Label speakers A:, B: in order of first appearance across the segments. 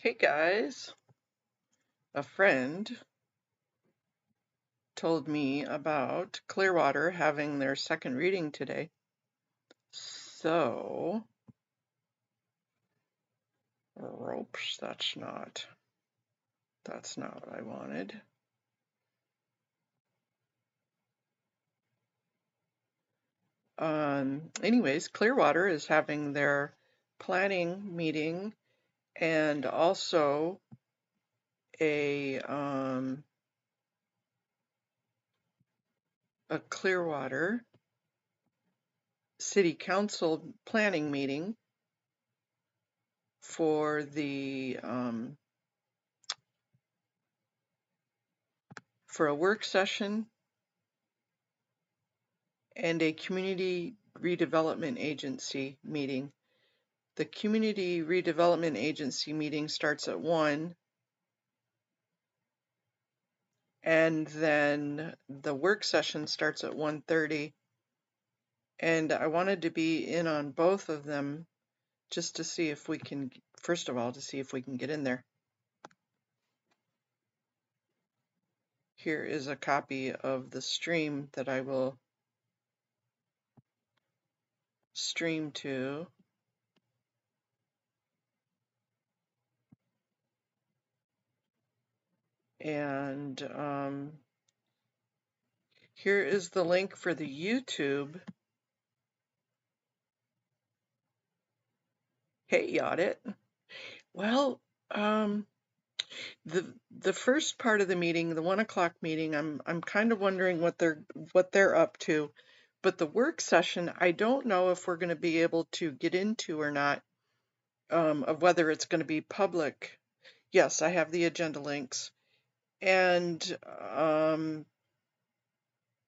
A: Hey guys, a friend told me about Clearwater having their second reading today. So, ropes, that's not what I wanted. Anyways, Clearwater is having their planning meeting and also a Clearwater City Council planning meeting for for a work session and a community redevelopment agency meeting. The community redevelopment agency meeting starts at 1, and then the work session starts at 1:30. And I wanted to be in on both of them just to see if we can, first of all, to see if we can get in there. Here is a copy of the stream that I will stream to. And here is the link for the YouTube. Hey, Audit. Well, the first part of the meeting, the 1 o'clock meeting, I'm kind of wondering what they're up to. But the work session, I don't know if we're going to be able to get into or not, of whether it's going to be public. Yes, I have the agenda links. And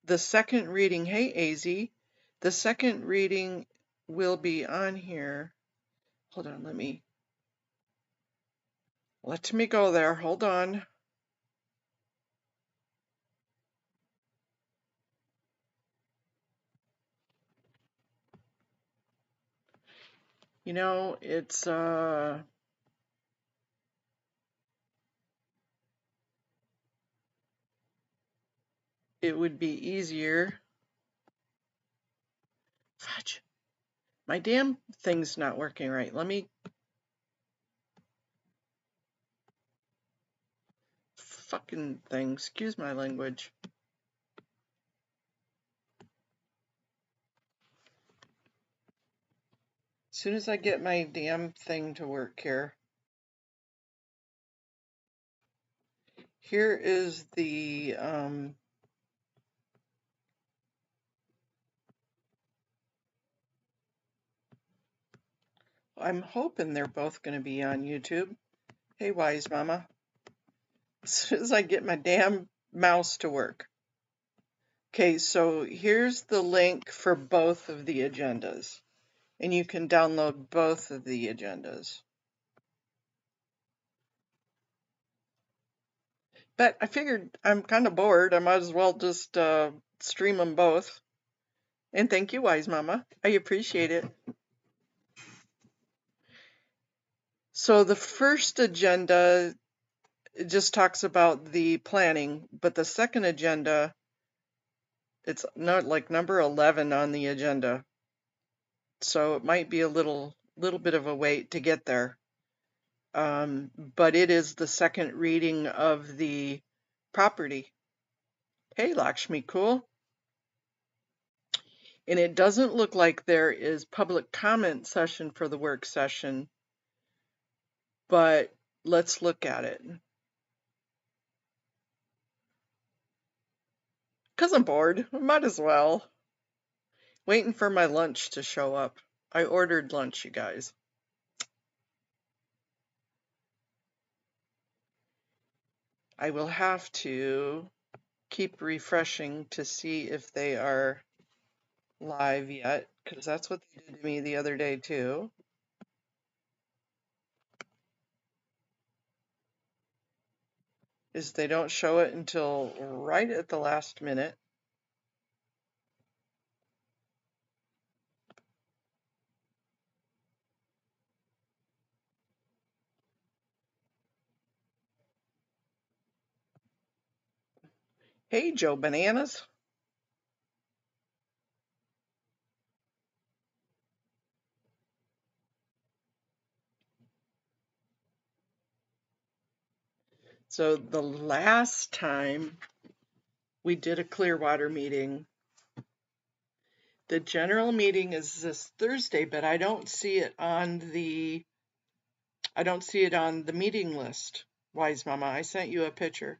A: the second reading, hey AZ, the second reading will be on here. Hold on, let me go there. Hold on. You know, it's it would be easier. Fudge. My damn thing's not working right. Let me fucking thing. Excuse my language. As soon as I get my damn thing to work here. Here is the I'm hoping they're both going to be on YouTube. Hey, Wise Mama. As soon as I get my damn mouse to work. Okay, so here's the link for both of the agendas. And you can download both of the agendas. But I figured I'm kind of bored. I might as well just stream them both. And thank you, Wise Mama. I appreciate it. So the first agenda just talks about the planning, but the second agenda, it's not like number 11 on the agenda. So it might be a little bit of a wait to get there. But it is the second reading of the property. Hey, Lakshmi, cool. And it doesn't look like there is public comment session for the work session, but let's look at it. Because I'm bored, I might as well. Waiting for my lunch to show up. I ordered lunch, you guys. I will have to keep refreshing to see if they are live yet, because that's what they did to me the other day too. Is they don't show it until right at the last minute. Hey, Joe Bananas. So the last time we did a Clearwater meeting, the general meeting is this Thursday, but I don't see it on the meeting list. Wise Mama, I sent you a picture.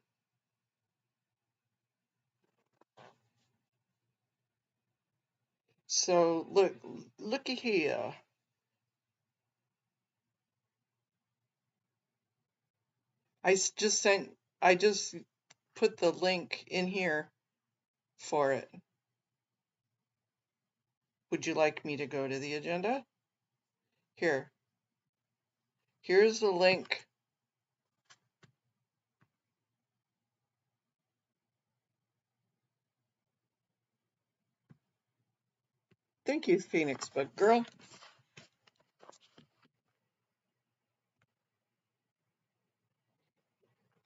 A: So looky here. I just put the link in here for it. Would you like me to go to the agenda? Here's the link. Thank you, Phoenix Book Girl.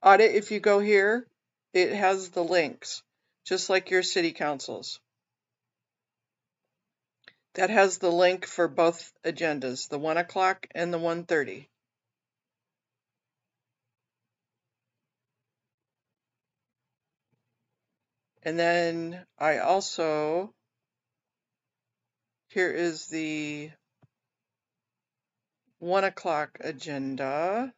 A: Audit, if you go here, it has the links, just like your city councils. That has the link for both agendas, the 1 o'clock and the 1:30. And then I also, here is the 1 o'clock agenda.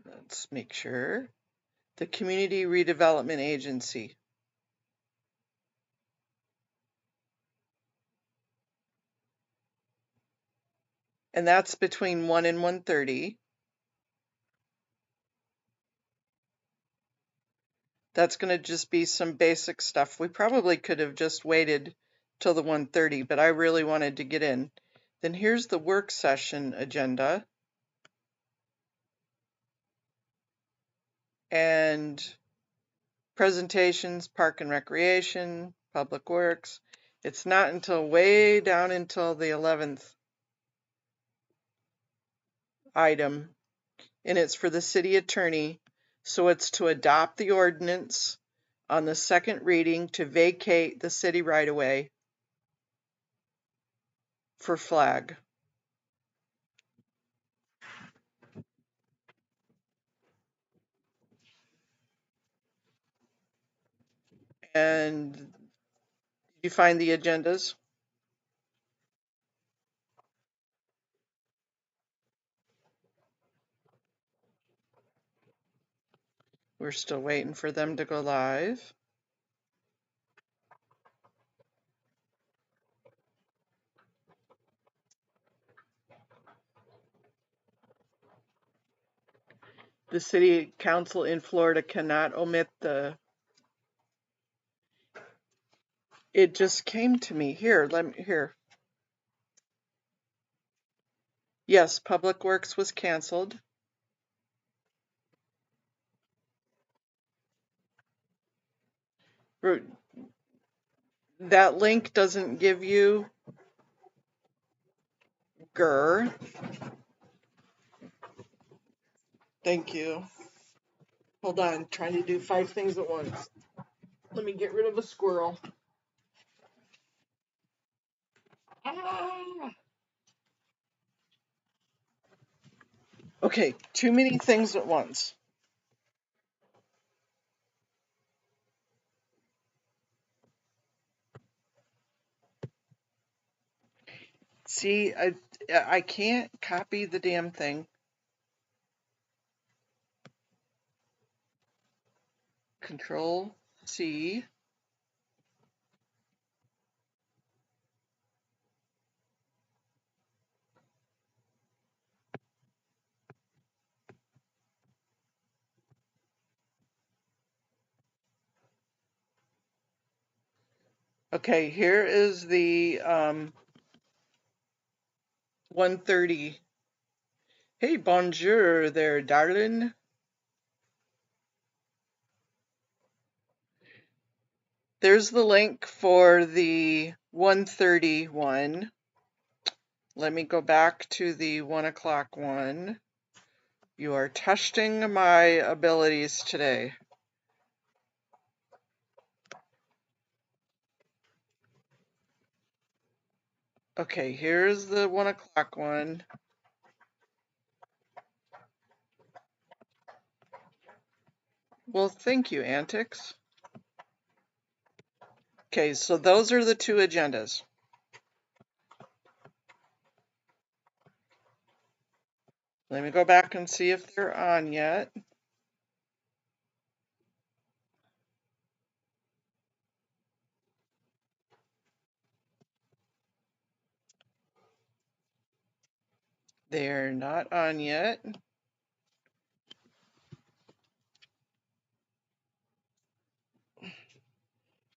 A: Let's make sure. The Community Redevelopment Agency. And that's between 1 and 1:30. That's going to just be some basic stuff. We probably could have just waited till the 1:30, but I really wanted to get in. Then here's the work session agenda. And presentations, park and recreation, public works. It's not until way down until the 11th item, and it's for the city attorney. So it's to adopt the ordinance on the second reading to vacate the city right-of-way for flag. And you find the agendas? We're still waiting for them to go live. The city council in Florida cannot omit the, it just came to me here, here. Yes, Public Works was canceled. That link doesn't give you GER. Thank you. Hold on, trying to do 5 things at once. Let me get rid of a squirrel. Ah! Okay, too many things at once. See, I can't copy the damn thing. Control C. Okay, here is the 1:30. Hey, bonjour there, darling. There's the link for the 1:30 one. Let me go back to the 1 o'clock one. You are testing my abilities today. Okay, here's the 1 o'clock one. Well, thank you, Antics. Okay, so those are the 2 agendas. Let me go back and see if they're on yet. They're not on yet.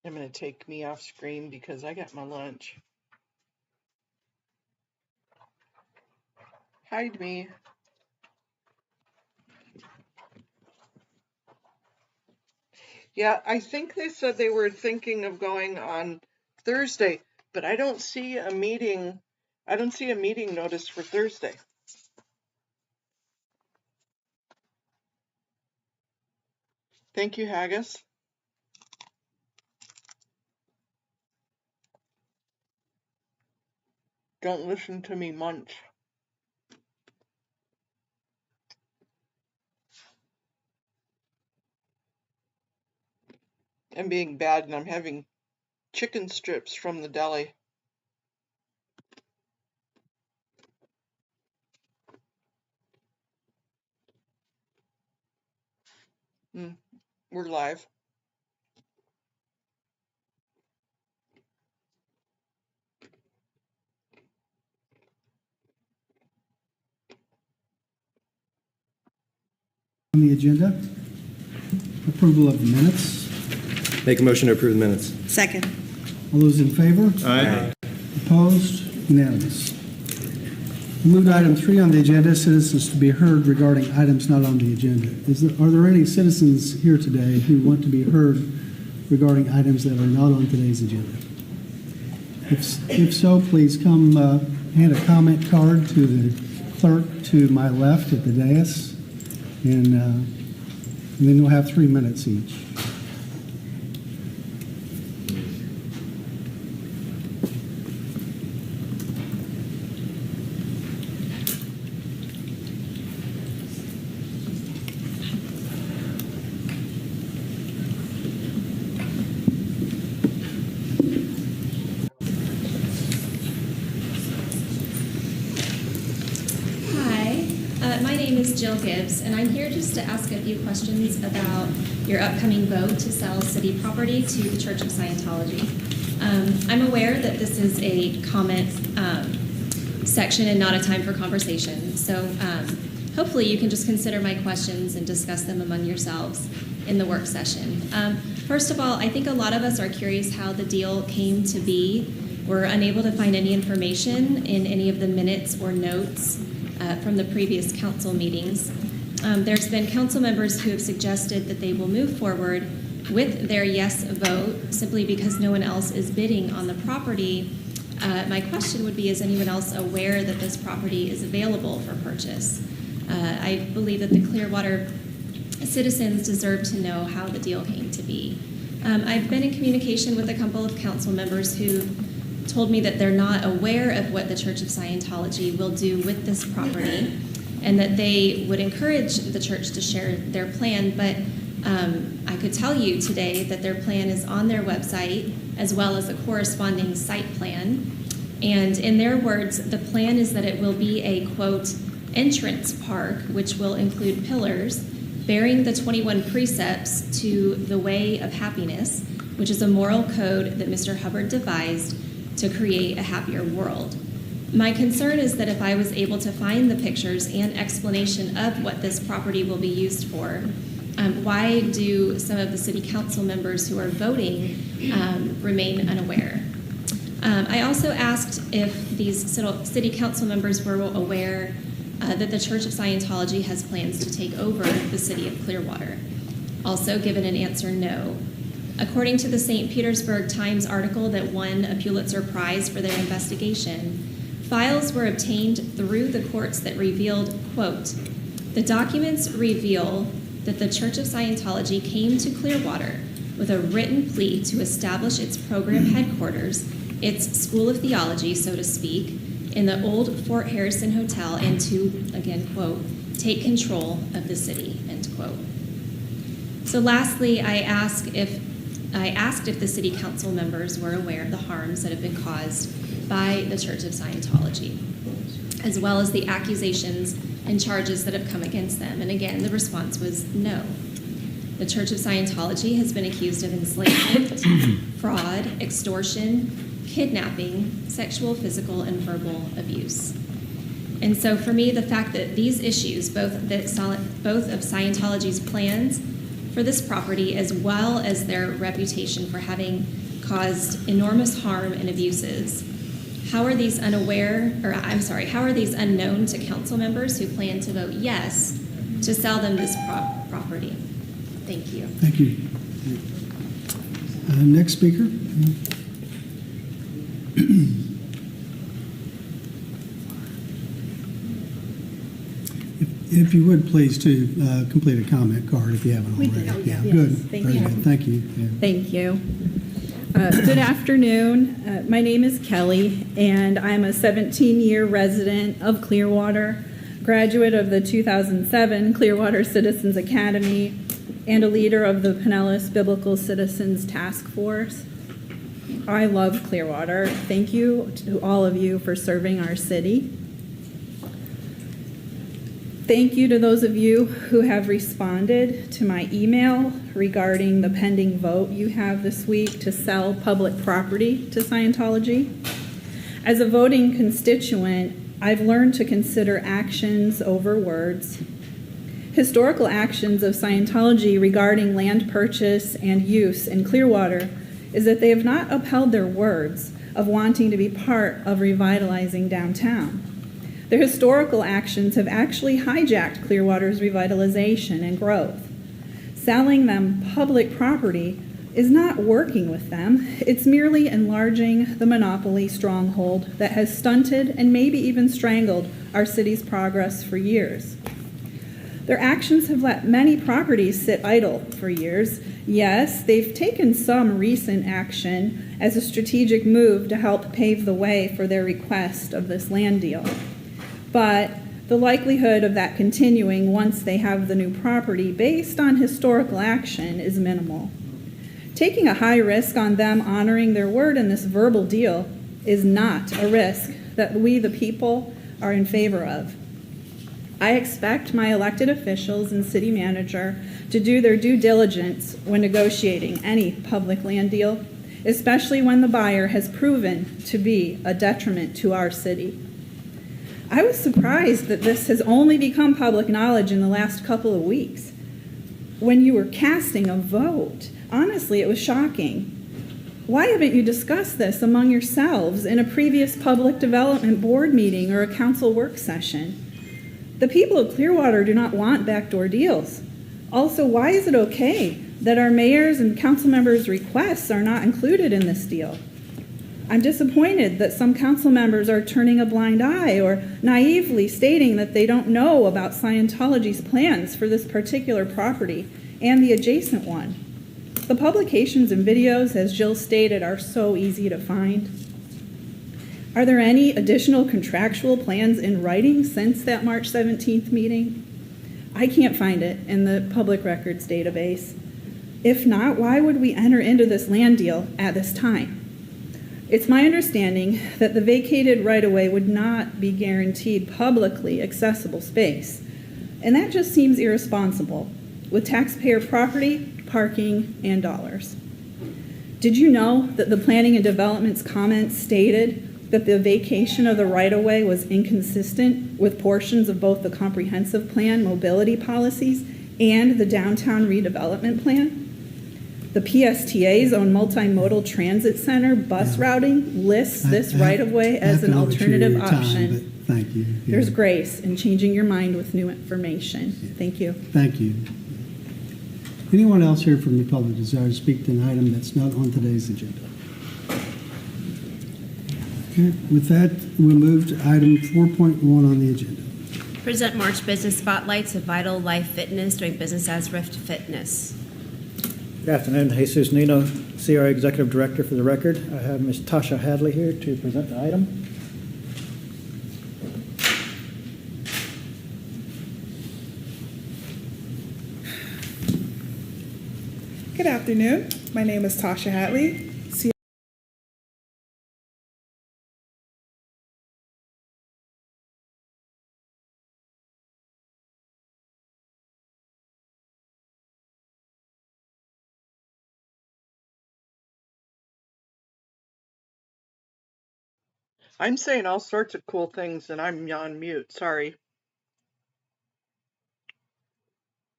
A: I'm going to take me off screen because I got my lunch. Hide me. Yeah, I think they said they were thinking of going on Thursday, but I don't see a meeting. I don't see a meeting notice for Thursday. Thank you, Haggis. Don't listen to me munch. I'm being bad and I'm having chicken strips from the deli. We're live.
B: On the agenda, approval of the minutes.
C: Make a motion to approve the minutes.
D: Second.
B: All those in favor?
C: Aye.
B: Opposed? Unanimous. We moved to item 3 on the agenda, citizens to be heard regarding items not on the agenda. Are there any citizens here today who want to be heard regarding items that are not on today's agenda? If so, please come hand a comment card to the clerk to my left at the dais, and then we'll have 3 minutes each.
E: My name is Jill Gibbs, and I'm here just to ask a few questions about your upcoming vote to sell city property to the Church of Scientology. I'm aware that this is a comment section and not a time for conversation, so hopefully you can just consider my questions and discuss them among yourselves in the work session. First of all, I think a lot of us are curious how the deal came to be. We're unable to find any information in any of the minutes or notes from the previous council meetings. There's been council members who have suggested that they will move forward with their yes vote simply because no one else is bidding on the property. My question would be, is anyone else aware that this property is available for purchase? I believe that the Clearwater citizens deserve to know how the deal came to be. I've been in communication with a couple of council members who told me that they're not aware of what the Church of Scientology will do with this property and that they would encourage the church to share their plan, but I could tell you today that their plan is on their website as well as a corresponding site plan. And in their words, the plan is that it will be a, quote, entrance park, which will include pillars bearing the 21 precepts to the way of happiness, which is a moral code that Mr. Hubbard devised to create a happier world. My concern is that if I was able to find the pictures and explanation of what this property will be used for, why do some of the city council members who are voting remain unaware? I also asked if these city council members were aware that the Church of Scientology has plans to take over the city of Clearwater. Also given an answer no. According to the St. Petersburg Times article that won a Pulitzer Prize for their investigation, files were obtained through the courts that revealed, quote, The documents reveal that the Church of Scientology came to Clearwater with a written plea to establish its program headquarters, its school of theology, so to speak, in the old Fort Harrison Hotel and to, again, quote, take control of the city, end quote. So lastly, I asked if the city council members were aware of the harms that have been caused by the Church of Scientology, as well as the accusations and charges that have come against them. And again, the response was no. The Church of Scientology has been accused of enslavement, fraud, extortion, kidnapping, sexual, physical, and verbal abuse. And so for me, the fact that these issues, both of Scientology's plans for this property as well as their reputation for having caused enormous harm and abuses, how are these unknown to council members who plan to vote yes to sell them this property? Thank you.
B: Thank you. Next speaker. If you would, please, to complete a comment card if you haven't already.
D: We did.
B: Yeah,
D: Yes.
B: good.
D: Thank
B: Very
D: you.
B: good. Thank you. Yeah.
D: Thank you. Good afternoon. My name is Kelly, and I'm a 17-year resident of Clearwater, graduate of the 2007 Clearwater Citizens Academy, and a leader of the Pinellas Biblical Citizens Task Force. I love Clearwater. Thank you to all of you for serving our city. Thank you to those of you who have responded to my email regarding the pending vote you have this week to sell public property to Scientology. As a voting constituent, I've learned to consider actions over words. Historical actions of Scientology regarding land purchase and use in Clearwater is that they have not upheld their words of wanting to be part of revitalizing downtown. Their historical actions have actually hijacked Clearwater's revitalization and growth. Selling them public property is not working with them. It's merely enlarging the monopoly stronghold that has stunted and maybe even strangled our city's progress for years. Their actions have let many properties sit idle for years. Yes, they've taken some recent action as a strategic move to help pave the way for their request of this land deal. But the likelihood of that continuing once they have the new property based on historical action is minimal. Taking a high risk on them honoring their word in this verbal deal is not a risk that we, the people, are in favor of. I expect my elected officials and city manager to do their due diligence when negotiating any public land deal, especially when the buyer has proven to be a detriment to our city. I was surprised that this has only become public knowledge in the last couple of weeks. When you were casting a vote, honestly, it was shocking. Why haven't you discussed this among yourselves in a previous public development board meeting or a council work session? The people of Clearwater do not want backdoor deals. Also, why is it okay that our mayor's and council members' requests are not included in this deal? I'm disappointed that some council members are turning a blind eye or naively stating that they don't know about Scientology's plans for this particular property and the adjacent one. The publications and videos, as Jill stated, are so easy to find. Are there any additional contractual plans in writing since that March 17th meeting? I can't find it in the public records database. If not, why would we enter into this land deal at this time? It's my understanding that the vacated right-of-way would not be guaranteed publicly accessible space, and that just seems irresponsible with taxpayer property, parking, and dollars. Did you know that the Planning and Development's comments stated that the vacation of the right-of-way was inconsistent with portions of both the comprehensive plan mobility policies and the downtown redevelopment plan? The PSTA's own multimodal transit center bus routing lists this right-of-way as an alternative option.
B: Thank you. Yeah.
D: There's grace in changing your mind with new information. Thank you.
B: Thank you. Anyone else here from the public desire to speak to an item that's not on today's agenda? Okay. With that, we'll move to item 4.1 on the agenda.
F: Present March business spotlights of Vital Life Fitness doing business as Rift Fitness.
G: Good afternoon, Jesus Nino, CRA Executive Director for the record. I have Ms. Tasha Hadley here to present the item.
H: Good afternoon. My name is Tasha Hadley.
A: I'm saying all sorts of cool things and I'm on mute. Sorry.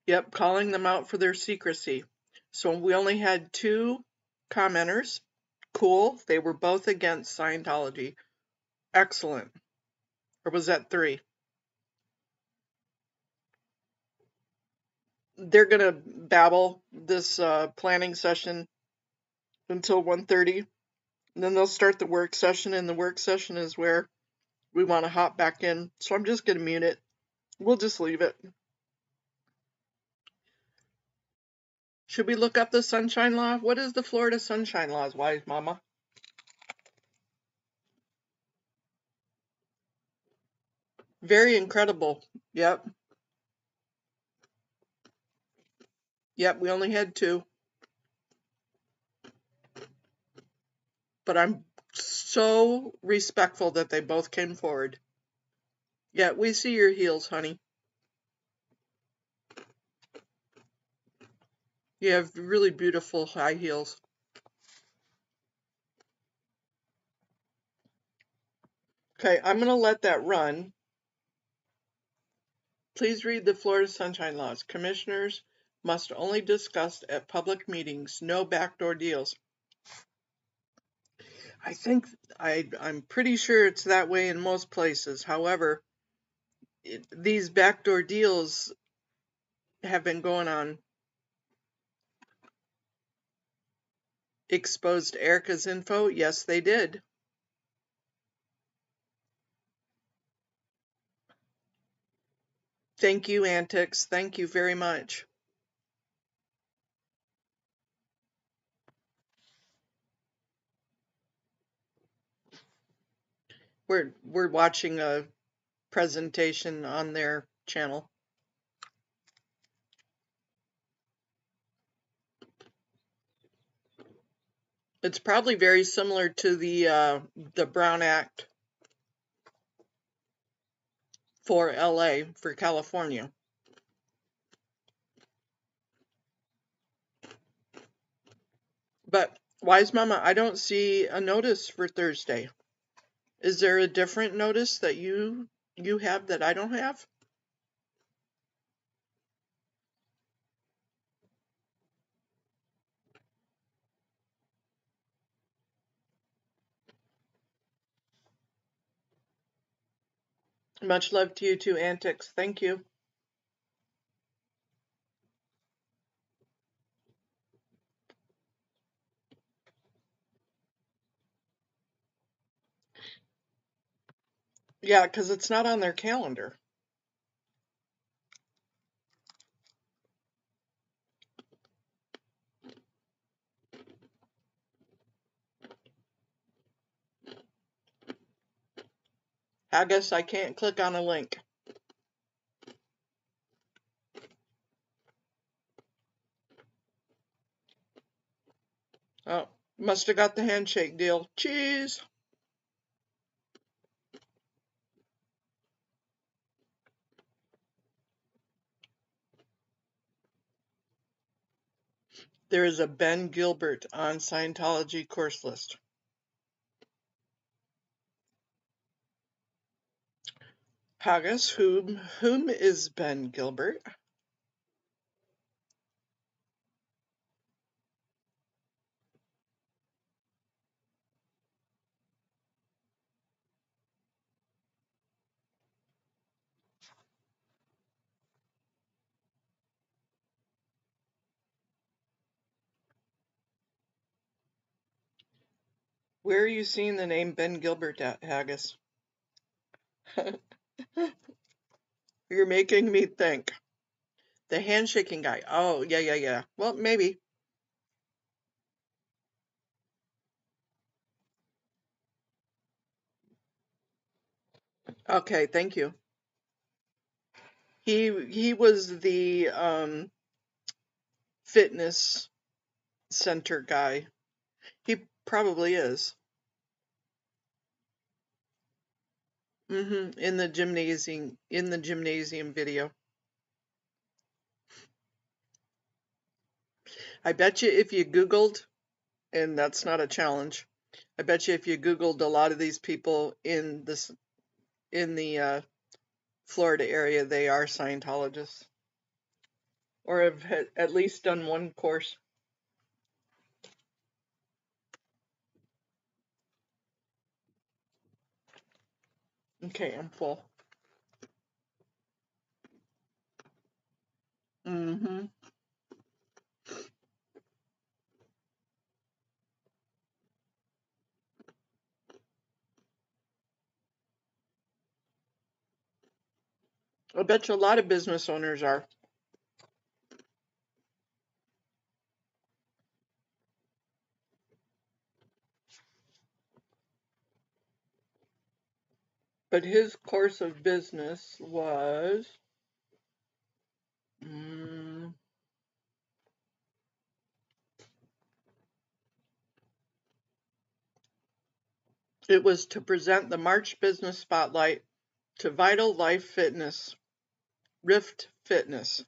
A: Yep, calling them out for their secrecy. So we only had 2 commenters. Cool. They were both against Scientology. Excellent. Or was that 3? They're going to babble this planning session until 1:30. And then they'll start the work session, and the work session is where we want to hop back in. So I'm just going to mute it. We'll just leave it. Should we look up the Sunshine Law? What is the Florida Sunshine Laws, wise mama? Very incredible. Yep. Yep, we only had 2. But I'm so respectful that they both came forward. Yeah, we see your heels, honey. You have really beautiful high heels. Okay, I'm going to let that run. Please read the Florida Sunshine Laws. Commissioners must only discuss at public meetings, no backdoor deals. I think I'm pretty sure it's that way in most places. However, these backdoor deals have been going on. Exposed Erica's info? Yes, they did. Thank you, Antics. Thank you very much. We're watching a presentation on their channel. It's probably very similar to the Brown Act for LA, for California. But wise mama, I don't see a notice for Thursday. Is there a different notice that you have that I don't have? Much love to you too, Antics. Thank you. Yeah, because it's not on their calendar. I guess I can't click on a link. Oh, must have got the handshake deal. Cheese. There is a Ben Gilbert on Scientology course list. Haggis, whom is Ben Gilbert? Where are you seeing the name Ben Gilbert at, Haggis? You're making me think. The handshaking guy. Oh, yeah. Well, maybe. Okay, thank you. He was the fitness center guy. He probably is. In the gymnasium video. I bet you if you Googled, and that's not a challenge, I bet you if you Googled a lot of these people in the Florida area, they are Scientologists, or have at least done one course. Okay, I'm full. Mm-hmm. I bet you a lot of business owners are. But his course of business was, it was to present the March Business Spotlight to Vital Life Fitness, Rift Fitness.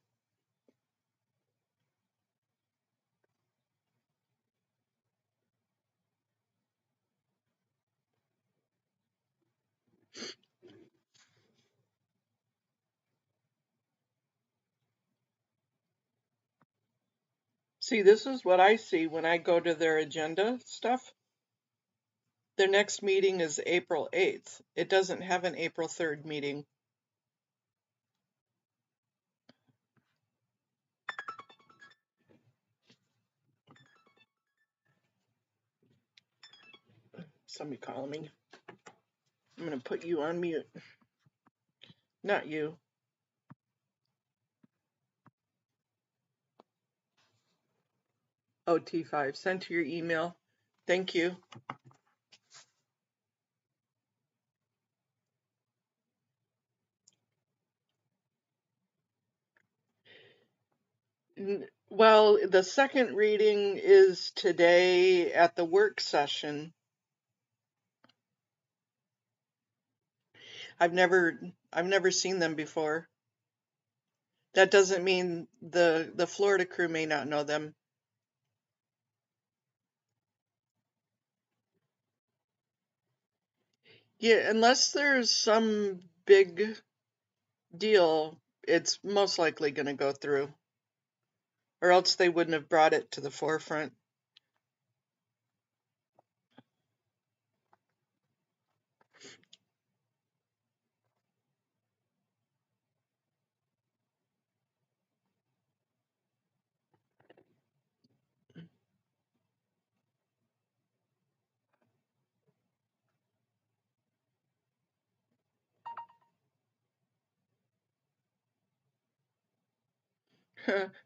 A: See, this is what I see when I go to their agenda stuff. Their next meeting is April 8th. It doesn't have an April 3rd meeting. Somebody calling me. I'm going to put you on mute. Not you. Oh, T5. Sent to your email. Thank you. Well, the second reading is today at the work session. I've never seen them before. That doesn't mean the Florida crew may not know them. Yeah, unless there's some big deal, it's most likely going to go through, or else they wouldn't have brought it to the forefront.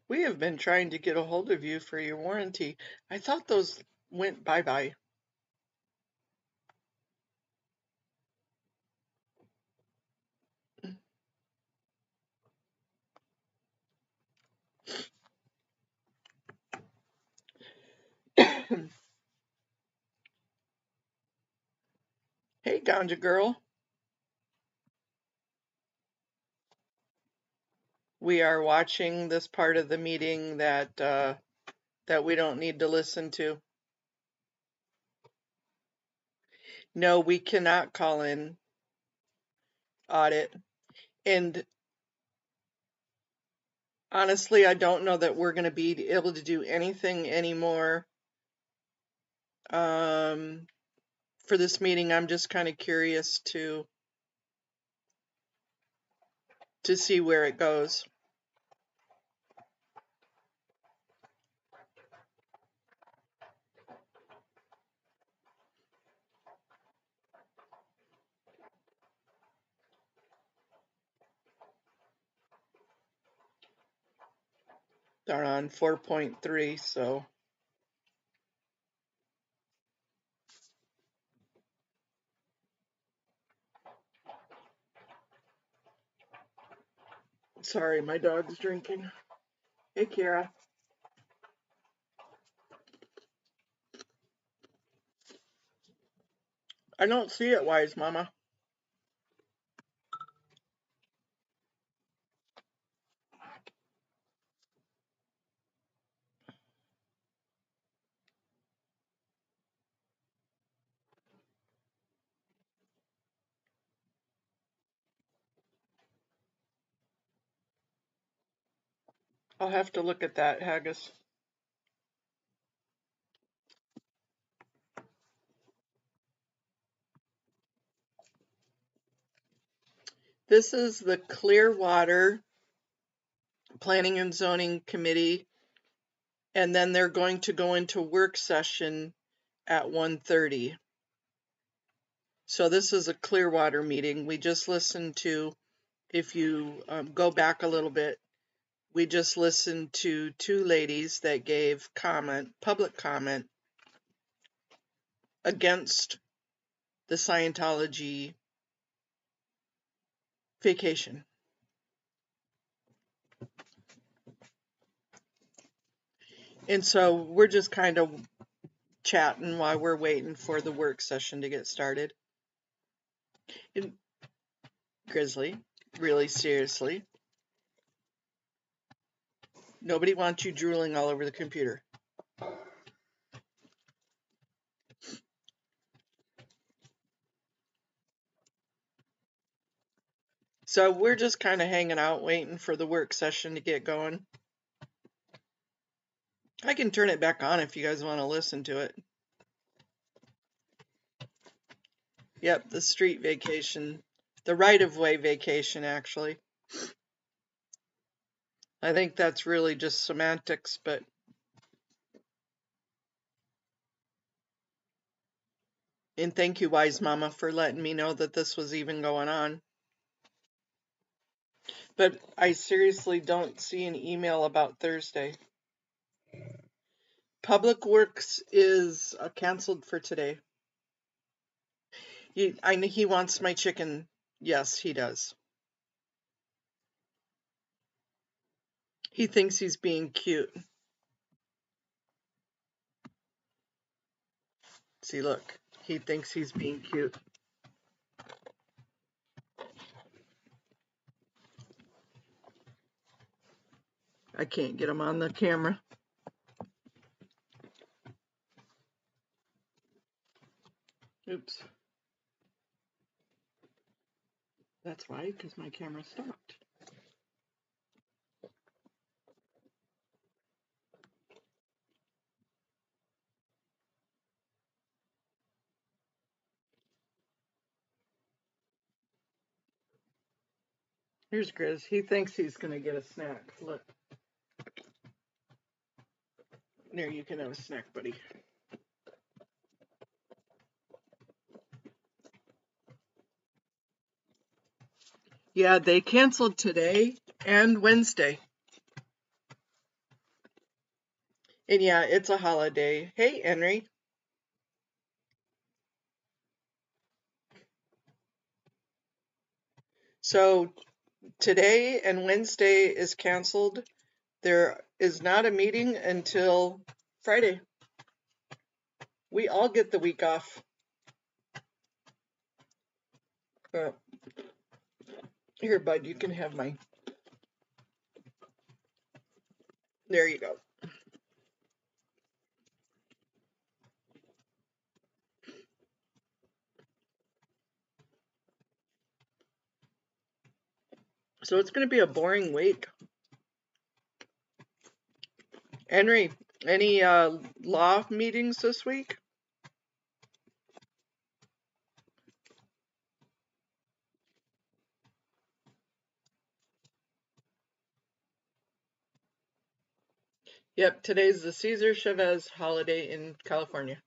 A: We have been trying to get a hold of you for your warranty. I thought those went bye-bye. Hey, Ganja girl. We are watching this part of the meeting that we don't need to listen to. No, we cannot call in audit. And honestly, I don't know that we're going to be able to do anything anymore for this meeting. I'm just kind of curious to see where it goes. They're on 4.3, so. Sorry, my dog's drinking. Hey, Kara. I don't see it, Wise Mama. I'll have to look at that, Haggis. This is the Clearwater Planning and Zoning Committee, and then they're going to go into work session at 1:30. So this is a Clearwater meeting. We just listened to, if you go back a little bit, we just listened to two ladies that gave public comment against the Scientology vacation. And so we're just kind of chatting while we're waiting for the work session to get started. And Grizzly, really seriously, nobody wants you drooling all over the computer. So we're just kind of hanging out waiting for the work session to get going. I can turn it back on if you guys want to listen to it. Yep, the street vacation, the right-of-way vacation, actually. I think that's really just semantics, but and thank you, Wise Mama, for letting me know that this was even going on. But I seriously don't see an email about Thursday. Public Works is canceled for today. He wants my chicken. Yes, he does. He thinks he's being cute. See, look. He thinks he's being cute. I can't get him on the camera. Oops. That's why, because my camera stopped. Here's Grizz. He thinks he's going to get a snack. Look. There, you can have a snack, buddy. Yeah, they canceled today and Wednesday. And yeah, it's a holiday. Hey, Henry. So today and Wednesday is canceled. There is not a meeting until Friday. We all get the week off. Here, bud, you can have mine. There you go. So it's going to be a boring week. Henry, any law meetings this week? Yep, today's the Cesar Chavez holiday in California.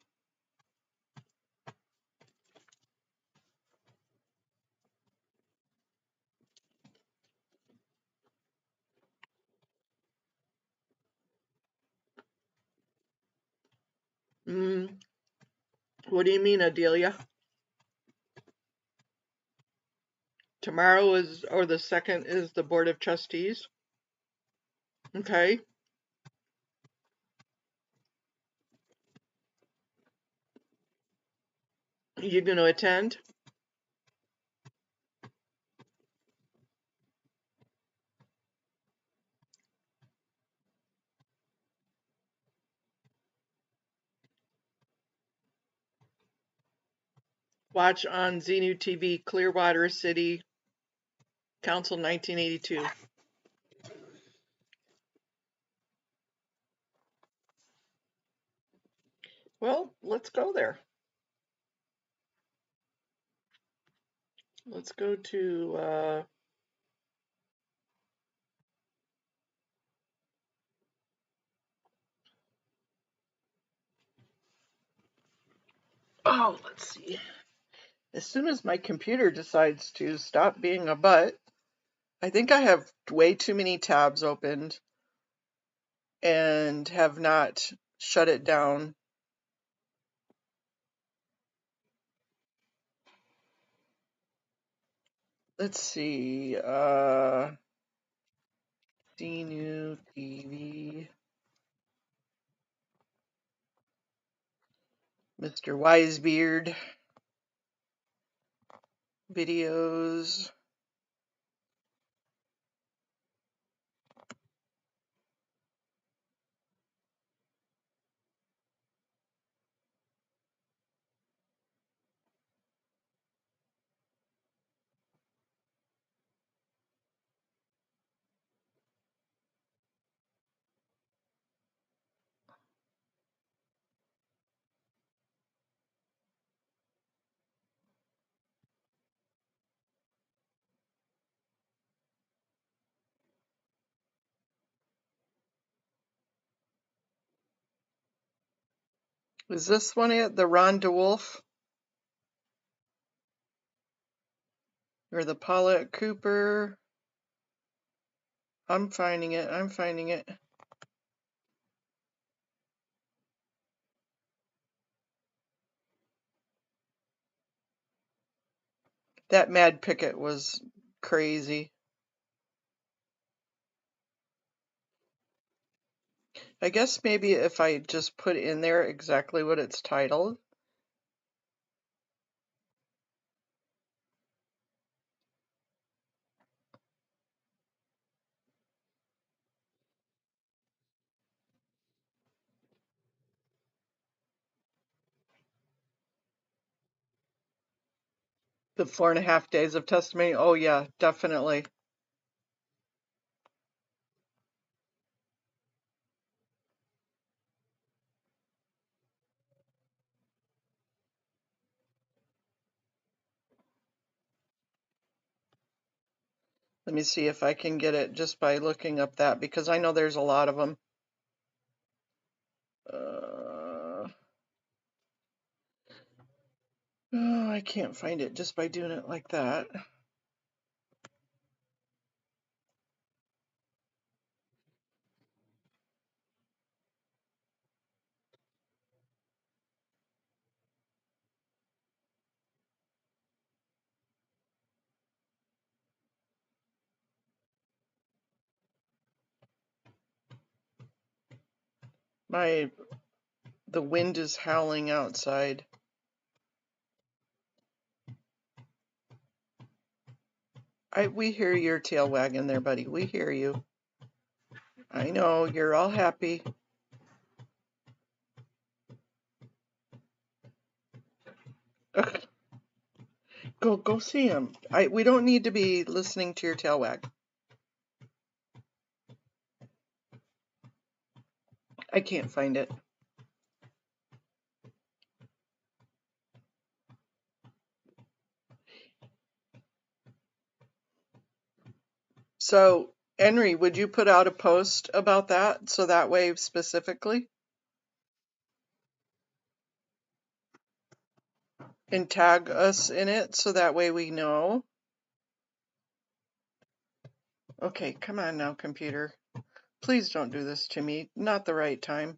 A: Mm, what do you mean, Adelia? Tomorrow is, or the 2nd is the Board of Trustees? Okay. You gonna attend? Watch on Xenu TV, Clearwater City Council 1982. Well, let's go there. Let's go to, oh, let's see. As soon as my computer decides to stop being a butt, I think I have way too many tabs opened and have not shut it down. Let's see, Xenu TV, Mr. Wisebeard, videos. Is this one it? The Ron DeWolf? Or the Paulette Cooper? I'm finding it. I'm finding it. That Mad Pickett was crazy. I guess maybe if I just put in there exactly what it's titled. The 4.5 days of testimony. Oh yeah, definitely. Let me see if I can get it just by looking up that, because I know there's a lot of them. Oh, I can't find it just by doing it like that. The wind is howling outside. We hear your tail wagging there, buddy. We hear you. I know, you're all happy. Ugh. Go see him. We don't need to be listening to your tail wag. I can't find it. So, Henry, would you put out a post about that so that way specifically? And tag us in it so that way we know? Okay, come on now, computer. Please don't do this to me. Not the right time.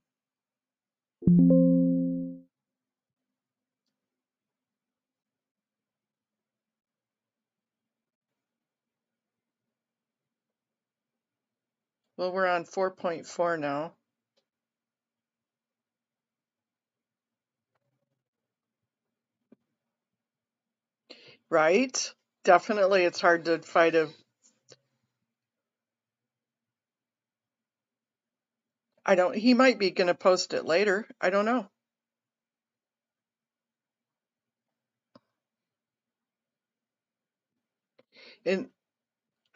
A: Well, we're on 4.4 now. Right? Definitely, it's hard to fight a. He might be going to post it later. I don't know. And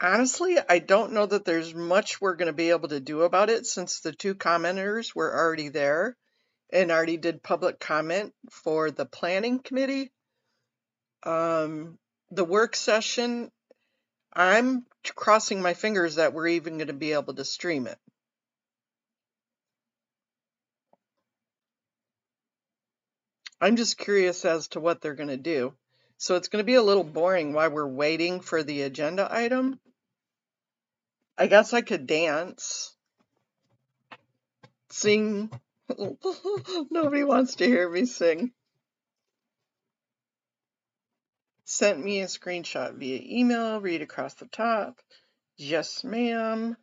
A: honestly, I don't know that there's much we're going to be able to do about it since the two commenters were already there and already did public comment for the planning committee. The work session, I'm crossing my fingers that we're even going to be able to stream it. I'm just curious as to what they're going to do. So it's going to be a little boring while we're waiting for the agenda item. I guess I could dance, sing. Nobody wants to hear me sing. Sent me a screenshot via email, read across the top. Yes, ma'am.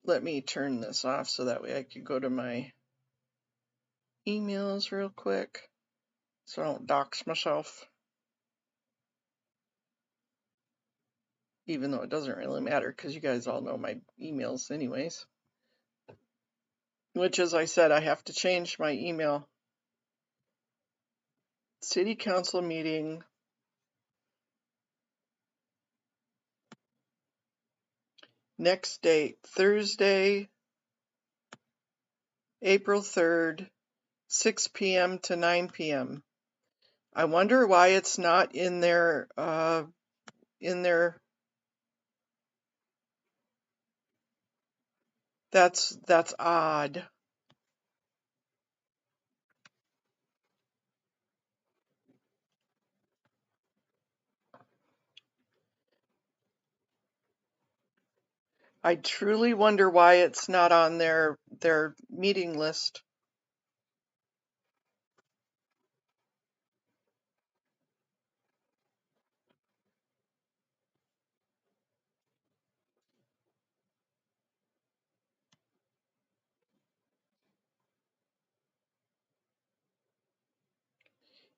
A: Let me turn this off so that way I can go to my emails real quick so I don't dox myself. Even though it doesn't really matter because you guys all know my emails anyways. Which, as I said, I have to change my email. City council meeting. Next date, Thursday, April 3rd, 6 p.m. to 9 p.m. I wonder why it's not in their that's odd. I truly wonder why it's not on their meeting list.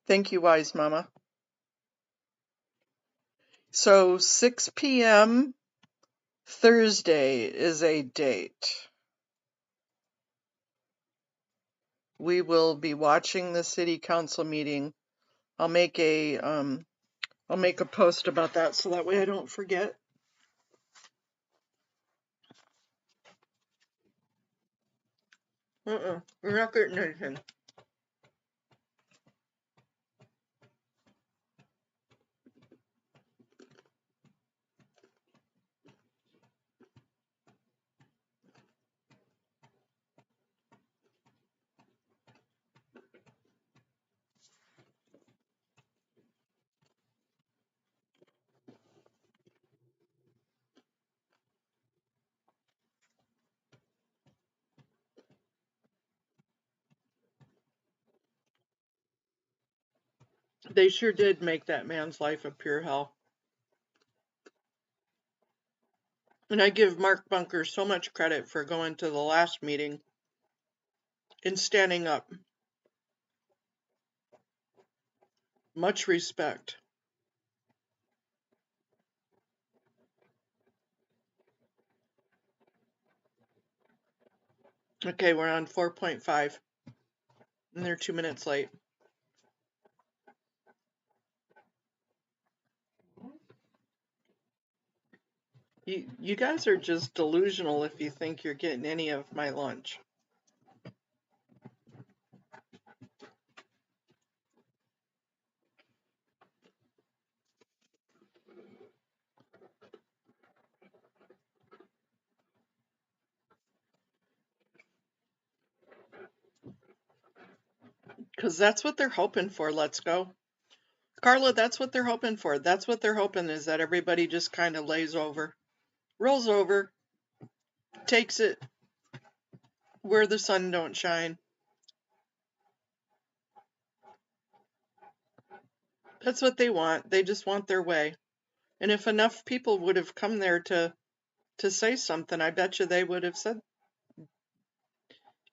A: Thank you, Wise Mama. So 6 p.m. Thursday is a date. We will be watching the city council meeting. I'll make a post about that so that way I don't forget. We're not getting anything. They sure did make that man's life a pure hell. And I give Mark Bunker so much credit for going to the last meeting and standing up. Much respect. Okay, we're on 4.5. And they're 2 minutes late. You guys are just delusional if you think you're getting any of my lunch. Because that's what they're hoping for. Let's go. Carla, that's what they're hoping for. That's what they're hoping is that everybody just kind of lays over, rolls over, takes it where the sun don't shine. That's what they want. They just want their way. And if enough people would have come there to say something, I bet you they would have said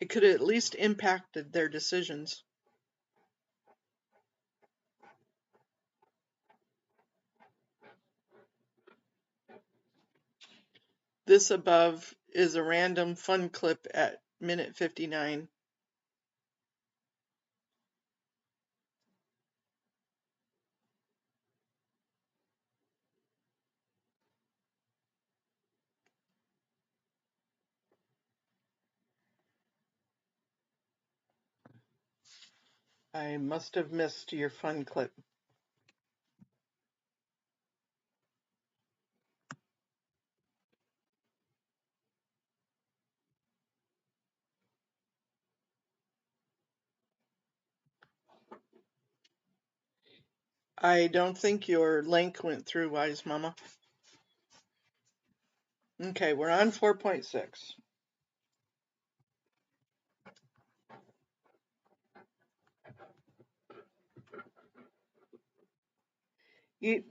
A: it could have at least impacted their decisions. This above is a random fun clip at minute 59. I must have missed your fun clip. I don't think your link went through, Wise Mama. Okay, we're on 4.6.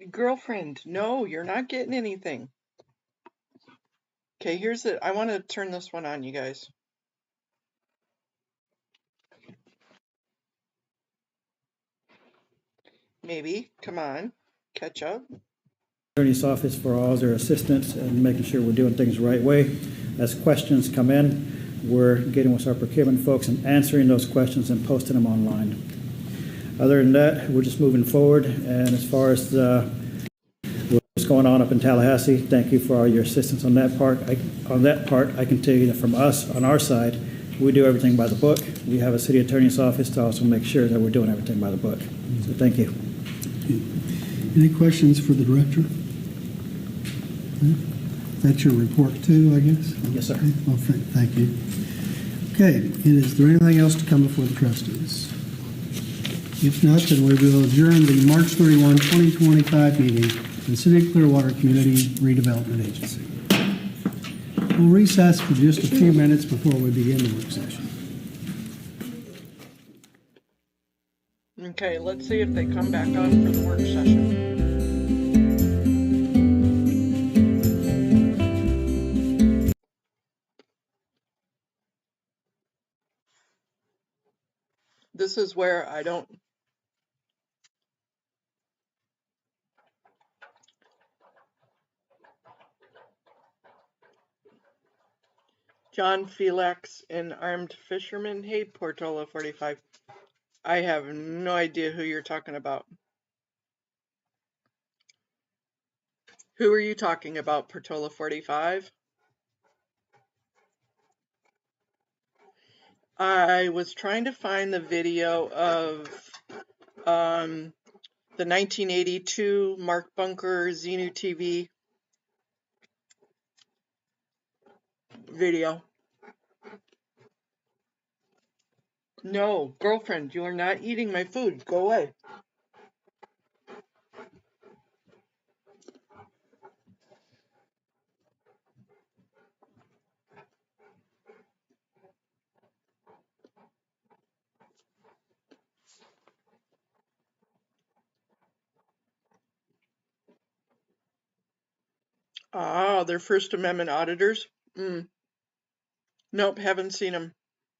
A: Girlfriend, no, you're not getting anything. Okay, here's it. I want to turn this one on, you guys. Maybe. Come on. Catch up.
G: Attorney's office for all their assistance and making sure we're doing things the right way. As questions come in, we're getting with our procurement folks and answering those questions and posting them online. Other than that, we're just moving forward. And as far as what's going on up in Tallahassee, thank you for all your assistance on that part. I can tell you that from us, on our side, we do everything by the book. We have a city attorney's office to also make sure that we're doing everything by the book. So thank you.
B: Any questions for the director? That's your report too, I guess?
G: Yes, sir.
B: Okay, well, thank you. Okay, and is there anything else to come before the trustees? If not, then we will adjourn the March 31, 2025 meeting of the City of Clearwater Community Redevelopment Agency. We'll recess for just a few minutes before we begin the work session.
A: Okay, let's see if they come back on for the work session. This is where I don't. John Felix and Armed Fisherman. Hey, Portola 45. I have no idea who you're talking about. Who are you talking about, Portola 45? I was trying to find the video of the 1982 Mark Bunker Xenu TV video. No, girlfriend, you are not eating my food. Go away. Ah, they're First Amendment auditors? Nope, haven't seen them.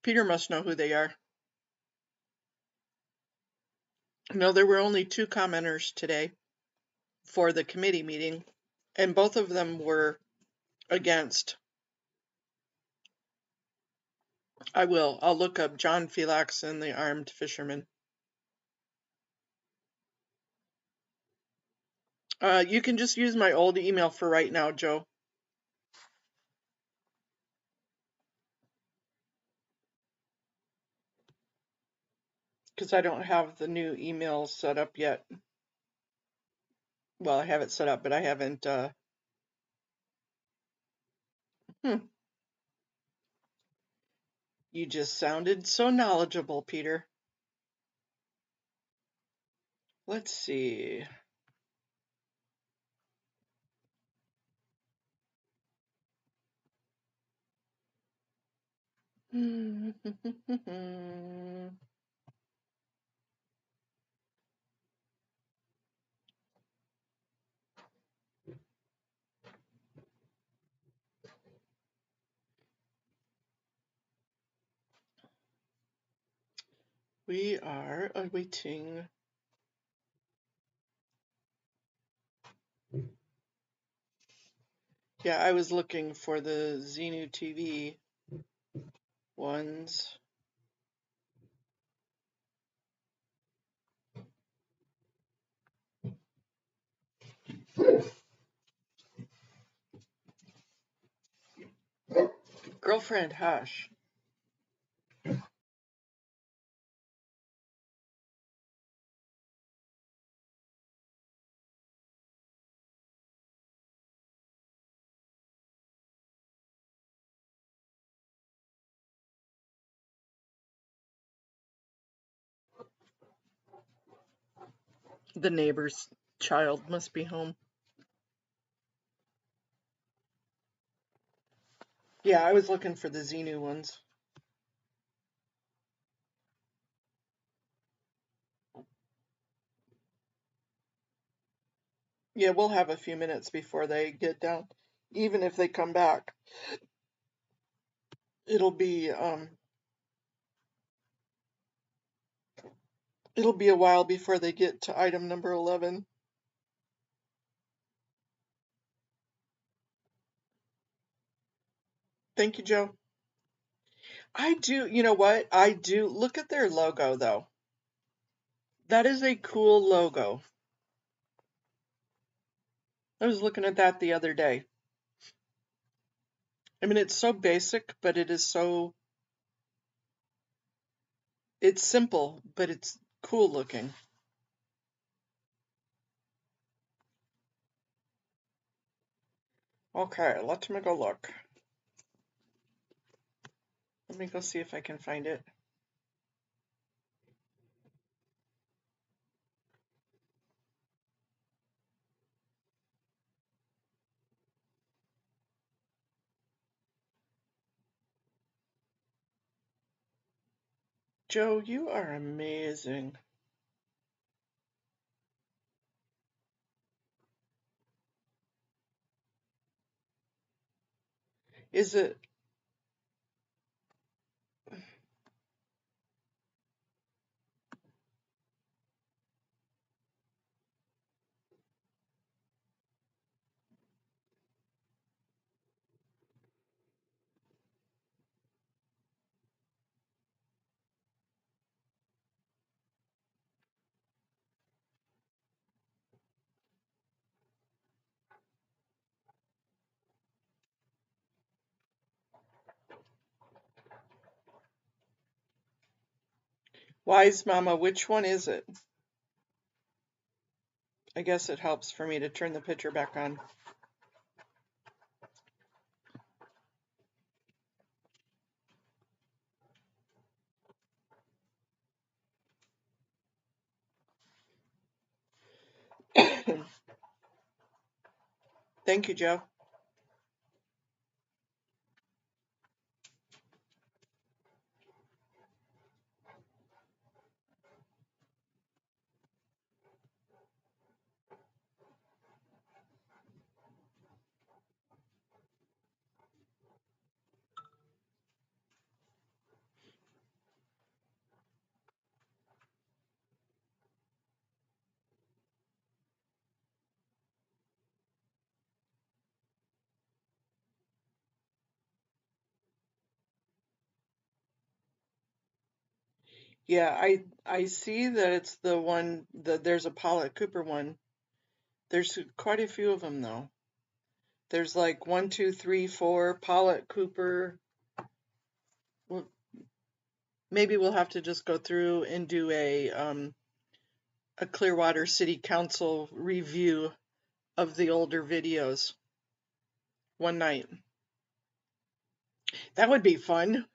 A: Peter must know who they are. No, there were only 2 commenters today for the committee meeting, and both of them were against. I'll look up John Felix and the Armed Fisherman. You can just use my old email for right now, Joe. Because I don't have the new email set up yet. Well, I have it set up, but I haven't. You just sounded so knowledgeable, Peter. Let's see. We are awaiting. Yeah, I was looking for the Xenu TV ones. Girlfriend, hush. The neighbor's child must be home. Yeah, I was looking for the Xenu ones. Yeah, we'll have a few minutes before they get down. Even if they come back, it'll be a while before they get to item number 11. Thank you, Joe. I do, you know what? I do look at their logo though. That is a cool logo. I was looking at that the other day. I mean, it's so basic, but it's simple, but it's cool looking. Okay, let me go look. Let me go see if I can find it. Joe, you are amazing. Is it? Wise Mama, which one is it? I guess it helps for me to turn the picture back on. Thank you, Joe. Yeah, I see that it's the one that there's a Paulette Cooper one. There's quite a few of them though. There's like 1, 2, 3, 4 Paulette Cooper. Well, maybe we'll have to just go through and do a Clearwater City Council review of the older videos one night. That would be fun.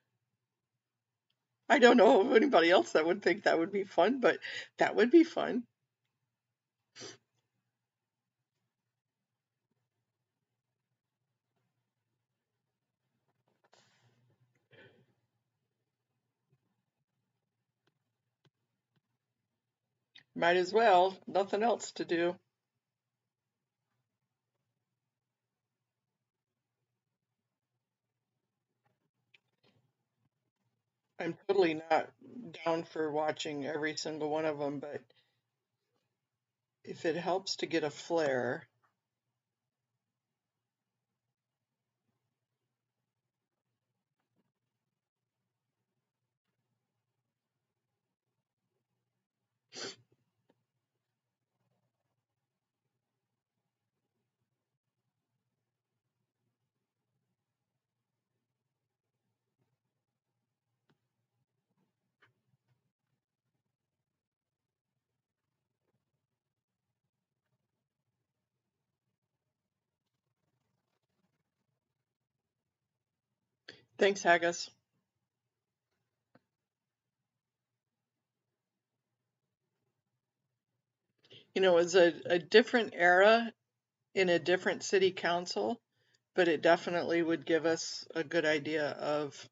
A: I don't know of anybody else that would think that would be fun, but that would be fun. Might as well. Nothing else to do. I'm totally not down for watching every single one of them, but if it helps to get a flare. Thanks, Haggis. You know, it was a different era in a different city council, but it definitely would give us a good idea of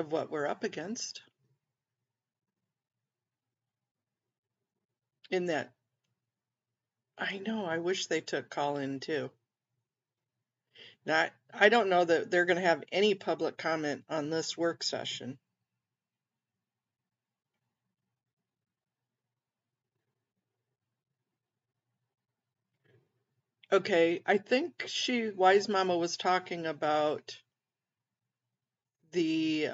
A: what we're up against in that. I know, I wish they took call in too. Now, I don't know that they're going to have any public comment on this work session. Okay, I think Wise Mama was talking about the,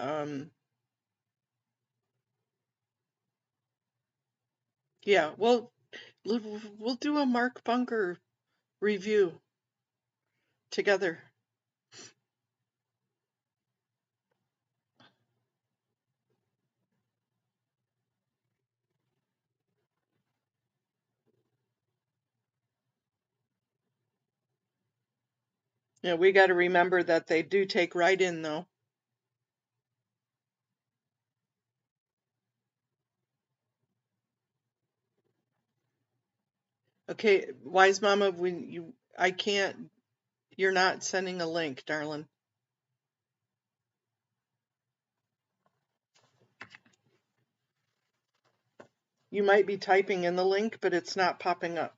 A: yeah, well, we'll do a Mark Bunker review together. Yeah, we got to remember that they do take write-in though. Okay, Wise Mama, you're not sending a link, darling. You might be typing in the link, but it's not popping up.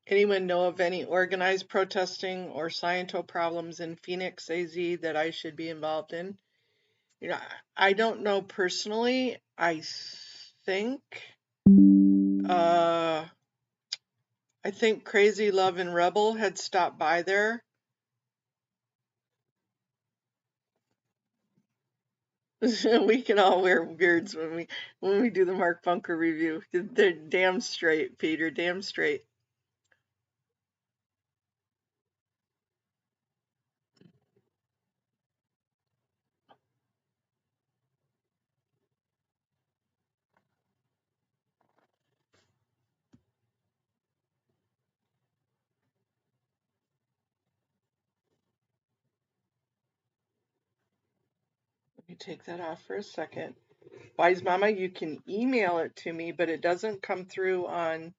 A: Anyone know of any organized protesting or Sciento problems in Phoenix, AZ that I should be involved in? You know, I don't know personally. I think Crazy Love and Rebel had stopped by there. We can all wear beards when we do the Mark Bunker review. They're damn straight, Peter, damn straight. Let me take that off for a second. Wise Mama, you can email it to me, but it doesn't come through on.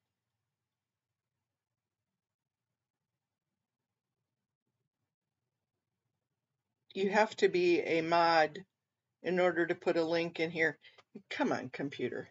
A: You have to be a mod in order to put a link in here. Come on, computer.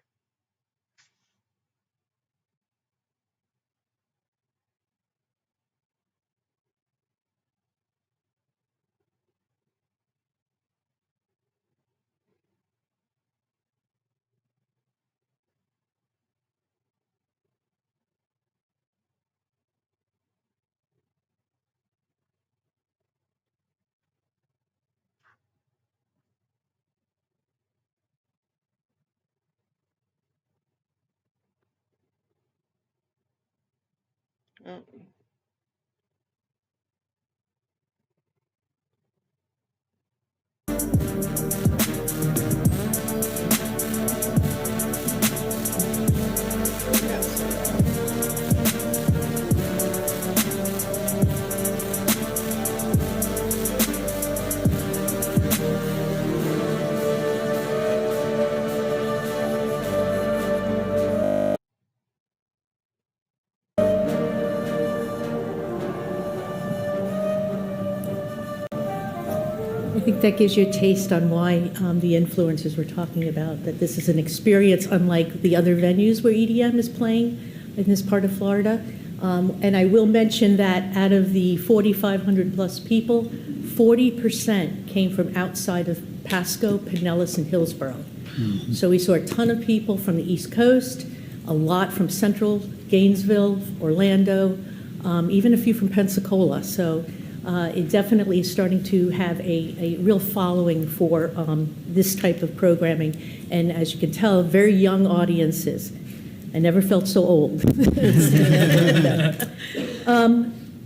A: Oh.
I: think that gives you a taste on why the influencers were talking about, that this is an experience unlike the other venues where EDM is playing in this part of Florida. And I will mention that out of the 4,500 plus people, 40% came from outside of Pasco, Pinellas, and Hillsborough. Mm-hmm. So we saw a ton of people from the East Coast, a lot from Central, Gainesville, Orlando, even a few from Pensacola. So it definitely is starting to have a real following for this type of programming. And as you can tell, very young audiences. I never felt so old.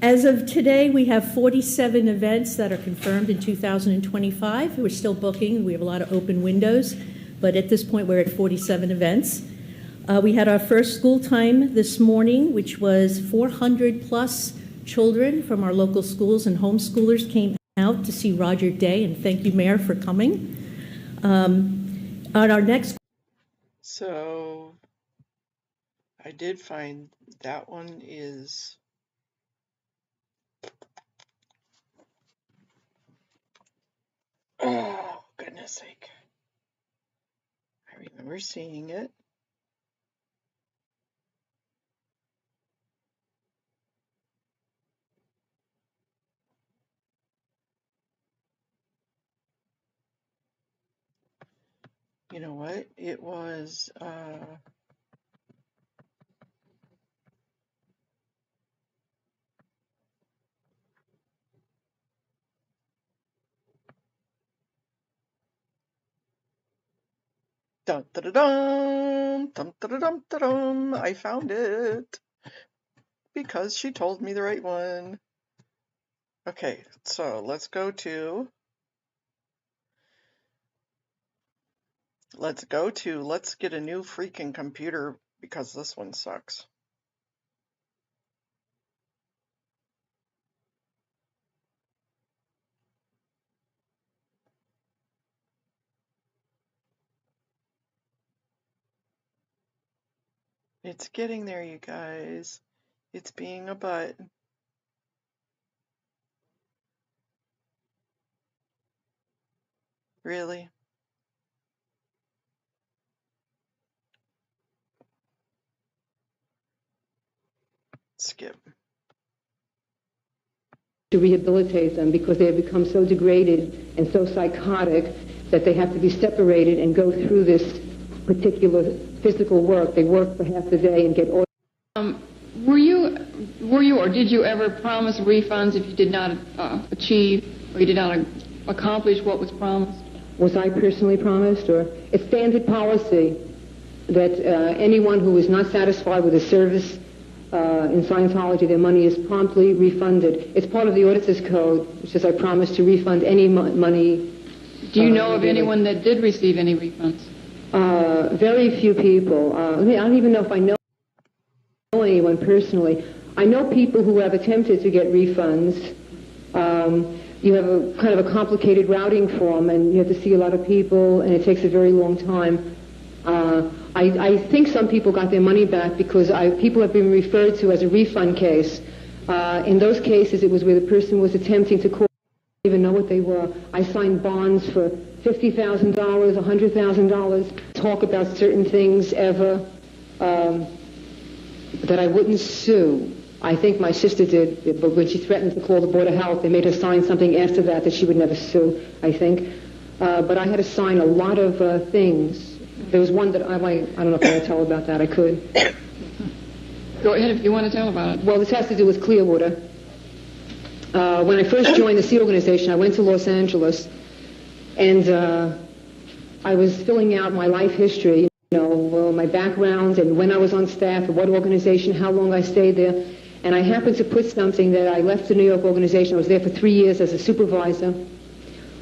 I: As of today, we have 47 events that are confirmed in 2025. We're still booking. We have a lot of open windows. But at this point, we're at 47 events. We had our first school time this morning, which was 400 plus children from our local schools and homeschoolers came out to see Roger Day, and thank you, Mayor, for coming. On our next...
A: So I did find that one is oh, goodness sake. I remember seeing it. You know what? It was dum da da dum dum da da dum da dum. I found it because she told me the right one. Okay, so let's get a new freaking computer because this one sucks. It's getting there, you guys. It's being a butt. Really? Skip.
J: To rehabilitate them because they have become so degraded and so psychotic that they have to be separated and go through this particular physical work. They work for half the day and get...
K: Were you or did you ever promise refunds if you did not achieve or you did not accomplish what was promised?
J: Was I personally promised? Or it's standard policy that anyone who is not satisfied with a service in Scientology, their money is promptly refunded. It's part of the Auditor's Code, which says I promise to refund any money.
K: Do you know of anyone that did receive any refunds?
J: Very few people. I don't even know if I know anyone personally. I know people who have attempted to get refunds. You have a kind of a complicated routing form, and you have to see a lot of people, and it takes a very long time. I think some people got their money back because people have been referred to as a refund case. In those cases, it was where the person was attempting to call. I didn't even know what they were. I signed bonds for $50,000, $100,000, talk about certain things ever, that I wouldn't sue. I think my sister did, but when she threatened to call the Board of Health, they made her sign something after that she would never sue, I think. But I had to sign a lot of things. There was one that I don't know if I want to tell about that. I could.
K: Go ahead if you want to tell about it.
J: Well, this has to do with Clearwater. When I first joined the Sea Organization, I went to Los Angeles, and I was filling out my life history, my background and when I was on staff, at what organization, how long I stayed there. And I happened to put something that I left the New York organization. I was there for 3 years as a supervisor.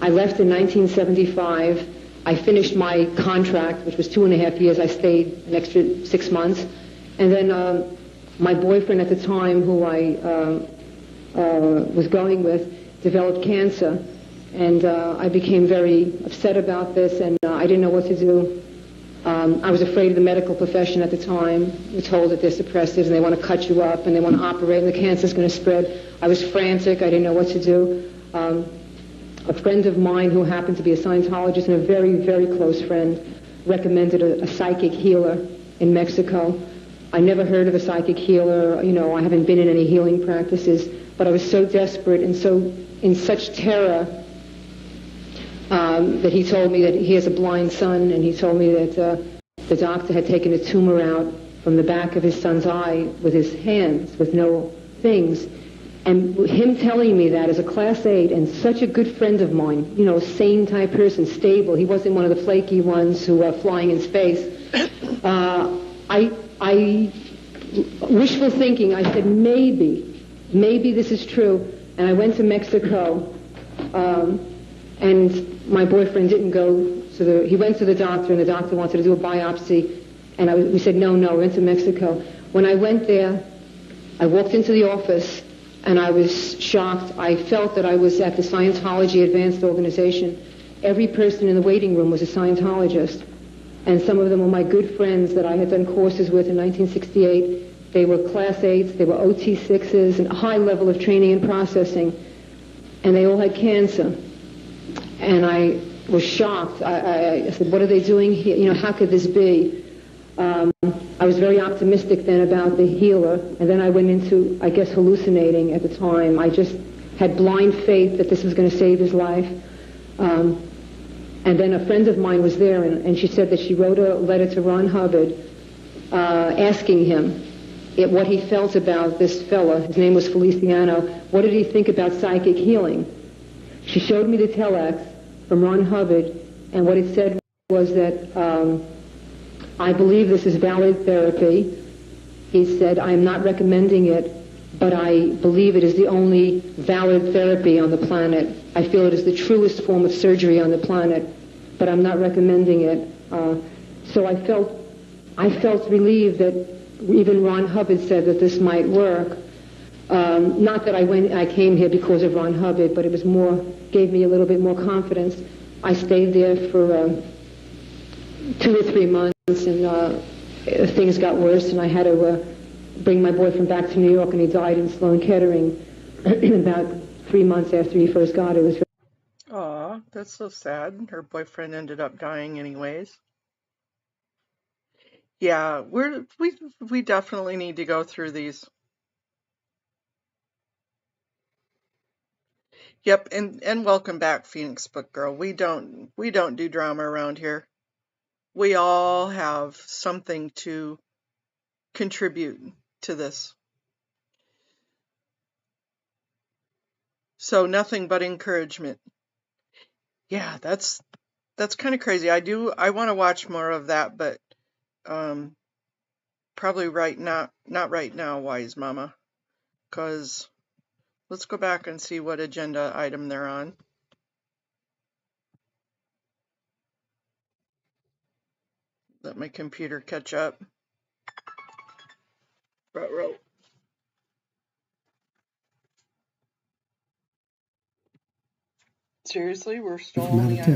J: I left in 1975. I finished my contract, which was 2.5 years. I stayed an extra 6 months. And then my boyfriend at the time, who I was going with, developed cancer. And I became very upset about this, and I didn't know what to do. I was afraid of the medical profession at the time. We're told that they're suppressives and they want to cut you up and they want to operate and the cancer's going to spread. I was frantic. I didn't know what to do. a friend of mine who happened to be a Scientologist and a very, very close friend recommended a psychic healer in Mexico. I never heard of a psychic healer. You know, I haven't been in any healing practices, but I was so desperate and so in such terror that he told me that he has a blind son, and he told me that the doctor had taken a tumor out from the back of his son's eye with his hands, with no things. And him telling me that as a Class 8 and such a good friend of mine, you know, sane type person, stable. He wasn't one of the flaky ones who are flying in space. I wishful thinking, I said, maybe this is true. And I went to Mexico, and my boyfriend didn't go. He went to the doctor, and the doctor wanted to do a biopsy. And we said, no, we went to Mexico. When I went there, I walked into the office, and I was shocked. I felt that I was at the Scientology Advanced Organization. Every person in the waiting room was a Scientologist. And some of them were my good friends that I had done courses with in 1968. They were Class 8s, they were OT6s, and a high level of training and processing. And they all had cancer. And I was shocked. I said, what are they doing here? You know, how could this be? I was very optimistic then about the healer, and then I went into, I guess, hallucinating at the time. I just had blind faith that this was going to save his life. And then a friend of mine was there, and she said that she wrote a letter to Ron Hubbard asking him what he felt about this fella. His name was Feliciano. What did he think about psychic healing? She showed me the telex from Ron Hubbard, and what it said was that I believe this is valid therapy. He said, I am not recommending it, but I believe it is the only valid therapy on the planet. I feel it is the truest form of surgery on the planet, but I'm not recommending it. So I felt relieved that even Ron Hubbard said that this might work. Not that I came here because of Ron Hubbard, but it was gave me a little bit more confidence. I stayed there for 2 or 3 months, and things got worse, and I had to bring my boyfriend back to New York, and he died in Sloan Kettering about 3 months after he first got it. It was
A: Aw, that's so sad. Her boyfriend ended up dying anyways. Yeah, we definitely need to go through these. Yep, and welcome back, Phoenix Book Girl. We don't do drama around here. We all have something to contribute to this. So nothing but encouragement. Yeah, that's kind of crazy. I want to watch more of that, but probably not right now, Wise Mama, because let's go back and see what agenda item they're on. Let my computer catch up. Ruh-roh. Seriously, we're still
B: From out
A: only
B: of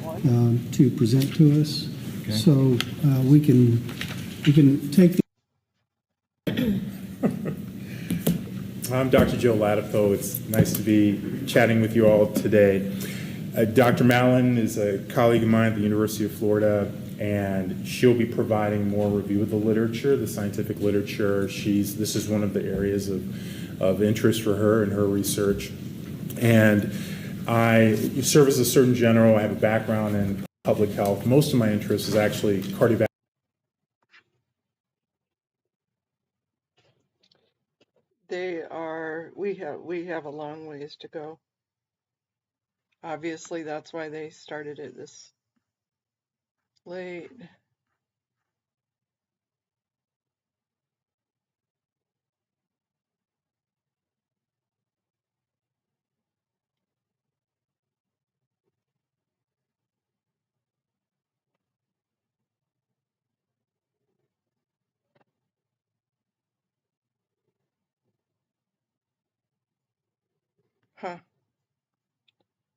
A: on
B: town
A: 2.1?
B: to present to us. So we can take
L: I'm Dr. Joe Latipo. It's nice to be chatting with you all today. Dr. Mallon is a colleague of mine at the University of Florida, and she'll be providing more review of the literature, the scientific literature. This is one of the areas of interest for her in her research. And I serve as a Surgeon General. I have a background in public health. Most of my interest is actually cardiovascular.
A: We have a long ways to go. Obviously, that's why they started it this late. Huh.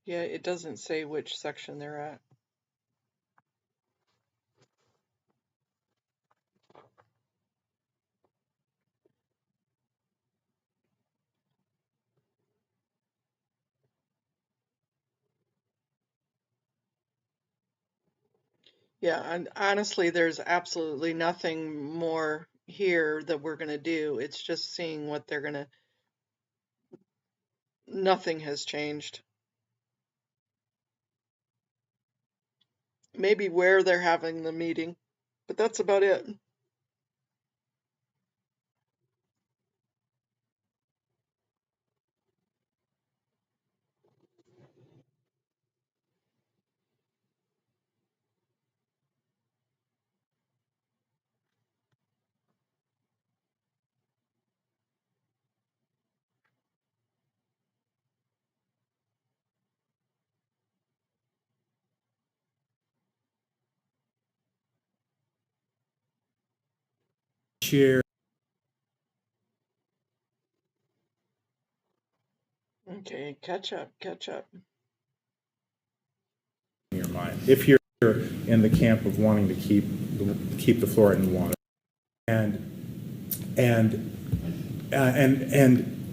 A: Yeah, it doesn't say which section they're at. Yeah, and honestly, there's absolutely nothing more here that we're going to do. It's just seeing what they're going to, nothing has changed. Maybe where they're having the meeting, but that's about it.
L: Share
A: Okay, catch up, catch up.
L: in your mind if you're in the camp of wanting to keep the fluoride in the water, and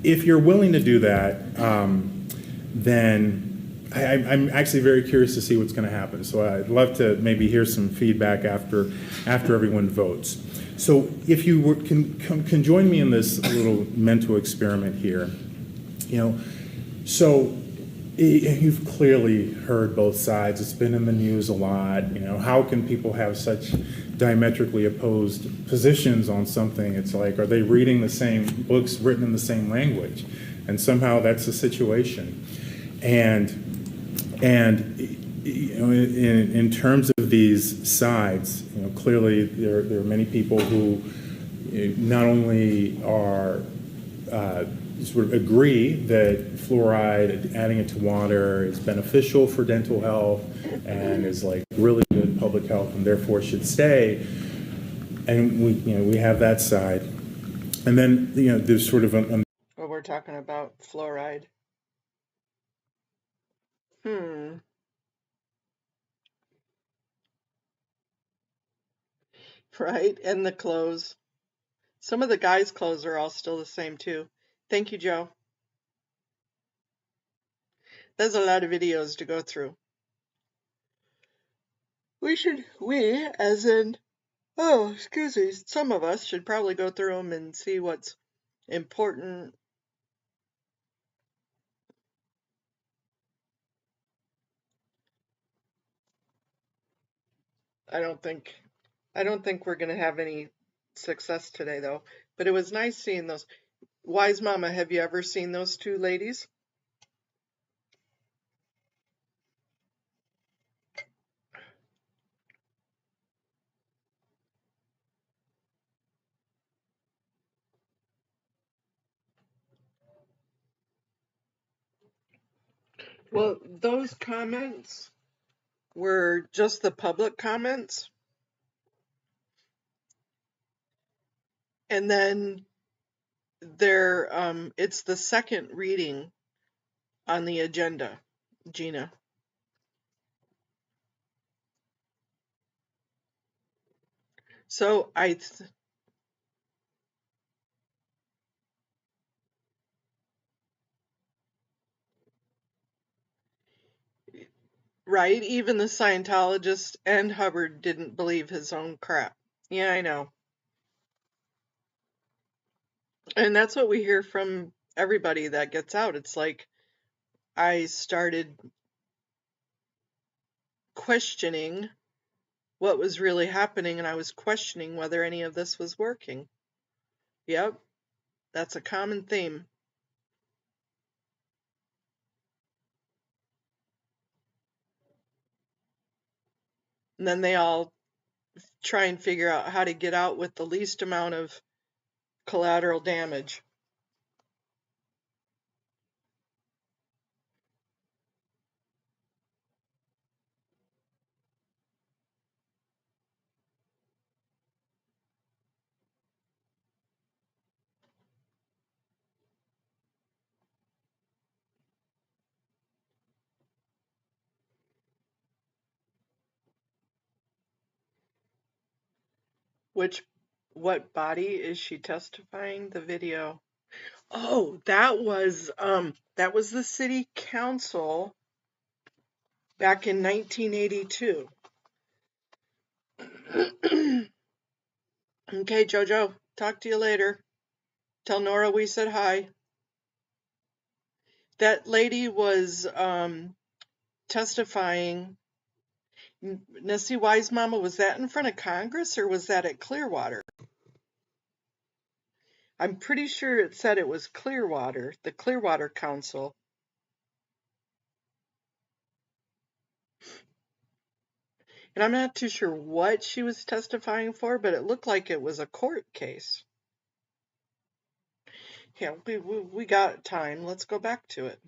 L: if you're willing to do that, then I'm actually very curious to see what's going to happen. So I'd love to maybe hear some feedback after everyone votes. So if you can join me in this little mental experiment here, so you've clearly heard both sides. It's been in the news a lot. How can people have such diametrically opposed positions on something? It's like, are they reading the same books written in the same language? And somehow that's the situation. And in terms of these sides, clearly there are many people who not only are sort of agree that fluoride, adding it to water, is beneficial for dental health and is like really good public health and therefore should stay. And we have that side, and then there's sort of
A: Well, we're talking about fluoride. Right, and the clothes. Some of the guys' clothes are all still the same too. Thank you, Joe. There's a lot of videos to go through. We, as in, oh, excuse me, some of us should probably go through them and see what's important. I don't think we're going to have any success today, though. But it was nice seeing those. Wise Mama, have you ever seen those two ladies? Well, those comments were just the public comments. And then it's the second reading on the agenda, Gina. So right, even the Scientologist and Hubbard didn't believe his own crap. Yeah, I know. And that's what we hear from everybody that gets out. It's like I started questioning what was really happening, and I was questioning whether any of this was working. Yep, that's a common theme. And then they all try and figure out how to get out with the least amount of collateral damage. What body is she testifying? The video. Oh, that was the city council back in 1982. Okay, Jojo, talk to you later. Tell Nora we said hi. That lady was testifying. Nessie Wise Mama, was that in front of Congress or was that at Clearwater? I'm pretty sure it said it was Clearwater, the Clearwater Council. And I'm not too sure what she was testifying for, but it looked like it was a court case. Yeah, we got time. Let's go back to it.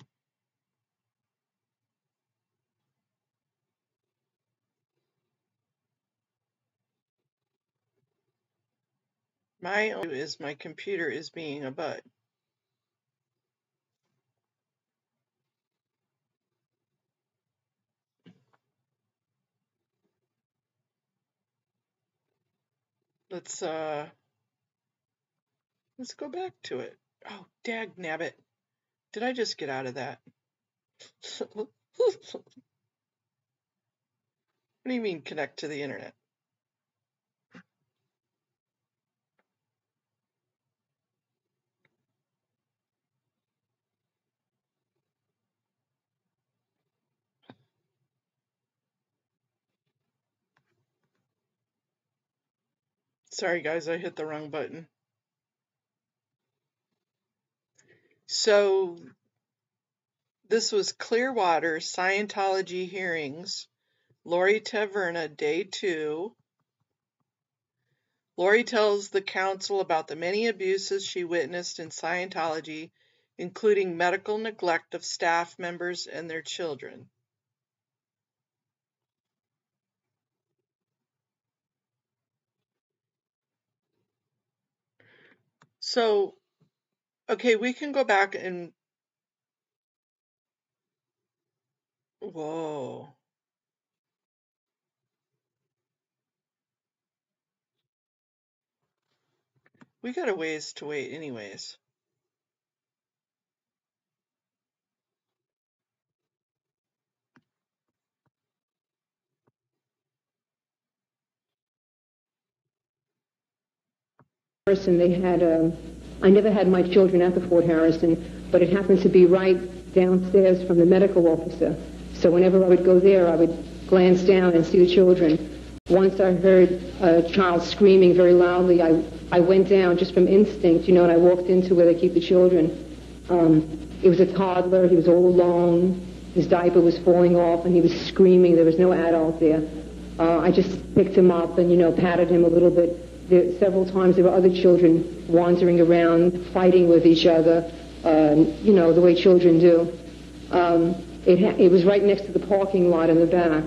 A: My issue is my computer is being a butt. Let's go back to it. Oh, dag nabbit. Did I just get out of that? What do you mean connect to the internet? Sorry guys, I hit the wrong button. So this was Clearwater Scientology hearings. Lori Taverna, day 2. Lori tells the council about the many abuses she witnessed in Scientology, including medical neglect of staff members and their children. So, okay, we can go back and... Whoa. We got a ways to wait anyways.
J: Harrison, they had I never had my children at the Fort Harrison, but it happened to be right downstairs from the medical officer. So whenever I would go there, I would glance down and see the children. Once I heard a child screaming very loudly, I went down just from instinct, and I walked into where they keep the children. It was a toddler. He was all alone. His diaper was falling off, and he was screaming. There was no adult there. I just picked him up and, patted him a little bit. Several times there were other children wandering around, fighting with each other, the way children do. It was right next to the parking lot in the back,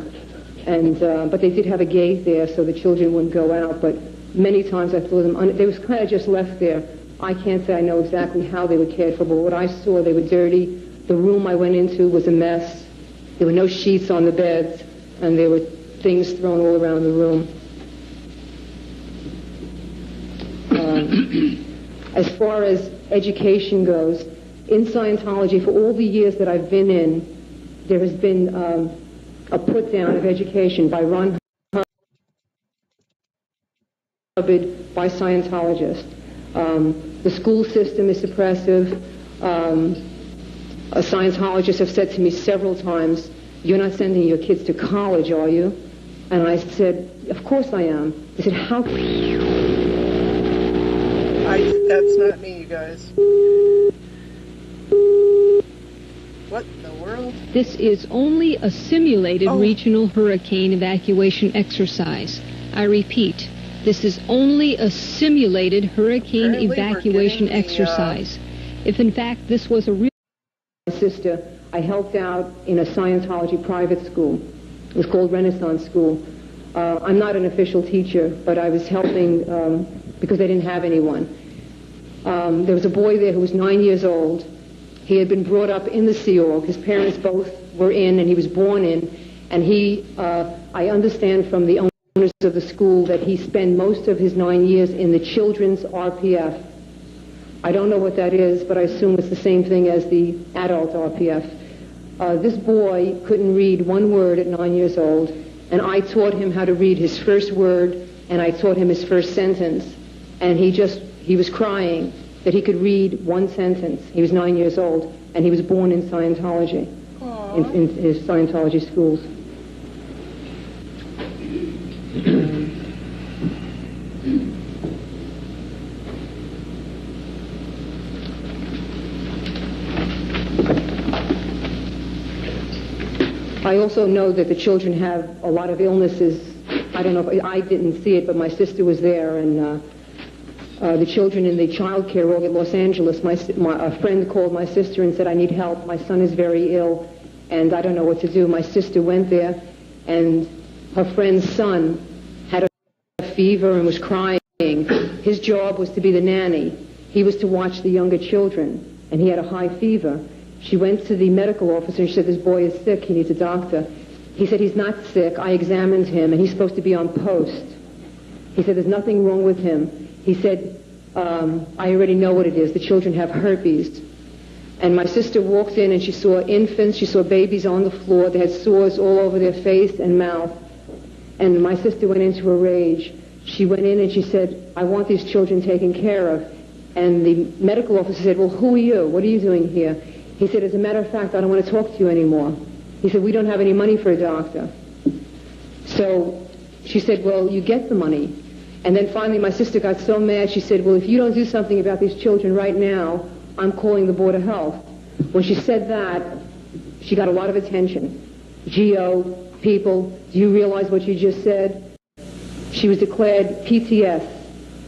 J: but they did have a gate there so the children wouldn't go out, but many times I saw them, they was kind of just left there. I can't say I know exactly how they were cared for, but what I saw, they were dirty. The room I went into was a mess. There were no sheets on the beds, and there were things thrown all around the room. As far as education goes, in Scientology, for all the years that I've been in, there has been a put down of education by Ron Hubbard, by Scientologists. The school system is suppressive. Scientologists have said to me several times, "You're not sending your kids to college, are you?" And I said, "Of course I am." They said, "How?"
A: That's not me, you guys. What in the world?
M: This is only a simulated regional hurricane evacuation exercise. I repeat, this is only a simulated hurricane evacuation exercise. If in fact this was a real...
J: My sister, I helped out in a Scientology private school. It was called Renaissance School. I'm not an official teacher, but I was helping because they didn't have anyone. There was a boy there who was 9 years old. He had been brought up in the Sea Org. His parents both were in, and he was born in. And I understand from the owners of the school that he spent most of his 9 years in the children's RPF. I don't know what that is, but I assume it's the same thing as the adult RPF. This boy couldn't read one word at 9 years old, and I taught him how to read his first word and I taught him his first sentence, and he was crying that he could read one sentence. He was 9 years old, and he was born in Scientology, in his Scientology schools. I also know that the children have a lot of illnesses. I don't know if I didn't see it, but my sister was there, and the children in the child care org at Los Angeles, a friend called my sister and said, I need help. My son is very ill, and I don't know what to do. My sister went there, and her friend's son had a fever and was crying. His job was to be the nanny. He was to watch the younger children, and he had a high fever. She went to the medical officer and she said, this boy is sick, he needs a doctor. He said, he's not sick. I examined him, and he's supposed to be on post. He said, there's nothing wrong with him. He said, I already know what it is. The children have herpes. And my sister walked in and she saw infants, she saw babies on the floor. They had sores all over their face and mouth. And my sister went into a rage. She went in and she said, I want these children taken care of. And the medical officer said, well, who are you? What are you doing here? He said, as a matter of fact, I don't want to talk to you anymore. He said, we don't have any money for a doctor. So she said, well, you get the money. And then finally my sister got so mad, she said, well, if you don't do something about these children right now, I'm calling the Board of Health. When she said that, she got a lot of attention. GO, people, do you realize what you just said? She was declared PTS,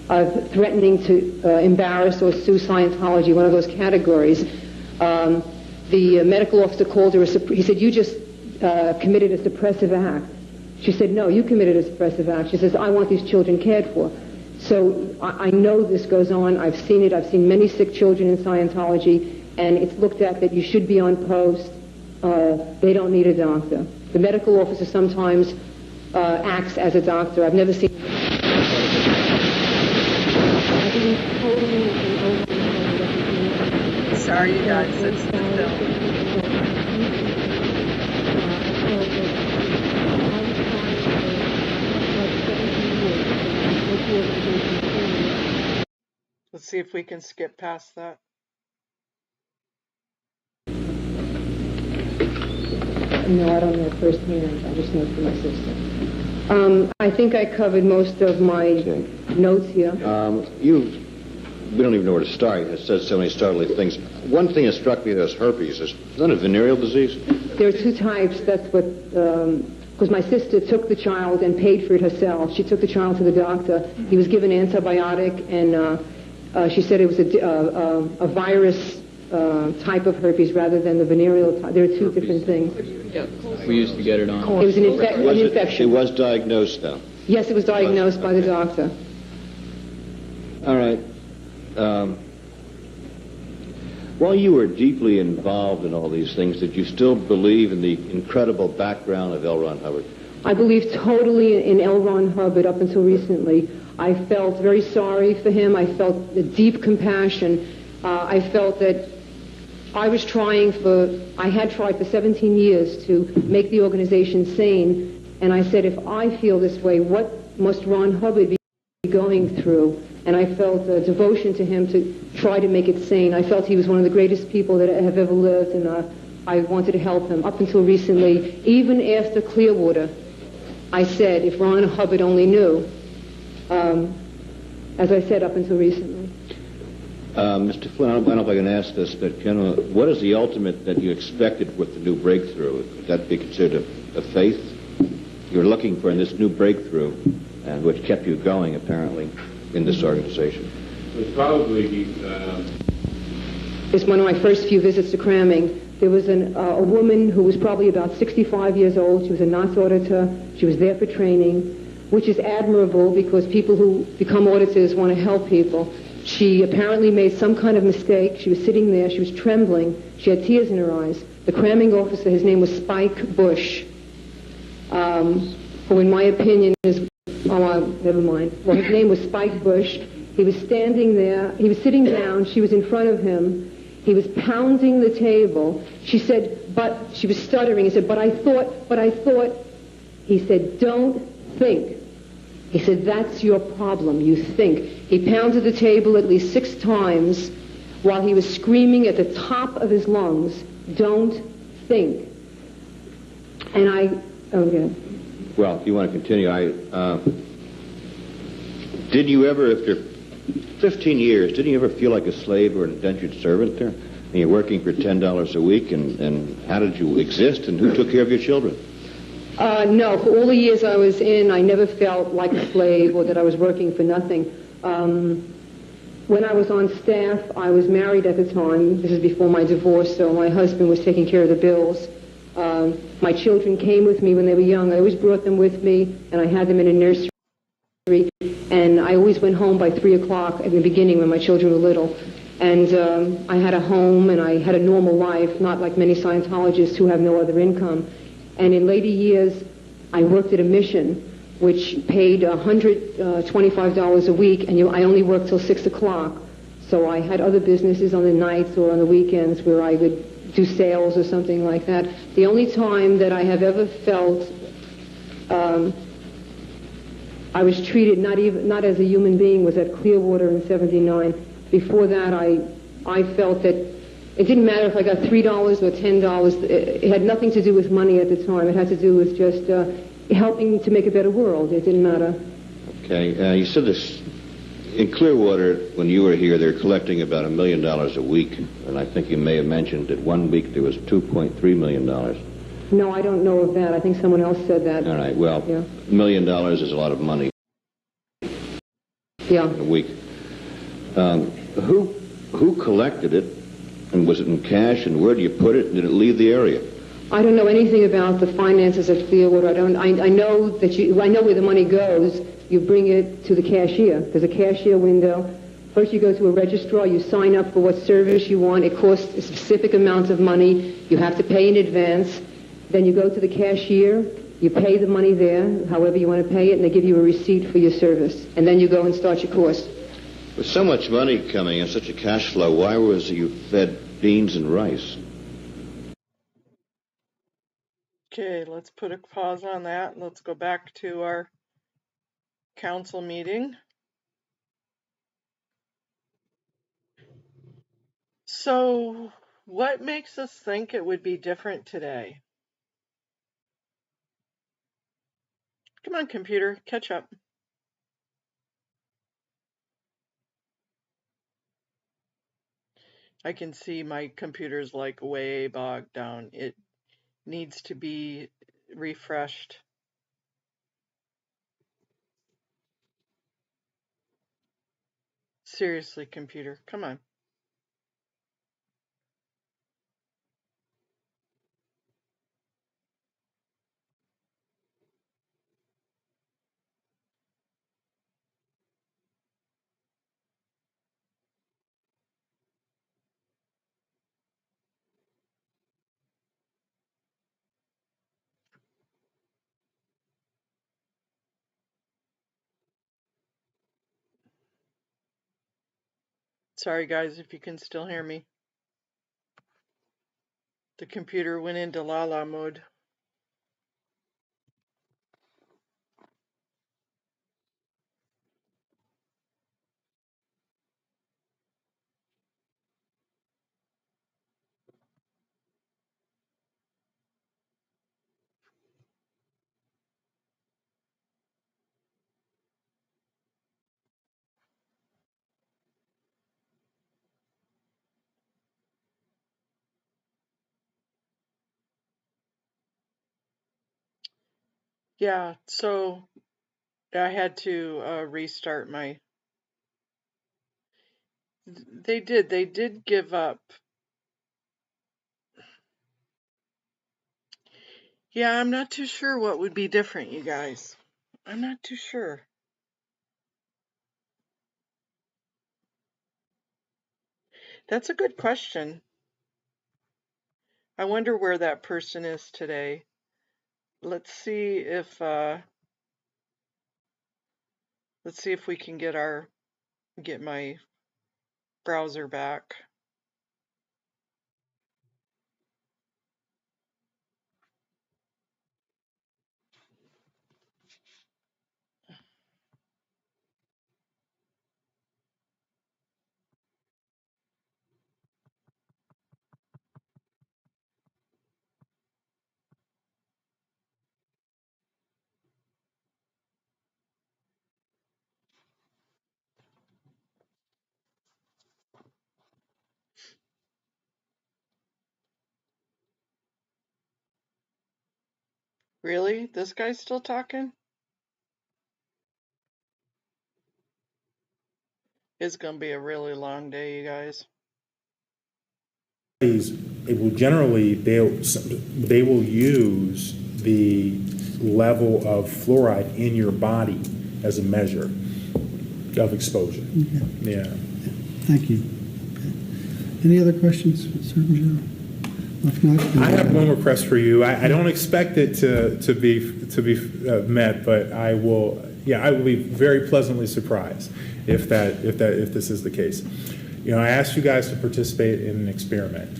J: of threatening to embarrass or sue Scientology, one of those categories. The medical officer called her, he said, you just committed a suppressive act. She said, no, you committed a suppressive act. She says, I want these children cared for. So I know this goes on. I've seen it. I've seen many sick children in Scientology, and it's looked at that you should be on post. They don't need a doctor. The medical officer sometimes acts as a doctor. I've never seen...
A: Sorry, you guys, it's the film. Let's see if we can skip past that.
J: No, I don't know firsthand. I just know from my sister. I think I covered most of my notes here.
N: We don't even know where to start. It says so many startling things. One thing that struck me as herpes is that a venereal disease?
J: There are two types. That's what, because my sister took the child and paid for it herself. She took the child to the doctor. He was given antibiotic, and she said it was a virus type of herpes rather than the venereal type. There are two different things.
O: We used to get it on.
J: It was an infection.
N: It was diagnosed, though?
J: Yes, it was diagnosed by the doctor.
N: All right. While you were deeply involved in all these things, did you still believe in the incredible background of L. Ron Hubbard?
J: I believed totally in L. Ron Hubbard up until recently. I felt very sorry for him. I felt a deep compassion. I felt that I had tried for 17 years to make the organization sane, and I said, if I feel this way, what must Ron Hubbard be going through? And I felt a devotion to him to try to make it sane. I felt he was one of the greatest people that have ever lived, and I wanted to help him. Up until recently, even after Clearwater, I said, if Ron Hubbard only knew, as I said, up until recently.
N: Mr. Flynn, I don't know if I can ask this, but what is the ultimate that you expected with the new breakthrough? Could that be considered a faith you're looking for in this new breakthrough, and which kept you going, apparently, in this organization?
O: It was probably...
J: It's one of my first few visits to cramming. There was a woman who was probably about 65 years old. She was a Knox auditor. She was there for training, which is admirable because people who become auditors want to help people. She apparently made some kind of mistake. She was sitting there. She was trembling. She had tears in her eyes. The cramming officer, his name was Spike Bush, who in my opinion is... never mind. Well, his name was Spike Bush. He was standing there. He was sitting down. She was in front of him. He was pounding the table. She said, but... She was stuttering. He said, but I thought... He said, don't think. He said, that's your problem, you think. He pounded the table at least 6 times while he was screaming at the top of his lungs, don't think. And okay.
N: Well, if you want to continue, did you ever, after 15 years, didn't you ever feel like a slave or an indentured servant there? And you're working for $10 a week, and how did you exist, and who took care of your children?
J: No, for all the years I was in, I never felt like a slave or that I was working for nothing. When I was on staff, I was married at the time. This is before my divorce, so my husband was taking care of the bills. My children came with me when they were young. I always brought them with me, and I had them in a nursery. And I always went home by 3 o'clock at the beginning when my children were little. And I had a home, and I had a normal life, not like many Scientologists who have no other income. And in later years, I worked at a mission, which paid $125 a week, and I only worked till 6 o'clock. So I had other businesses on the nights or on the weekends where I would do sales or something like that. The only time that I have ever felt I was treated not as a human being was at Clearwater in '79. Before that, I felt that it didn't matter if I got $3 or $10. It had nothing to do with money at the time. It had to do with just helping to make a better world. It didn't matter.
N: Okay. You said this in Clearwater, when you were here, they're collecting about $1 million a week. And I think you may have mentioned that 1 week there was $2.3 million.
J: No, I don't know of that. I think someone else said that.
N: All right. Well,
J: yeah.
N: $1 million is a lot of money.
J: Yeah.
N: A week. Who collected it? And was it in cash? And where do you put it? And did it leave the area?
J: I don't know anything about the finances at Clearwater. I know I know where the money goes. You bring it to the cashier. There's a cashier window. First you go to a registrar. You sign up for what service you want. It costs a specific amount of money. You have to pay in advance. Then you go to the cashier. You pay the money there, however you want to pay it, and they give you a receipt for your service. And then you go and start your course.
N: With so much money coming and such a cash flow, why was you fed beans and rice?
A: Okay, let's put a pause on that. Let's go back to our council meeting. So, what makes us think it would be different today? Come on, computer, catch up. I can see my computer's like way bogged down. It needs to be refreshed. Seriously, computer, come on. Sorry guys, if you can still hear me. The computer went into la-la mode. Yeah, so I had to restart my... They did give up. Yeah, I'm not too sure what would be different, you guys. I'm not too sure. That's a good question. I wonder where that person is today. Let's see if we can get my browser back. Really? This guy's still talking? It's gonna be a really long day, you guys.
L: It will generally, they will use the level of fluoride in your body as a measure of exposure.
B: Okay.
L: Yeah.
B: Thank you. Okay. Any other questions, Surgeon General? If not,
L: I have one request for you. I don't expect it to be met, but I will. Yeah, I will be very pleasantly surprised if this is the case. You know, I asked you guys to participate in an experiment.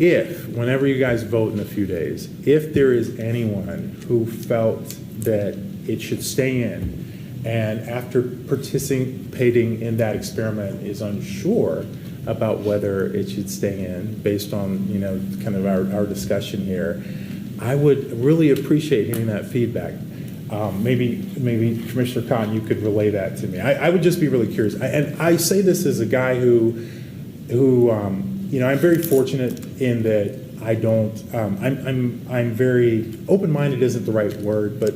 L: If, whenever you guys vote in a few days, if there is anyone who felt that it should stay in, and after participating in that experiment is unsure about whether it should stay in, based on, you know, kind of our discussion here, I would really appreciate hearing that feedback. Maybe Commissioner Cotton, you could relay that to me. I would just be really curious. And I say this as a guy who you know, I'm very fortunate in that I don't. I'm very open-minded. Isn't the right word, but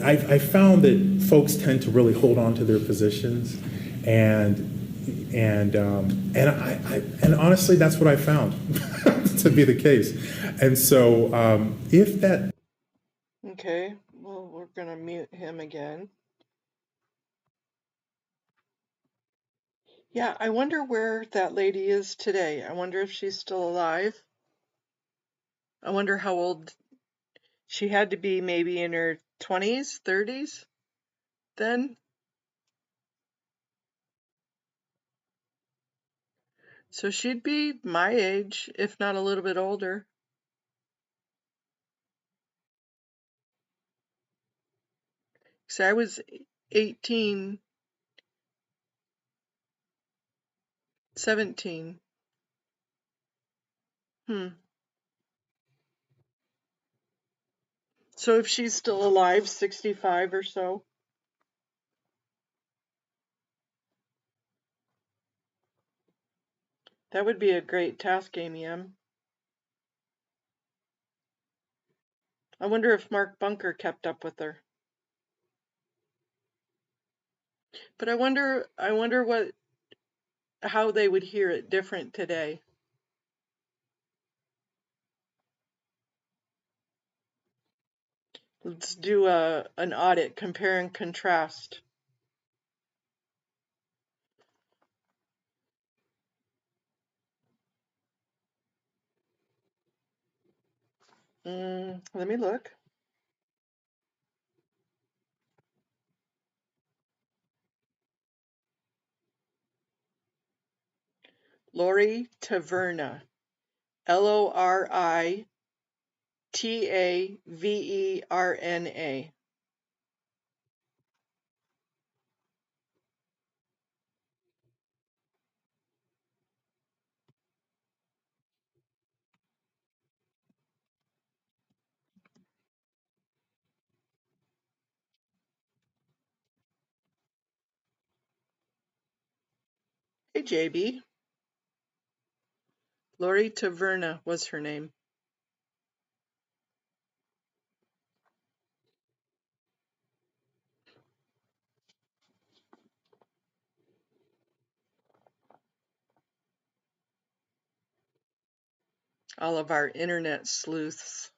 L: I found that folks tend to really hold on to their positions, and honestly, that's what I found to be the case. And so, if that.
A: Okay, well, we're gonna mute him again. Yeah, I wonder where that lady is today. I wonder if she's still alive. I wonder how old she had to be, maybe in her 20s, 30s then. So she'd be my age, if not a little bit older. So I was 18, 17. So if she's still alive, 65 or so. That would be a great task, Amy M. I wonder if Mark Bunker kept up with her. But I wonder how they would hear it different today. Let's do an audit, compare and contrast. Let me look. Lori Taverna, LORITAVERNA. Hey, JB. Lori Taverna was her name. All of our internet sleuths.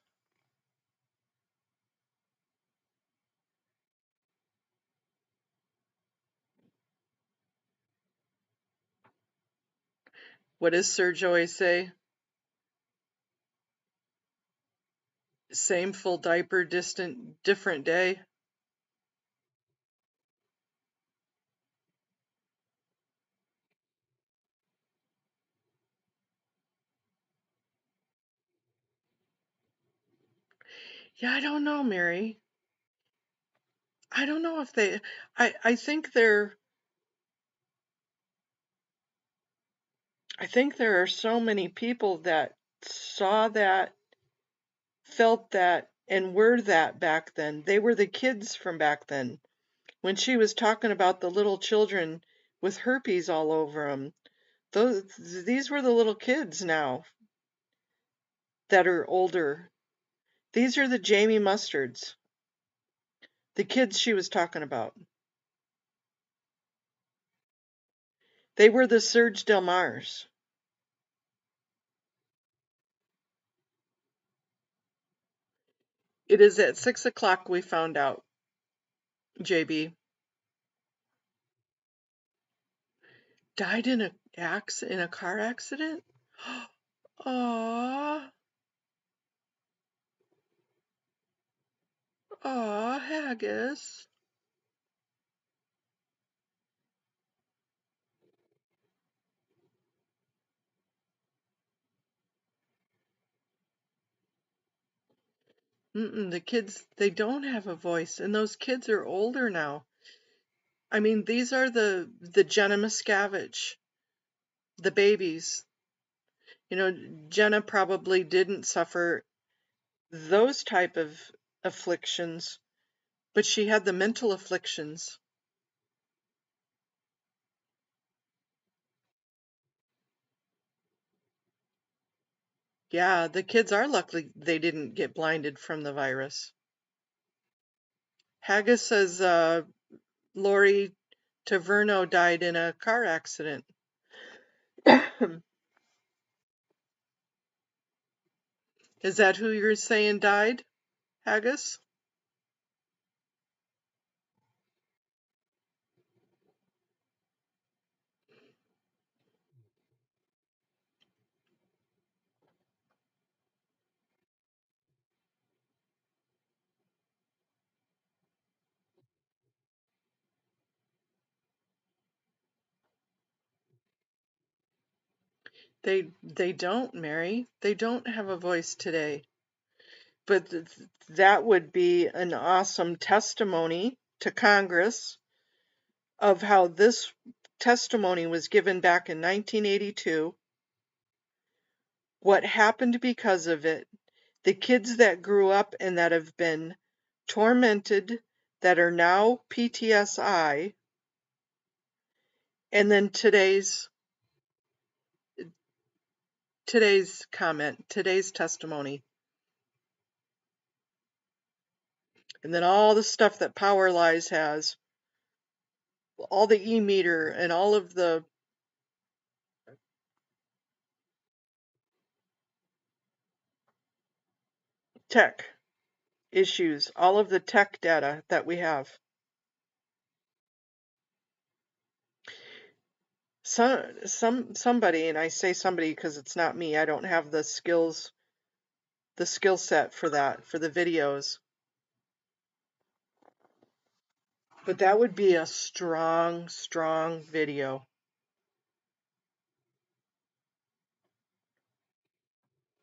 A: What does Sir Joy say? Same full diaper, different day. Yeah, I don't know, Mary. I don't know if they, I think there are so many people that saw that, felt that, and were that back then. They were the kids from back then. When she was talking about the little children with herpes all over them, these were the little kids now that are older. These are the Jamie Mustards, the kids she was talking about. They were the Serge Delmars. It is at 6 o'clock we found out, JB. Died in a car accident? Aw. Aw, Haggis. The kids, they don't have a voice, and those kids are older now. I mean, these are the Jenna Miscavige, the babies. You know, Jenna probably didn't suffer those type of afflictions, but she had the mental afflictions. Yeah, the kids are lucky they didn't get blinded from the virus. Haggis says Lori Taverno died in a car accident. Is that who you're saying died, Haggis? They don't, Mary. They don't have a voice today. But that would be an awesome testimony to Congress of how this testimony was given back in 1982, what happened because of it, the kids that grew up and that have been tormented, that are now PTSI, and then today's comment, today's testimony. And then all the stuff that Power Lies has, all the e-meter and all of the tech issues, all of the tech data that we have. Somebody, and I say somebody because it's not me, I don't have the skill set for that, for the videos. But that would be a strong video.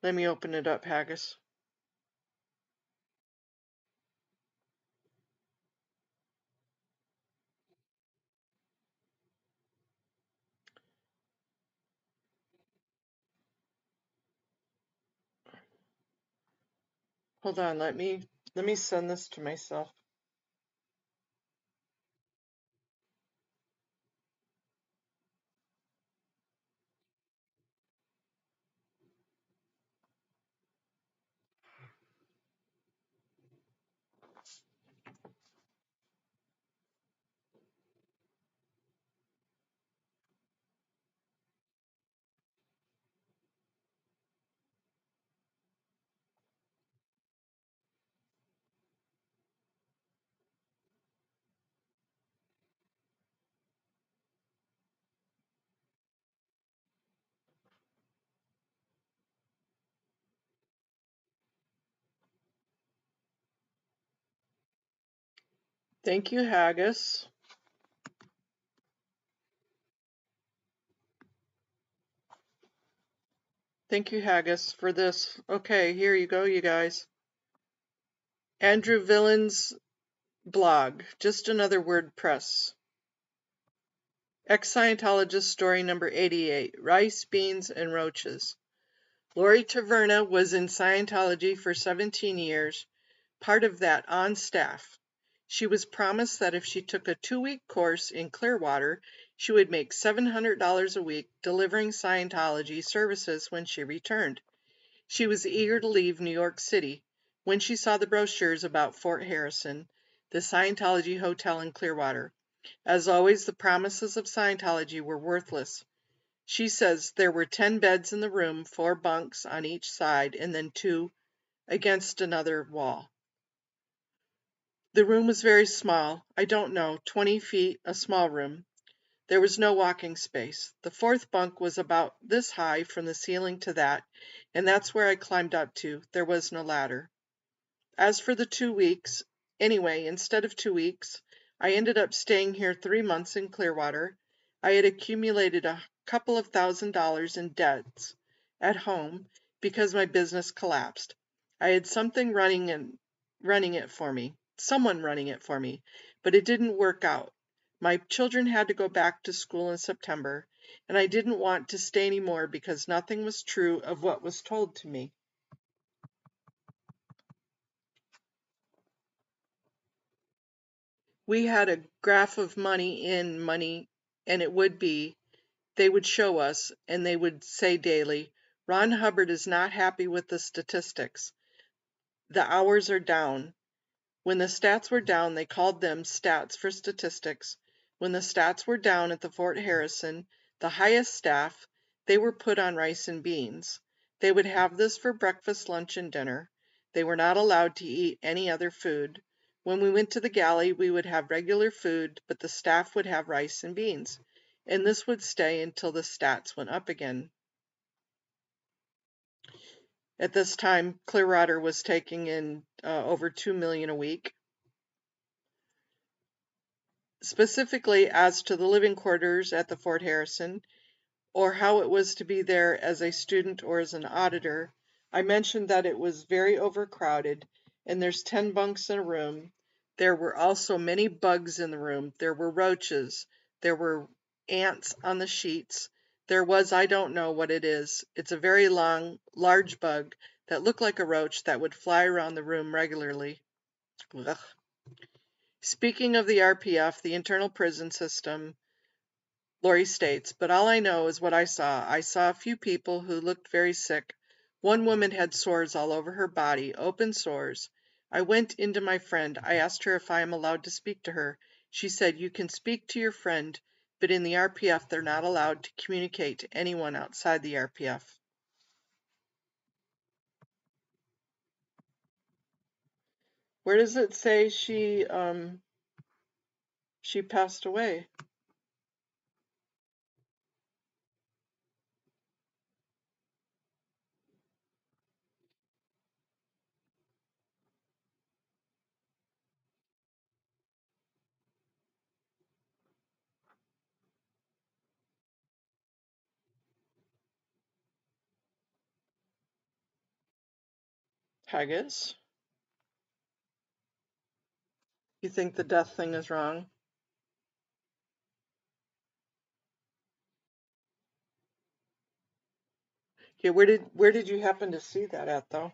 A: Let me open it up, Haggis. Hold on, let me send this to myself. Thank you, Haggis. Thank you, Haggis, for this. Okay, here you go, you guys. Andrew Villen's blog, Just Another WordPress. Ex-Scientologist story number 88, Rice, Beans, and Roaches. Lori Taverna was in Scientology for 17 years, part of that on staff. She was promised that if she took a 2-week course in Clearwater, she would make $700 a week delivering Scientology services when she returned. She was eager to leave New York City. when she saw the brochures about Fort Harrison, the Scientology Hotel in Clearwater. As always, the promises of Scientology were worthless. She says there were 10 beds in the room, 4 bunks on each side, and then 2 against another wall. The room was very small, I don't know, 20 feet, a small room. There was no walking space. The 4th bunk was about this high from the ceiling to that, and that's where I climbed up to. There was no ladder. As for the 2 weeks, anyway, instead of 2 weeks, I ended up staying here 3 months in Clearwater. I had accumulated a couple of $1,000s in debts at home because my business collapsed. I had someone running it for me, but it didn't work out. My children had to go back to school in September, and I didn't want to stay anymore because nothing was true of what was told to me. We had a graph of money in, money, and they would show us, and they would say daily, Ron Hubbard is not happy with the statistics. The hours are down. When the stats were down, they called them stats for statistics. When the stats were down at the Fort Harrison, the highest staff, they were put on rice and beans. They would have this for breakfast, lunch, and dinner. They were not allowed to eat any other food. When we went to the galley, we would have regular food, but the staff would have rice and beans. And this would stay until the stats went up again. At this time, Clearwater was taking in over $2 million a week. Specifically as to the living quarters at the Fort Harrison, or how it was to be there as a student or as an auditor, I mentioned that it was very overcrowded, and there's 10 bunks in a room. There were also many bugs in the room. There were roaches. There were ants on the sheets. There was, I don't know what it is. It's a very long, large bug that looked like a roach that would fly around the room regularly. Ugh. Speaking of the RPF, the internal prison system, Lori states, but all I know is what I saw. I saw a few people who looked very sick. One woman had sores all over her body, open sores. I went into my friend. I asked her if I am allowed to speak to her. She said, you can speak to your friend, but in the RPF, they're not allowed to communicate to anyone outside the RPF. Where does it say she passed away? Haggis? You think the death thing is wrong? Okay, where did you happen to see that at though?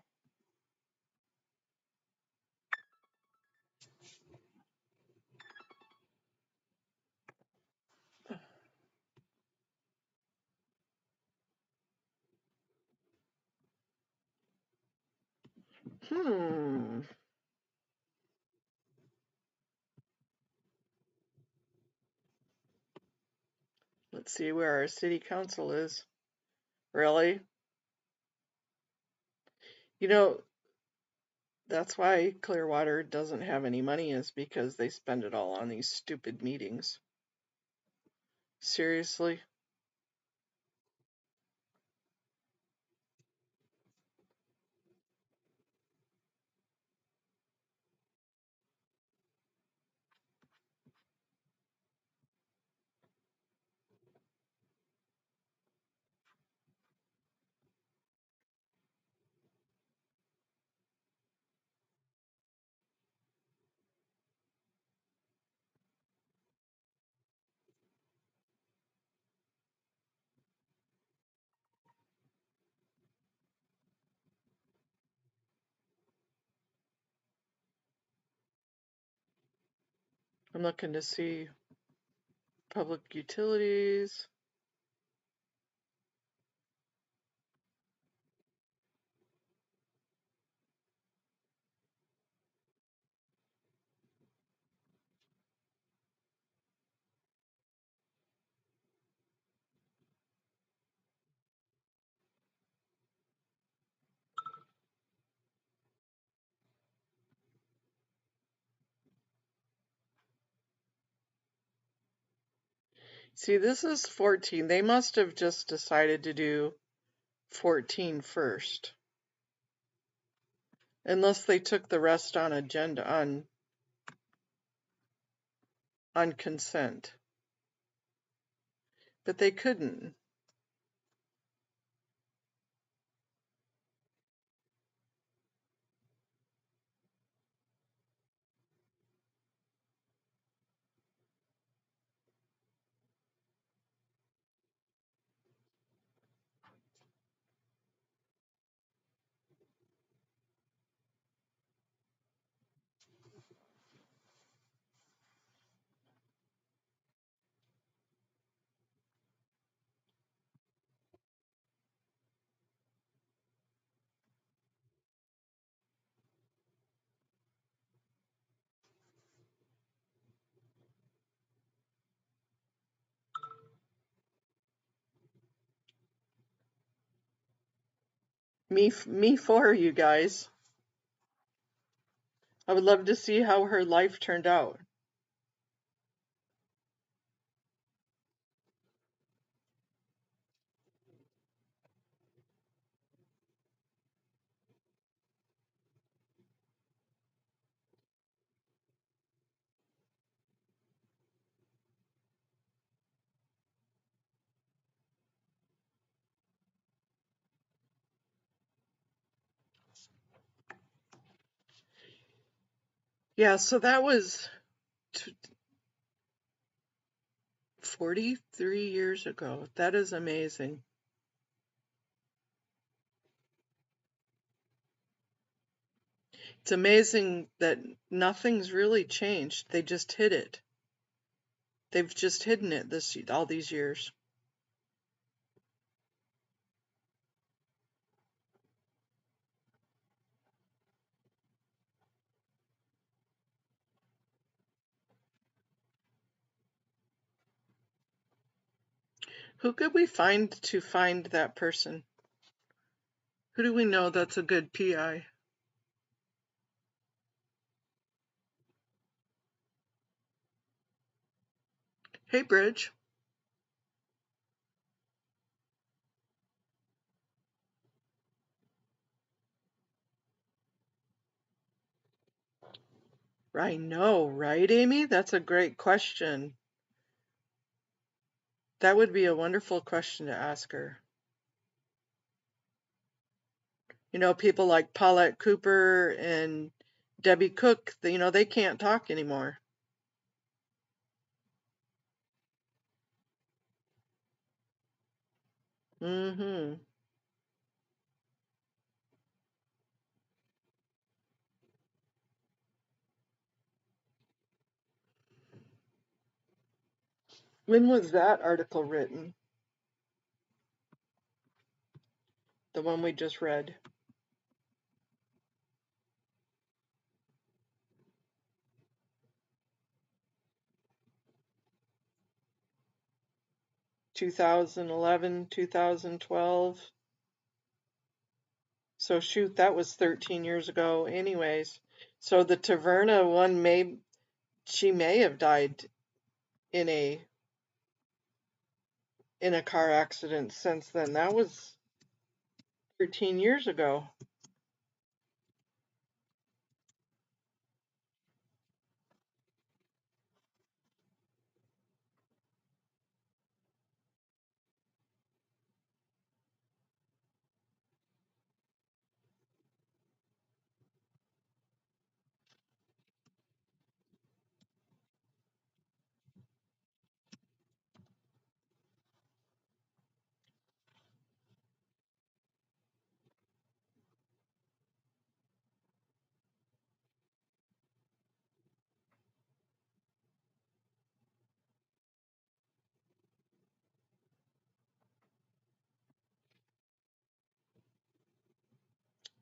A: Let's see where our city council is. Really? You know, that's why Clearwater doesn't have any money, is because they spend it all on these stupid meetings. Seriously? I'm looking to see public utilities. See, this is 14. They must have just decided to do 14 first. Unless they took the rest on agenda on consent. But they couldn't. Me for you guys. I would love to see how her life turned out. Yeah, so that was 43 years ago. That is amazing. It's amazing that nothing's really changed. They just hid it. They've just hidden it all these years. Who could we find to find that person? Who do we know that's a good PI? Hey, Bridge. I know, right, Amy? That's a great question. That would be a wonderful question to ask her. You know, people like Paulette Cooper and Debbie Cook, they can't talk anymore. Mm-hmm. When was that article written? The one we just read. (2011, 2012). So shoot, that was 13 years ago anyways. So the Taverna one she may have died in a car accident since then. That was 13 years ago.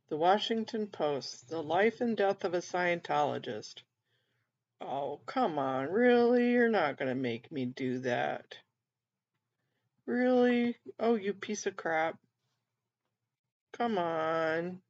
A: The Washington Post, the life and death of a Scientologist. Oh, come on, really? You're not gonna make me do that. Really? Oh, you piece of crap. Come on.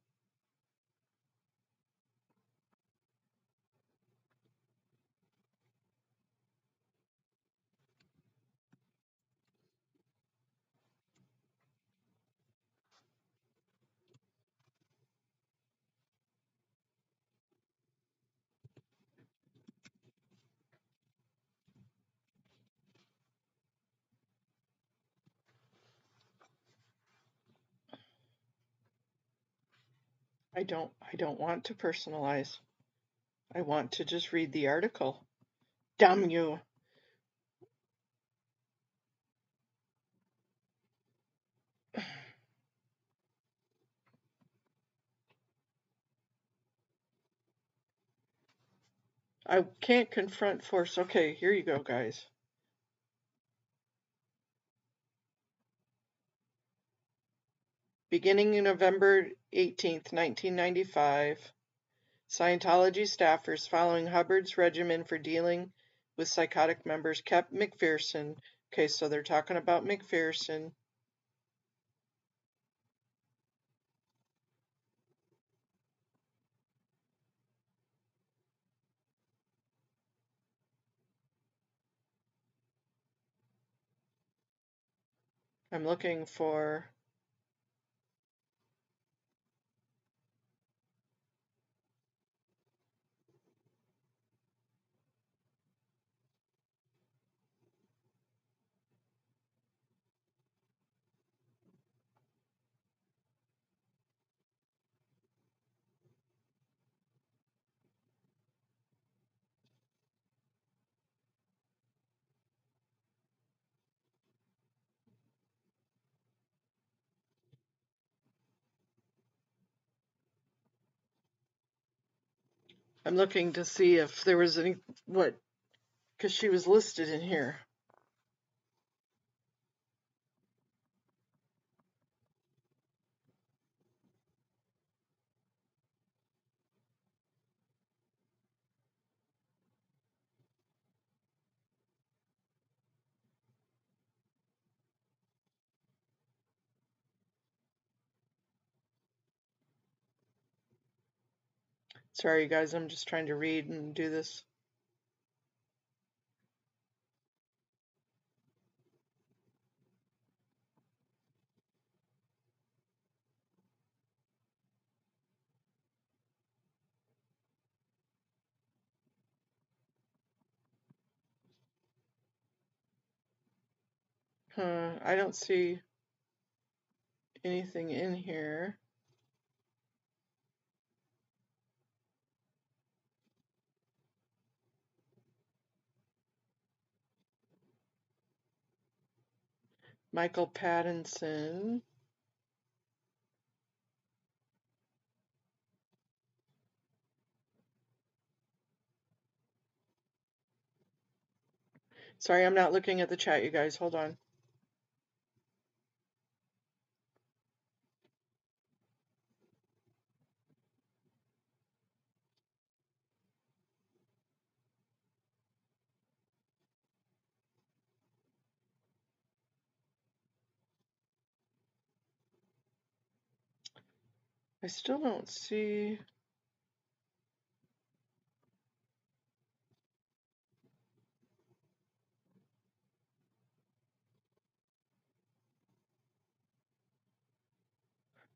A: I don't want to personalize. I want to just read the article. Damn you. I can't confront force. Okay, here you go, guys. Beginning in November 18th, 1995, Scientology staffers following Hubbard's regimen for dealing with psychotic members kept McPherson. Okay, so they're talking about McPherson. I'm looking for I'm looking to see if there was any what because she was listed in here. Sorry, guys, I'm just trying to read and do this. I don't see anything in here. Michael Pattinson. Sorry, I'm not looking at the chat, you guys. Hold on. I still don't see.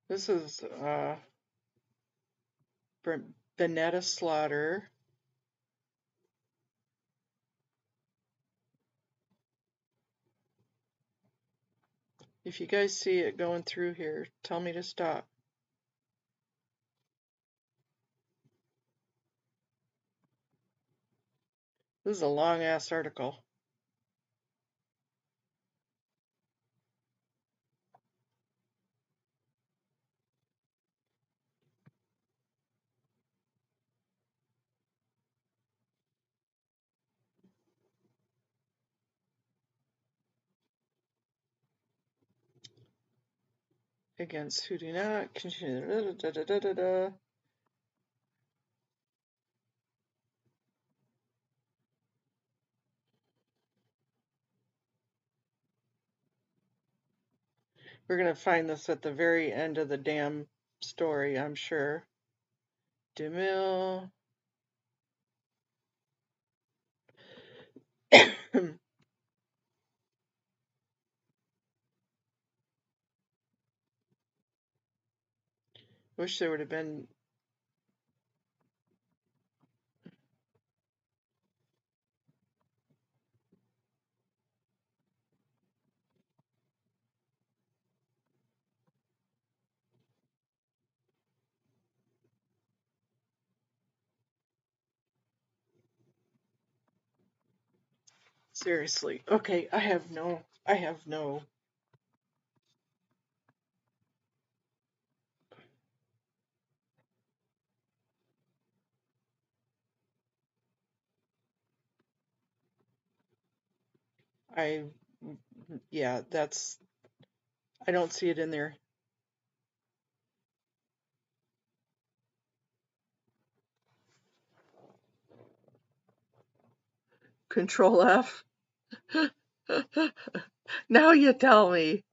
A: This is Benetta Slaughter. If you guys see it going through here, tell me to stop. This is a long ass article. Against who do not continue. We're gonna find this at the very end of the damn story, I'm sure. DeMille. Wish there would have been. Seriously. Okay, I have no. I, yeah, I don't see it in there. Control F. Now you tell me.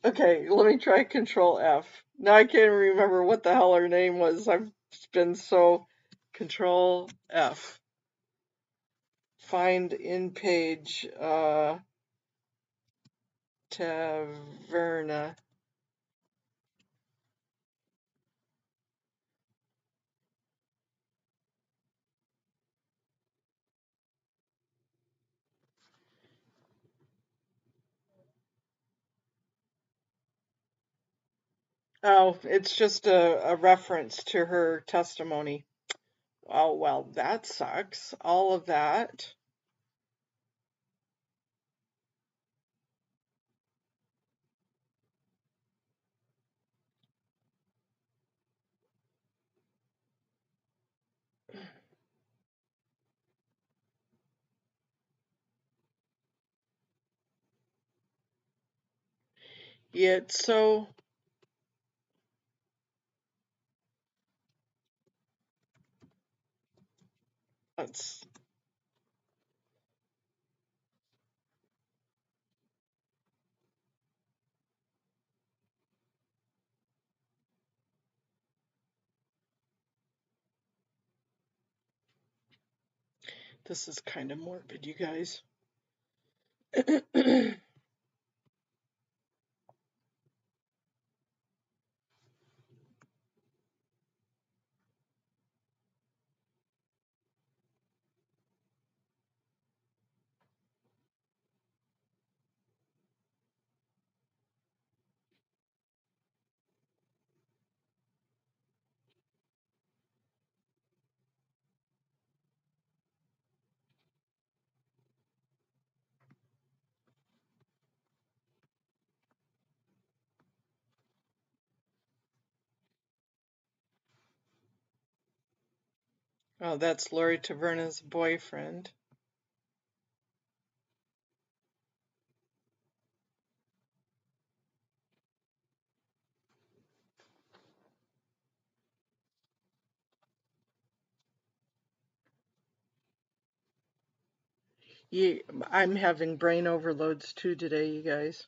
A: Okay, let me try Control F. Now I can't remember what the hell her name was. I've been so. Control F. Find in page Taverna. Oh, it's just a reference to her testimony. Oh, well, that sucks. All of that. Yeah, it's so. Let's. This is kind of morbid, you guys. Oh, that's Lori Taverna's boyfriend. Yeah, I'm having brain overloads too today, you guys.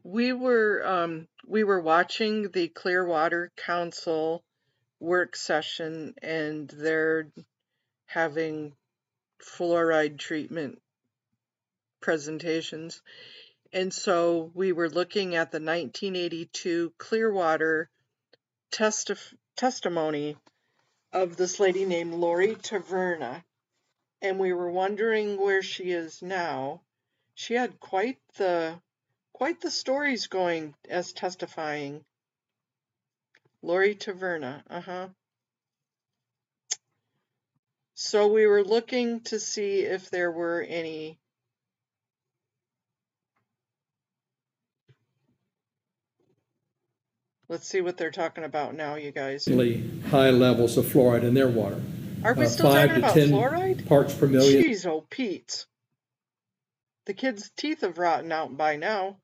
A: We were watching the Clearwater Council work session, and they're having fluoride treatment presentations. And so we were looking at the 1982 Clearwater testimony of this lady named Lori Taverna, and we were wondering where she is now. She had quite the stories going as testifying. Lori Taverna, So we were looking to see if there were any. Let's see what they're talking about now, you guys.
C: High levels of fluoride in their water.
A: Are we still talking about
C: 5 to 10
A: fluoride?
C: parts per million.
A: Jeez, oh Pete. The kids' teeth have rotten out by now.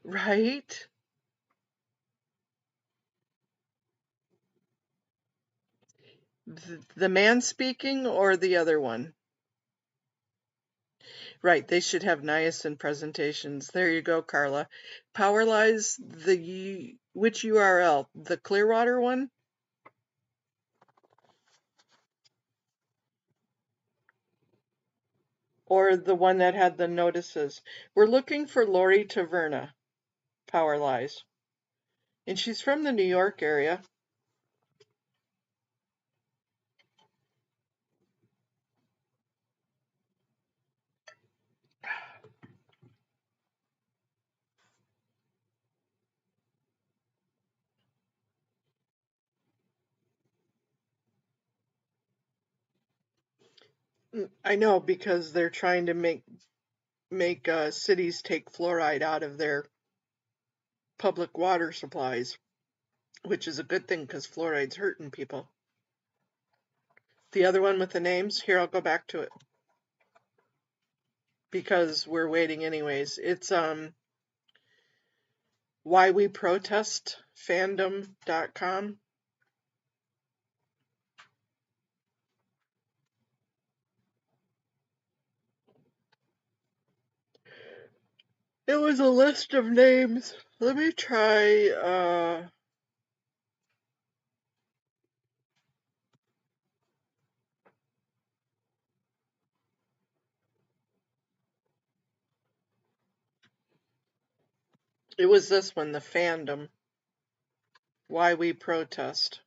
A: Right? The man speaking or the other one? Right, they should have niacin presentations. There you go, Carla. Powerlize which URL? The Clearwater one? Or the one that had the notices? We're looking for Lori Taverna, Powerlize. And she's from the New York area. I know, because they're trying to make cities take fluoride out of their public water supplies, which is a good thing because fluoride's hurting people. The other one with the names, here, I'll go back to it because we're waiting anyways. It's Why We Protest, fandom.com. It was a list of names. Let me try, it was this one, the fandom. Why We Protest.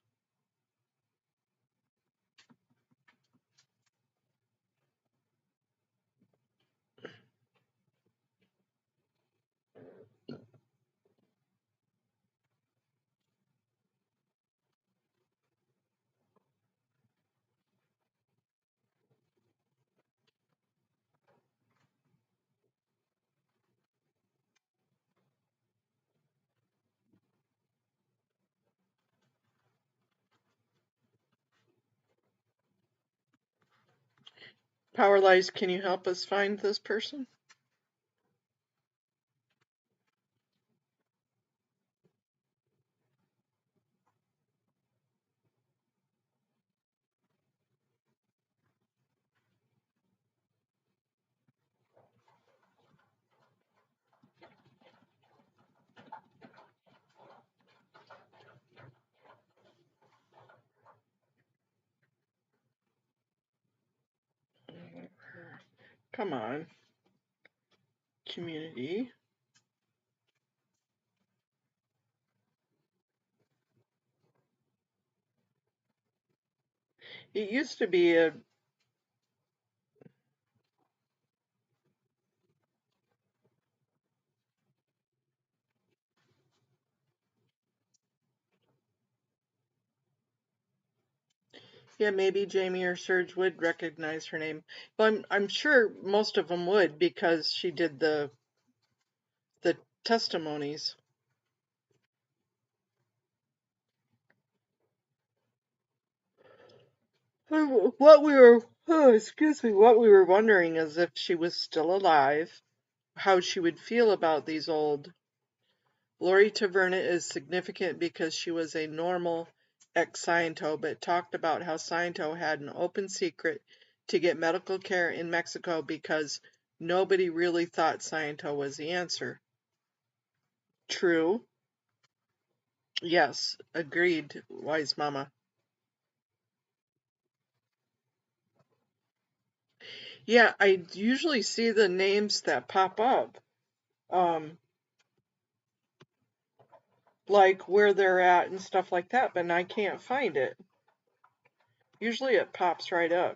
A: Powerlies, can you help us find this person? Come on. Community. It used to be a Yeah, maybe Jamie or Serge would recognize her name. But I'm sure most of them would because she did the testimonies. What we were what we were wondering is if she was still alive, how she would feel about these old. Lori Taverna is significant because she was a normal ex-Sciento, but talked about how Sciento had an open secret to get medical care in Mexico because nobody really thought Sciento was the answer. True. Yes, agreed, wise mama. Yeah, I usually see the names that pop up. Like where they're at and stuff like that, but I can't find it. Usually it pops right up.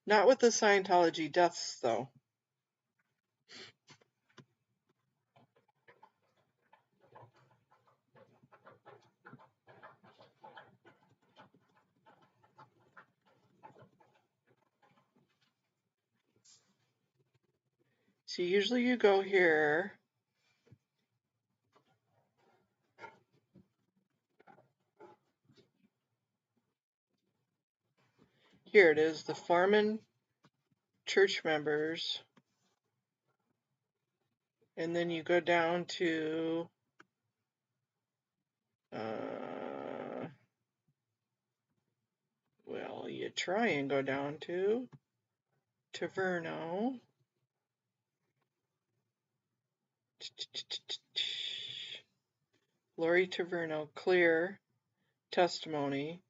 A: Not with the Scientology deaths, though. So usually you go here. Here it is, the Foreman church members. And then you go down to well, you try and go down to Taverno. Lori Taverno, clear testimony.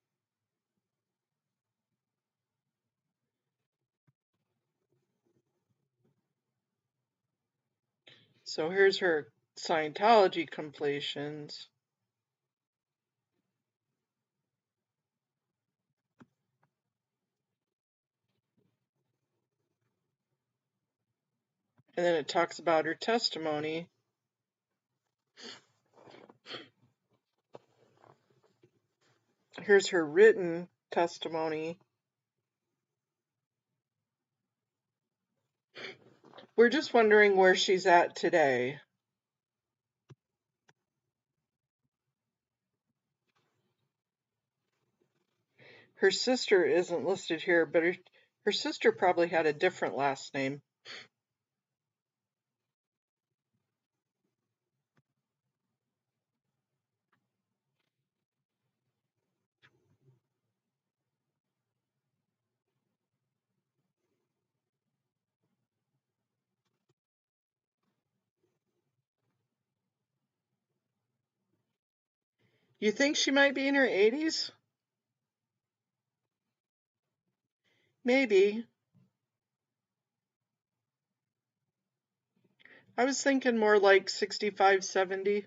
A: So here's her Scientology completions. And then it talks about her testimony. Here's her written testimony. We're just wondering where she's at today. Her sister isn't listed here, but her sister probably had a different last name. You think she might be in her 80s? Maybe. I was thinking more like 65, 70.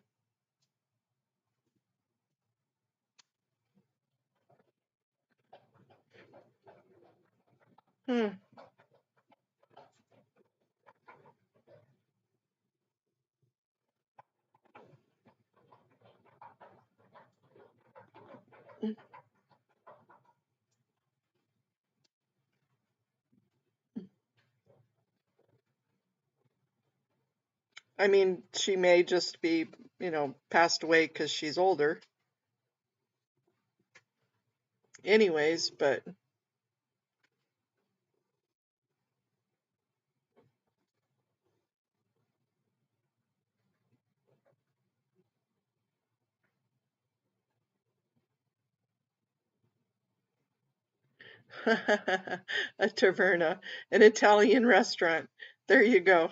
A: Hmm. I mean, she may just be, passed away because she's older. Anyways, but a taverna, an Italian restaurant. There you go.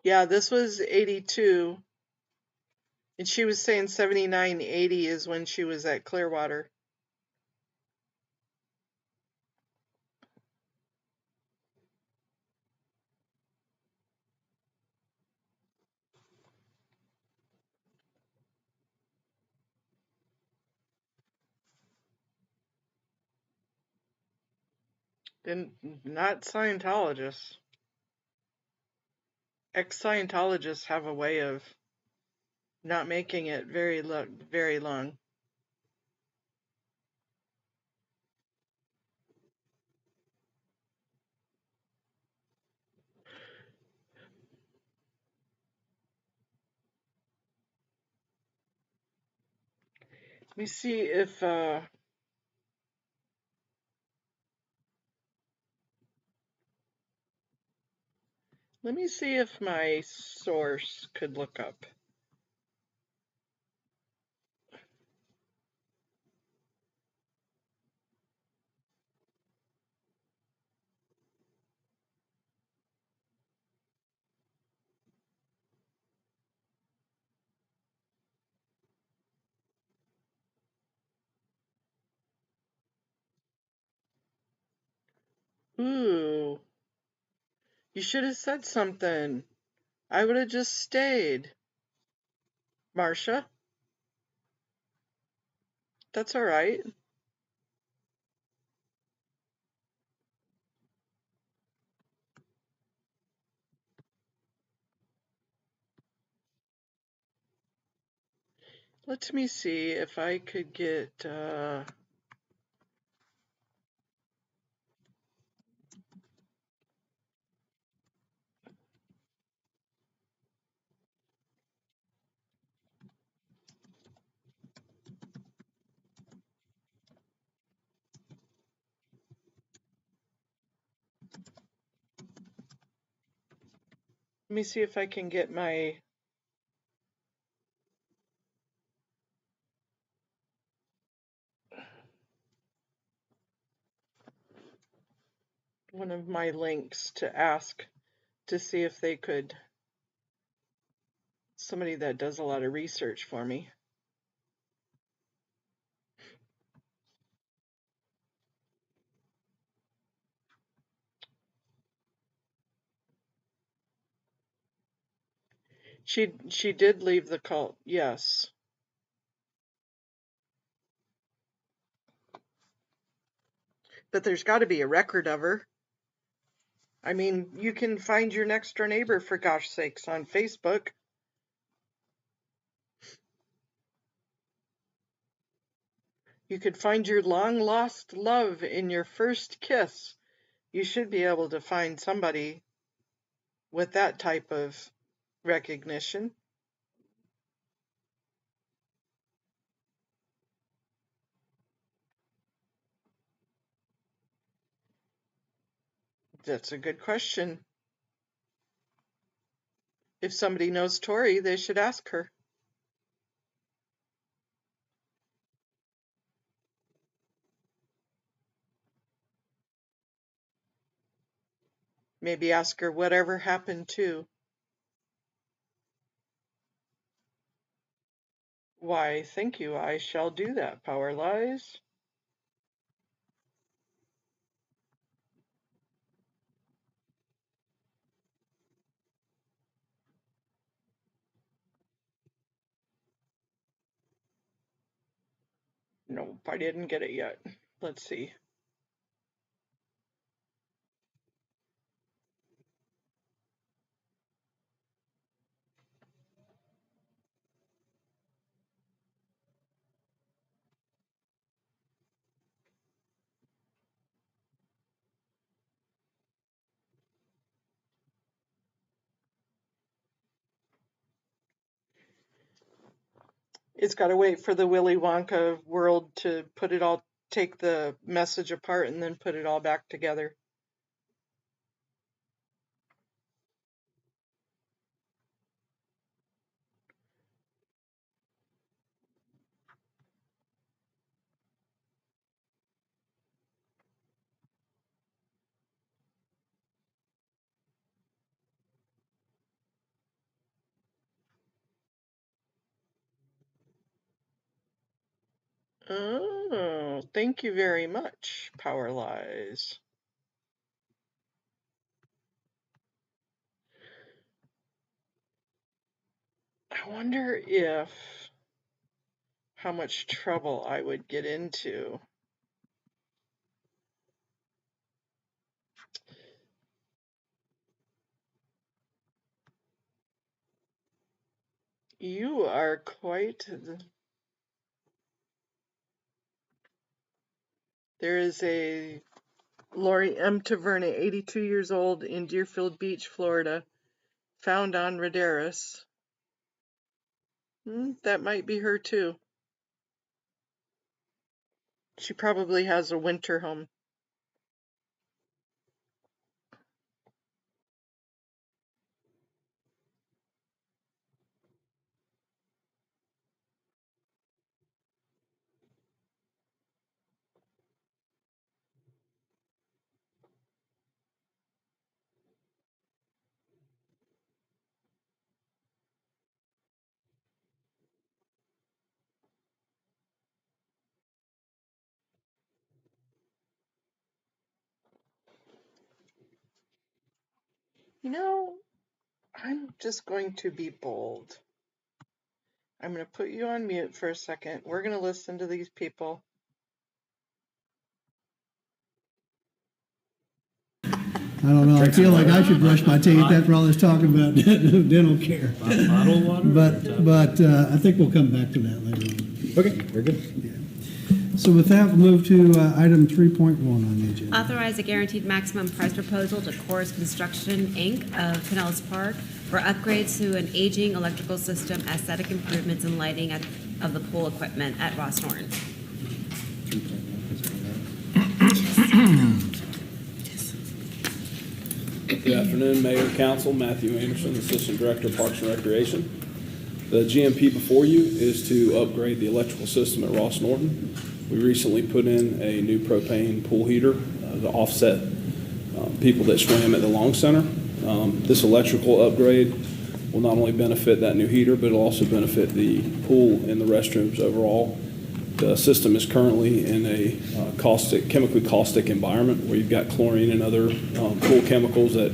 A: Yeah, this was 82. And she was saying 79, 80 is when she was at Clearwater. And not Scientologists. Ex-Scientologists have a way of not making it very long. Let me see if my source could look up. Ooh, you should have said something. I would have just stayed. Marcia, that's all right. Let me see if I could get let me see if I can get my one of my links to ask to see if they could, somebody that does a lot of research for me. She did leave the cult, yes. But there's got to be a record of her. I mean, you can find your next door neighbor, for gosh sakes, on Facebook. You could find your long lost love in your first kiss. You should be able to find somebody with that type of recognition. That's a good question. If somebody knows Tori, they should ask her. Maybe ask her whatever happened to. Why, thank you. I shall do that, Power Lies. Nope, I didn't get it yet. Let's see. It's got to wait for the Willy Wonka world to put it all, take the message apart and then put it all back together. Oh, thank you very much, Power Lies. I wonder how much trouble I would get into. You are quite... There is a Lori M. Taverne, 82 years old, in Deerfield Beach, Florida, found on Radarus. That might be her too. She probably has a winter home. You know, I'm just going to be bold. I'm going to put you on mute for a second. We're going to listen to these people.
B: I don't know, I feel like I should brush my teeth after all this talking about dental care.
C: Bottled water?
B: But I think we'll come back to that later on.
G: Okay, very good.
B: Yeah. So with that, we'll move to item 3.1 on the agenda.
F: Authorize a guaranteed maximum price proposal to Coors Construction, Inc. of Pinellas Park for upgrades to an aging electrical system, aesthetic improvements, and lighting of the pool equipment at Ross Norton.
P: Good afternoon, Mayor, Council. Matthew Anderson, Assistant Director of Parks and Recreation. The GMP before you is to upgrade the electrical system at Ross Norton. We recently put in a new propane pool heater to offset people that swam at the Long Center. This electrical upgrade will not only benefit that new heater, but it'll also benefit the pool and the restrooms overall. The system is currently in a chemically caustic environment where you've got chlorine and other pool chemicals that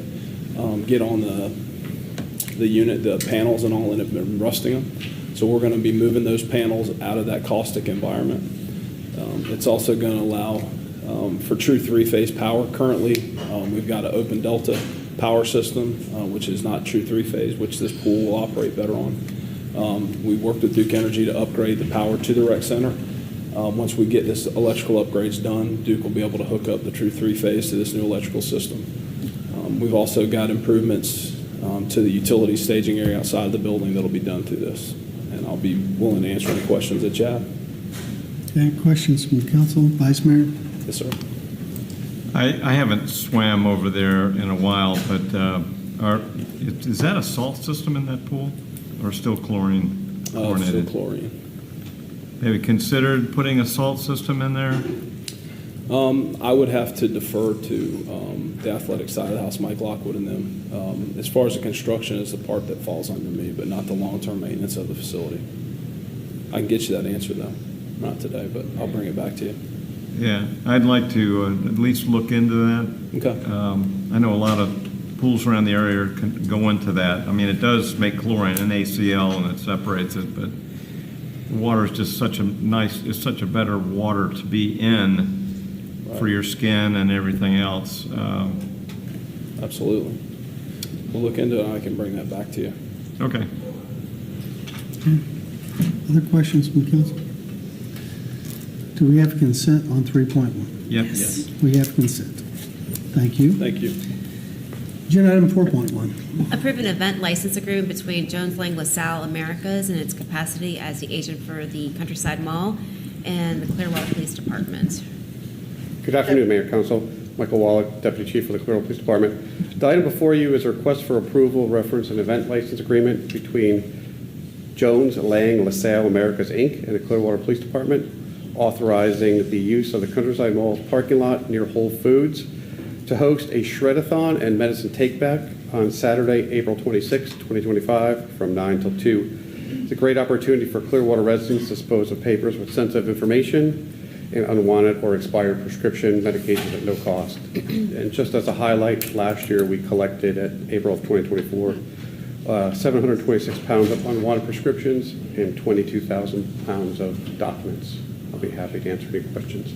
P: get on the unit, the panels and all, and have been rusting them. So we're going to be moving those panels out of that caustic environment. It's also going to allow for true three-phase power. Currently, we've got an open delta power system, which is not true three-phase, which this pool will operate better on. We worked with Duke Energy to upgrade the power to the rec center. Once we get this electrical upgrades done, Duke will be able to hook up the true three-phase to this new electrical system. We've also got improvements to the utility staging area outside of the building that'll be done through this. And I'll be willing to answer any questions that you have.
B: Okay, questions from the council? Vice Mayor?
P: Yes, sir.
C: I haven't swam over there in a while, but is that a salt system in that pool, or still chlorine?
P: Still chlorine.
C: Have you considered putting a salt system in there?
P: I would have to defer to the athletic side of the house, Mike Lockwood and them. As far as the construction is the part that falls under me, but not the long-term maintenance of the facility. I can get you that answer, though. Not today, but I'll bring it back to you.
C: Yeah, I'd like to at least look into that.
P: Okay.
C: I know a lot of pools around the area can go into that. I mean, it does make chlorine and ACL and it separates it, but the water is just such it's such a better water to be in for your skin and everything else.
P: Absolutely. We'll look into it and I can bring that back to you.
C: Okay.
B: Other questions from council? Do we have consent on 3.1?
C: Yep. Yes.
B: We have consent. Thank you.
P: Thank you.
B: Agenda item 4.1.
F: Approve an event license agreement between Jones Lang LaSalle Americas in its capacity as the agent for the Countryside Mall and the Clearwater Police Department.
Q: Good afternoon, Mayor, Council. Michael Wallach, Deputy Chief of the Clearwater Police Department. The item before you is a request for approval reference an event license agreement between Jones Lang LaSalle Americas, Inc. and the Clearwater Police Department, authorizing the use of the Countryside Mall's parking lot near Whole Foods to host a shred-a-thon and medicine take-back on Saturday, April 26, 2025, from 9 till 2. It's a great opportunity for Clearwater residents to dispose of papers with sensitive information and unwanted or expired prescription medications at no cost. And just as a highlight, last year we collected at April of 2024 726 pounds of unwanted prescriptions and 22,000 pounds of documents. I'll be happy to answer any questions.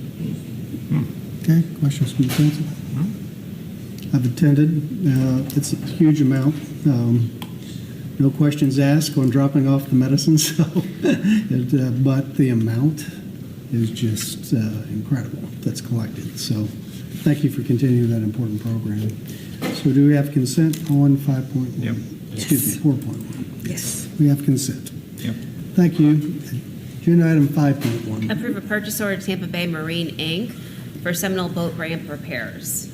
B: Okay, questions from the council? I've attended. It's a huge amount. No questions asked on dropping off the medicine, so but the amount is just incredible that's collected. So thank you for continuing that important program. So do we have consent on 5.1?
C: Yep.
B: Excuse me, 4.1.
D: Yes.
B: We have consent.
C: Yep.
B: Thank you. Agenda item 5.1.
F: Approve a purchase order to Tampa Bay Marine, Inc. for Seminole Boat Ramp repairs.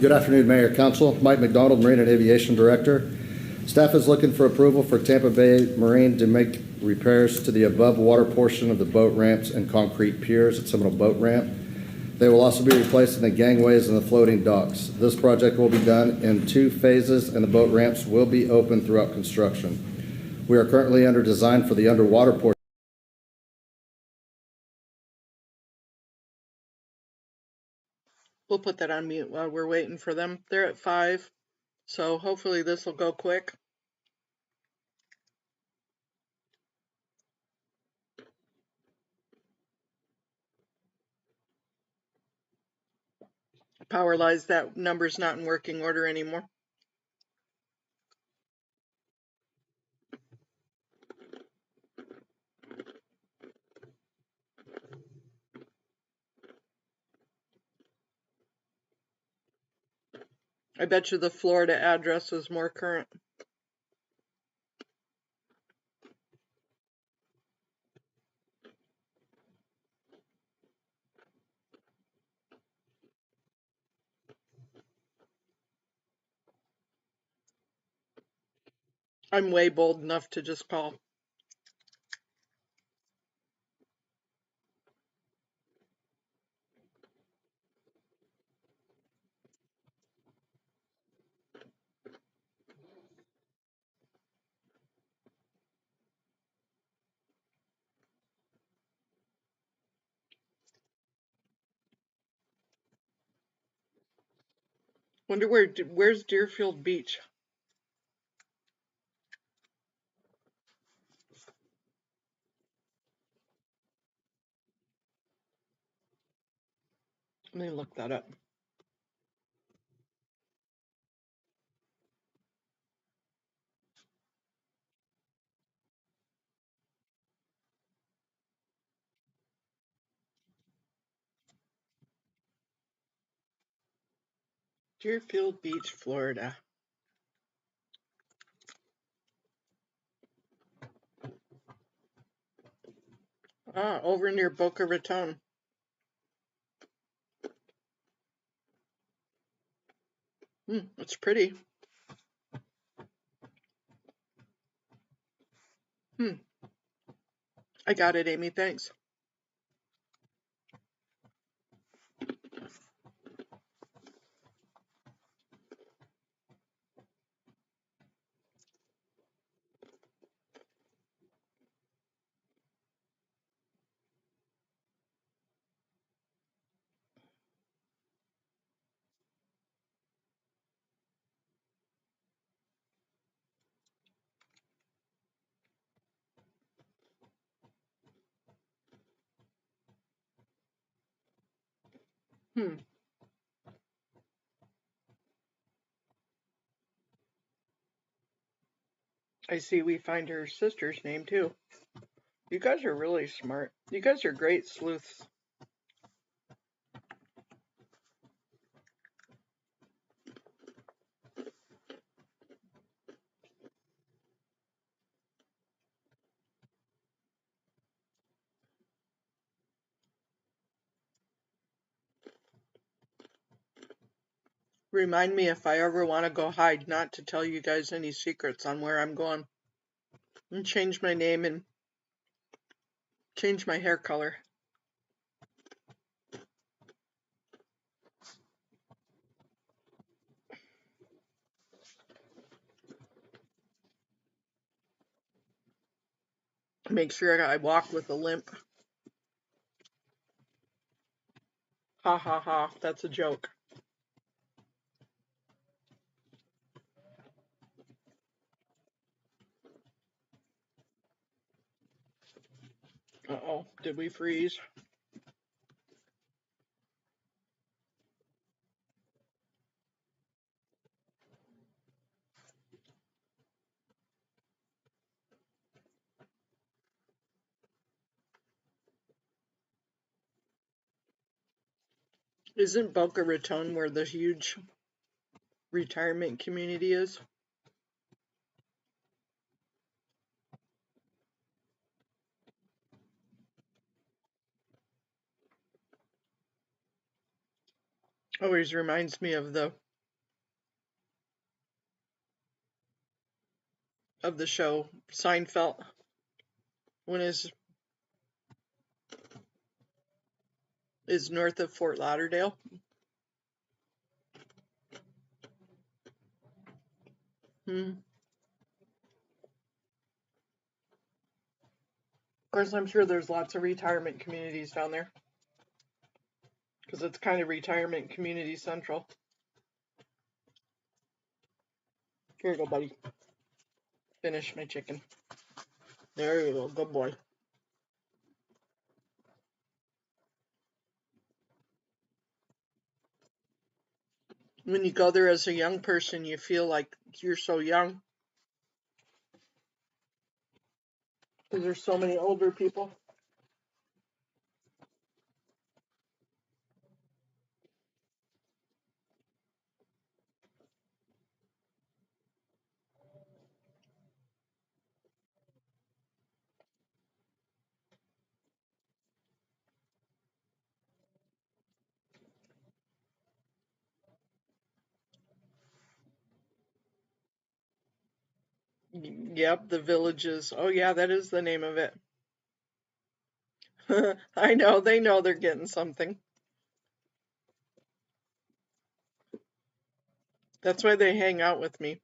R: Good afternoon, Mayor, Council. Mike McDonald, Marine and Aviation Director. Staff is looking for approval for Tampa Bay Marine to make repairs to the above water portion of the boat ramps and concrete piers at Seminole Boat Ramp. They will also be replacing the gangways and the floating docks. This project will be done in 2 phases, and the boat ramps will be open throughout construction. We are currently under design for the underwater portion.
A: We'll put that on mute while we're waiting for them. They're at 5, so hopefully this will go quick. Powerlize, that number's not in working order anymore. I bet you the Florida address is more current. I'm way bold enough to just call. Wonder where's Deerfield Beach? Let me look that up. Deerfield Beach, Florida. Ah, over near Boca Raton. It's pretty. I got it, Amy, thanks. I see we find her sister's name too. You guys are really smart. You guys are great sleuths. Remind me if I ever want to go hide, not to tell you guys any secrets on where I'm going. And change my name and change my hair color. Make sure I walk with a limp. Ha ha ha, that's a joke. Uh-oh, did we freeze? Isn't Boca Raton where the huge retirement community is? Always reminds me of the show Seinfeld, when is north of Fort Lauderdale. Of course, I'm sure there's lots of retirement communities down there, because it's kind of retirement community central. Here you go, buddy. Finish my chicken. There you go, good boy. When you go there as a young person, you feel like you're so young, because there's so many older people. Yep, the Villages. Oh yeah, that is the name of it. I know, they know they're getting something. That's why they hang out with me.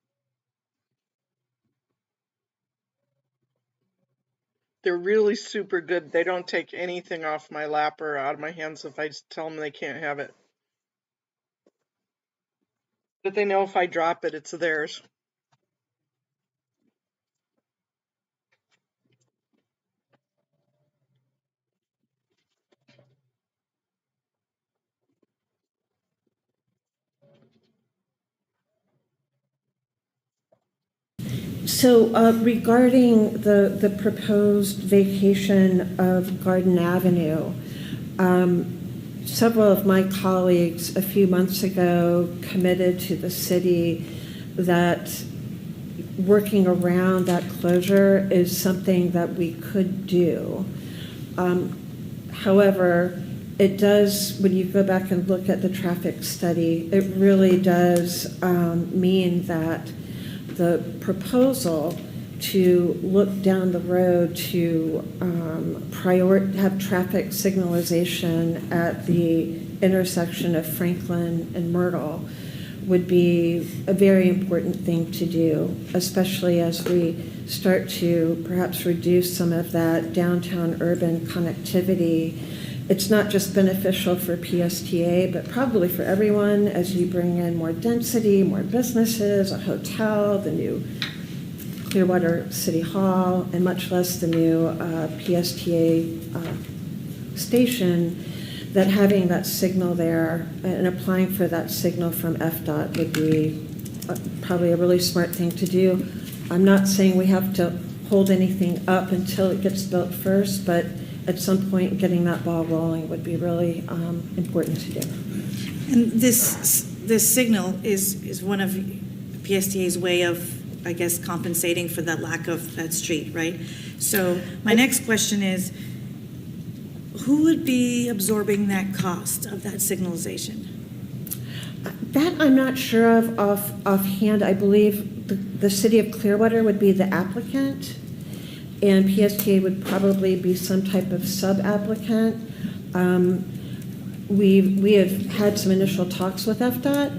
A: They're really super good. They don't take anything off my lap or out of my hands if I just tell them they can't have it. But they know if I drop it, it's theirs.
S: So regarding the proposed vacation of Garden Avenue, several of my colleagues a few months ago committed to the city that working around that closure is something that we could do. However, it does, when you go back and look at the traffic study, it really does mean that the proposal to look down the road to have traffic signalization at the intersection of Franklin and Myrtle would be a very important thing to do, especially as we start to perhaps reduce some of that downtown urban connectivity. It's not just beneficial for PSTA, but probably for everyone as you bring in more density, more businesses, a hotel, the new Clearwater City Hall, and much less the new PSTA station, that having that signal there and applying for that signal from FDOT would be probably a really smart thing to do. I'm not saying we have to hold anything up until it gets built first, but at some point, getting that ball rolling would be really important to do.
T: And this signal is one of PSTA's way of, I guess, compensating for that lack of that street, right? So my next question is, who would be absorbing that cost of that signalization?
S: That I'm not sure of offhand. I believe the city of Clearwater would be the applicant, and PSTA would probably be some type of sub-applicant. We have had some initial talks with FDOT,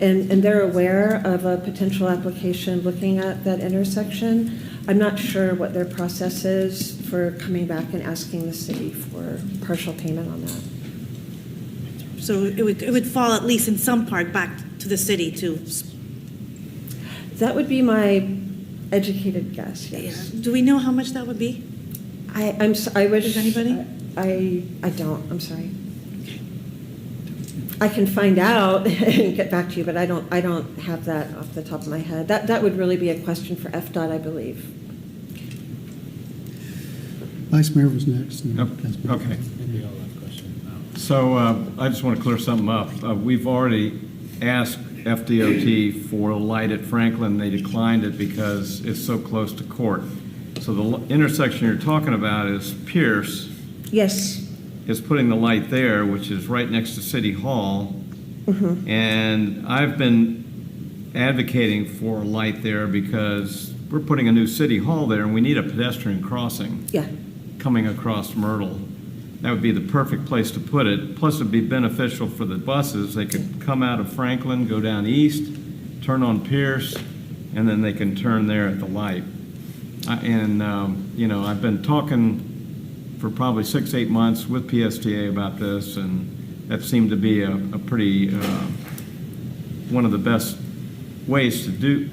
S: and they're aware of a potential application looking at that intersection. I'm not sure what their process is for coming back and asking the city for partial payment on that.
T: So it would fall at least in some part back to the city too.
S: That would be my educated guess, yes.
T: Yeah. Do we know how much that would be?
S: I wish.
T: Does anybody?
S: I don't, I'm sorry. I can find out and get back to you, but I don't have that off the top of my head. That would really be a question for FDOT, I believe.
B: Vice Mayor was next.
C: Okay. So I just want to clear something up. We've already asked FDOT for a light at Franklin. They declined it because it's so close to court. So the intersection you're talking about is Pierce.
S: Yes.
C: Is putting the light there, which is right next to City Hall.
S: Mm-hmm.
C: And I've been advocating for a light there because we're putting a new City Hall there and we need a pedestrian crossing.
S: Yeah.
C: Coming across Myrtle. That would be the perfect place to put it. Plus, it'd be beneficial for the buses. They could come out of Franklin, go down east, turn on Pierce, and then they can turn there at the light. I've been talking for probably 6-8 months with PSTA about this, and that seemed to be a pretty one of the best ways to do.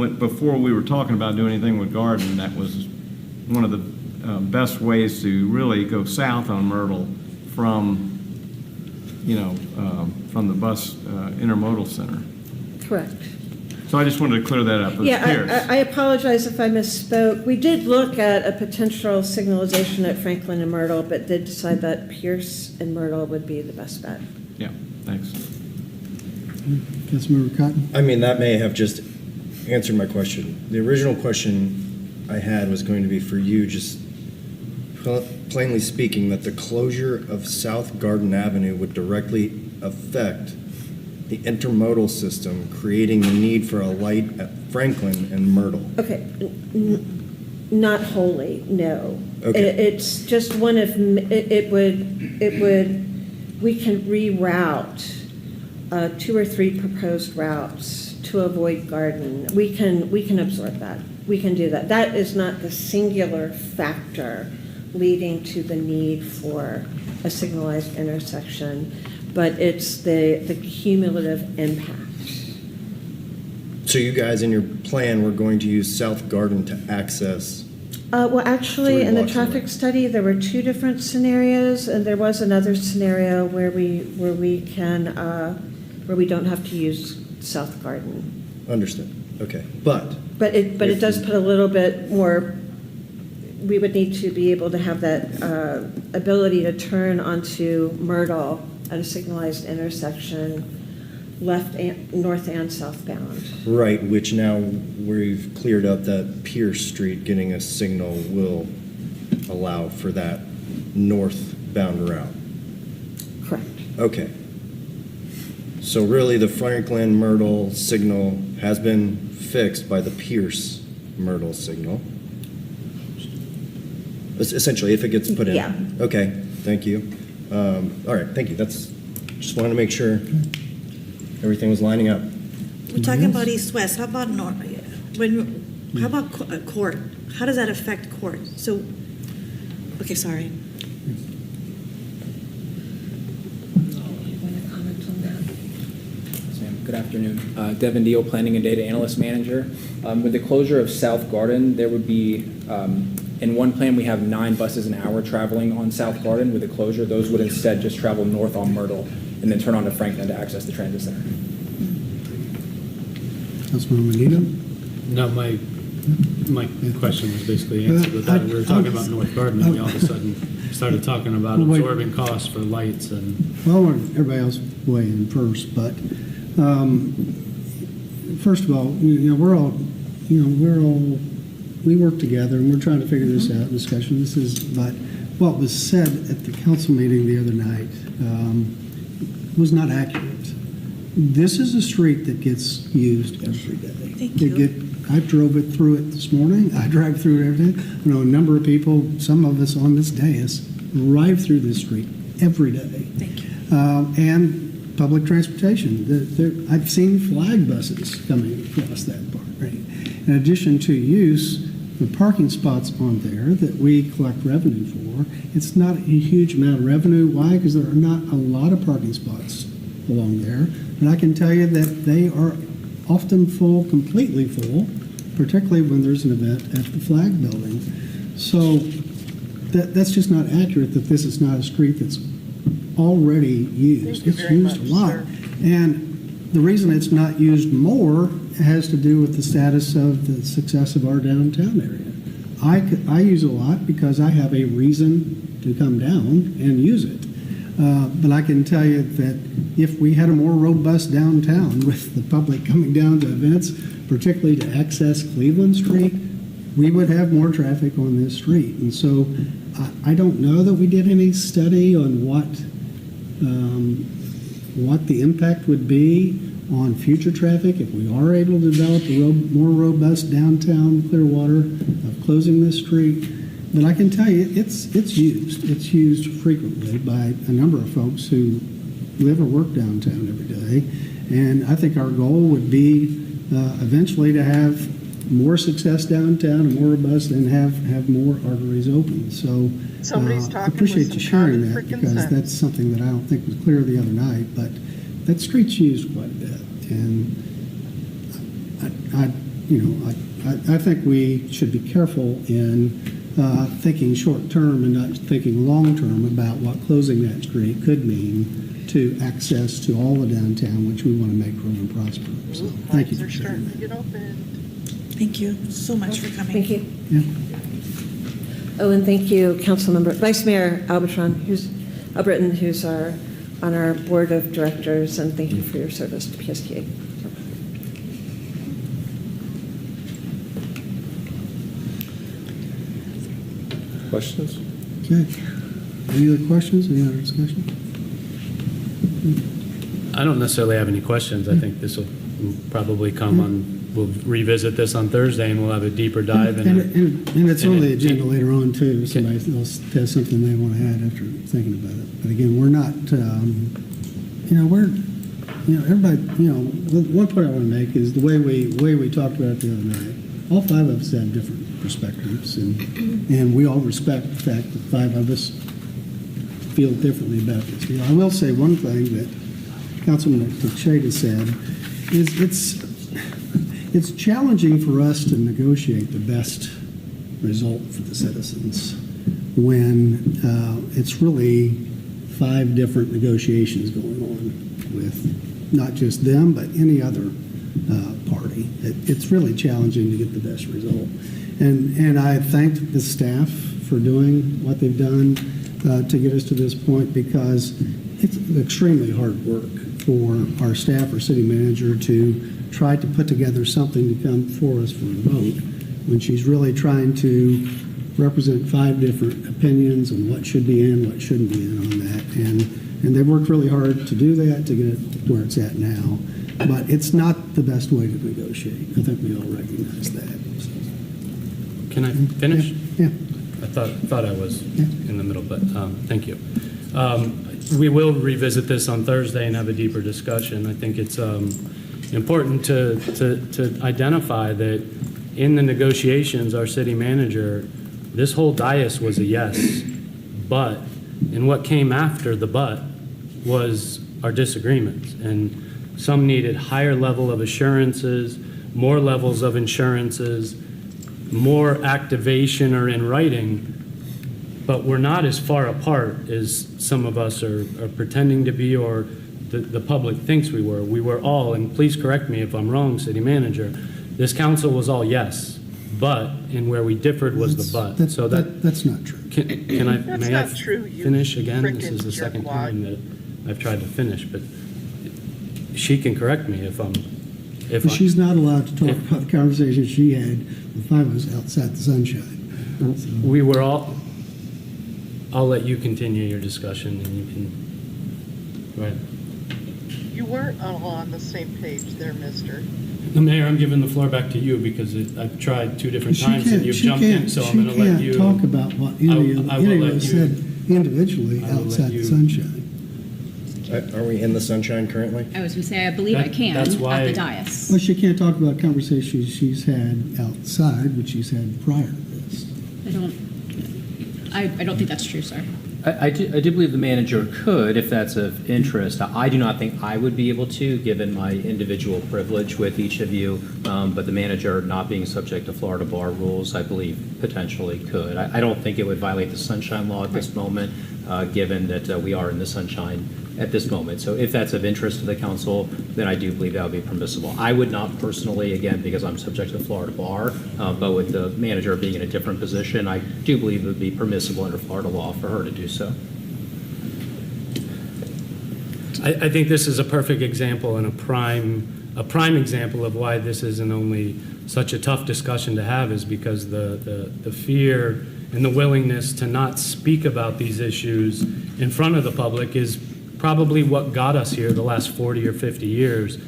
C: Before we were talking about doing anything with Garden, that was one of the best ways to really go south on Myrtle from the bus intermodal center.
S: Correct.
C: So I just wanted to clear that up.
S: Yeah, I apologize if I misspoke. We did look at a potential signalization at Franklin and Myrtle, but did decide that Pierce and Myrtle would be the best bet.
C: Yeah, thanks.
B: Councilmember Cotton.
U: I mean, that may have just answered my question. The original question I had was going to be for you, just plainly speaking, that the closure of South Garden Avenue would directly affect the intermodal system, creating the need for a light at Franklin and Myrtle.
S: Okay, not wholly, no.
U: Okay.
S: It's just one of, it would, we can reroute 2 or 3 proposed routes to avoid Garden. We can absorb that. We can do that. That is not the singular factor leading to the need for a signalized intersection, but it's the cumulative impact.
U: So you guys in your plan were going to use South Garden to access?
S: Well, actually,
U: 3
S: in the
U: blocks away.
S: traffic study, there were 2 different scenarios, and there was another scenario where we don't have to use South Garden.
U: Understood. Okay, but
S: it does put a little bit more we would need to be able to have that ability to turn onto Myrtle at a signalized intersection, north and southbound.
U: Right, which now we've cleared up that Pierce Street getting a signal will allow for that northbound route.
S: Correct.
U: Okay. So really, the Franklin Myrtle signal has been fixed by the Pierce Myrtle signal. Essentially, if it gets put in.
S: Yeah.
U: Okay, thank you. All right, thank you. Just wanted to make sure everything was lining up.
T: We're talking about east-west. How about north? How about Court? How does that affect Court? So, okay, sorry.
O: Yes, ma'am. Good afternoon. Devin Deal, Planning and Data Analyst Manager. With the closure of South Garden, there would be, in one plan, we have 9 buses an hour traveling on South Garden. With the closure, those would instead just travel north on Myrtle and then turn on to Franklin to access the transit center.
B: Councilman Medina?
E: No, my question was basically answered with that. We were talking about North Garden, and we all of a sudden started talking about absorbing costs for lights and.
B: Well, I want everybody else weigh in first, but first of all, we work together and we're trying to figure this out. Discussion. But what was said at the council meeting the other night was not accurate. This is a street that gets used every day.
T: Thank you.
B: I drove through it this morning. I drive through it every day. I know a number of people, some of us on this dais, drive through this street every day.
T: Thank you.
B: And public transportation. I've seen flag buses coming across that part. Right? In addition to use, the parking spots on there that we collect revenue for, it's not a huge amount of revenue. Why? Because there are not a lot of parking spots along there. But I can tell you that they are often full, completely full, particularly when there's an event at the flag building. So that's just not accurate that this is not a street that's already used. It's used a lot. And the reason it's not used more has to do with the status of the success of our downtown area. I use it a lot because I have a reason to come down and use it. But I can tell you that if we had a more robust downtown with the public coming down to events, particularly to access Cleveland Street, we would have more traffic on this street. And so I don't know that we did any study on what the impact would be on future traffic if we are able to develop a more robust downtown Clearwater of closing this street. But I can tell you, it's used. It's used frequently by a number of folks who live or work downtown every day. And I think our goal would be eventually to have more success downtown and more robust and have more arteries open. So
A: Somebody's
B: I
A: talking
B: appreciate
A: with
B: you
A: some
B: sharing
A: common
B: that
A: freaking
B: because
A: sense.
B: that's something that I don't think was clear the other night. But that street's used quite a bit. And I think we should be careful in thinking short term and not thinking long term about what closing that street could mean to access to all the downtown, which we want to make grow and prosper. So thank you for sharing that.
T: Thank you so much for coming.
S: Thank you.
B: Yeah.
S: Oh, and thank you, Councilmember, Vice Mayor Albritton, who's on our board of directors, and thank you for your service to PSTA.
V: Questions?
B: Okay. Any other questions? Any other discussion?
E: I don't necessarily have any questions. I think this will probably come on, we'll revisit this on Thursday and we'll have a deeper dive.
B: And it's on the agenda later on too. Somebody else has something they want to add after thinking about it. But again, we're not, everybody, one point I want to make is the way we talked about it the other night. All 5 of us have different perspectives, and we all respect the fact that 5 of us feel differently about this deal. I will say one thing that Councilman Teixeira said is it's challenging for us to negotiate the best result for the citizens when it's really 5 different negotiations going on with not just them, but any other party. It's really challenging to get the best result. And I thanked the staff for doing what they've done to get us to this point, because it's extremely hard work for our staff or city manager to try to put together something to come for us for a vote when she's really trying to represent 5 different opinions on what should be in, what shouldn't be in on that. And they worked really hard to do that, to get it to where it's at now. But it's not the best way to negotiate. I think we all recognize that. So.
E: Can I finish?
B: Yeah.
E: I thought I was in the middle, but thank you. We will revisit this on Thursday and have a deeper discussion. I think it's important to identify that in the negotiations, our city manager, this whole dais was a yes, but, and what came after the but was our disagreements. And some needed higher level of assurances, more levels of insurances, more activation or in writing, but we're not as far apart as some of us are pretending to be, or the public thinks we were. We were all, and please correct me if I'm wrong, city manager, this council was all yes, but, and where we differed was the but.
B: That's not true.
E: Can I,
A: That's
E: may I
A: not true, you
E: finish again? This is the
A: frickin'
E: second
A: jerkwad.
E: time that I've tried to finish, but she can correct me if I'm,
B: But she's not allowed to talk about the conversation she had with 5 of us outside the sunshine. So.
E: We were all, I'll let you continue your discussion and you can, go ahead.
A: You weren't all on the same page there, mister.
E: The Mayor, I'm giving the floor back to you because I've tried 2 different times and you've jumped in, so I'm going to let you.
B: She can't talk about what any of us said individually outside the sunshine.
U: Are we in the sunshine currently?
H: I was going to say, I believe I can
E: that's why-
H: at the dais.
B: Well, she can't talk about conversations she's had outside, which she's had prior to this.
H: I don't think that's true, sir.
I: I do believe the manager could, if that's of interest. I do not think I would be able to, given my individual privilege with each of you, but the manager, not being subject to Florida bar rules, I believe potentially could. I don't think it would violate the sunshine law at this moment, given that we are in the sunshine at this moment. So if that's of interest to the council, then I do believe that would be permissible. I would not personally, again, because I'm subject to the Florida bar, but with the manager being in a different position, I do believe it would be permissible under Florida law for her to do so.
E: I think this is a perfect example and a prime example of why this isn't only such a tough discussion to have, is because the fear and the willingness to not speak about these issues in front of the public is probably what got us here the last 40 or 50 years.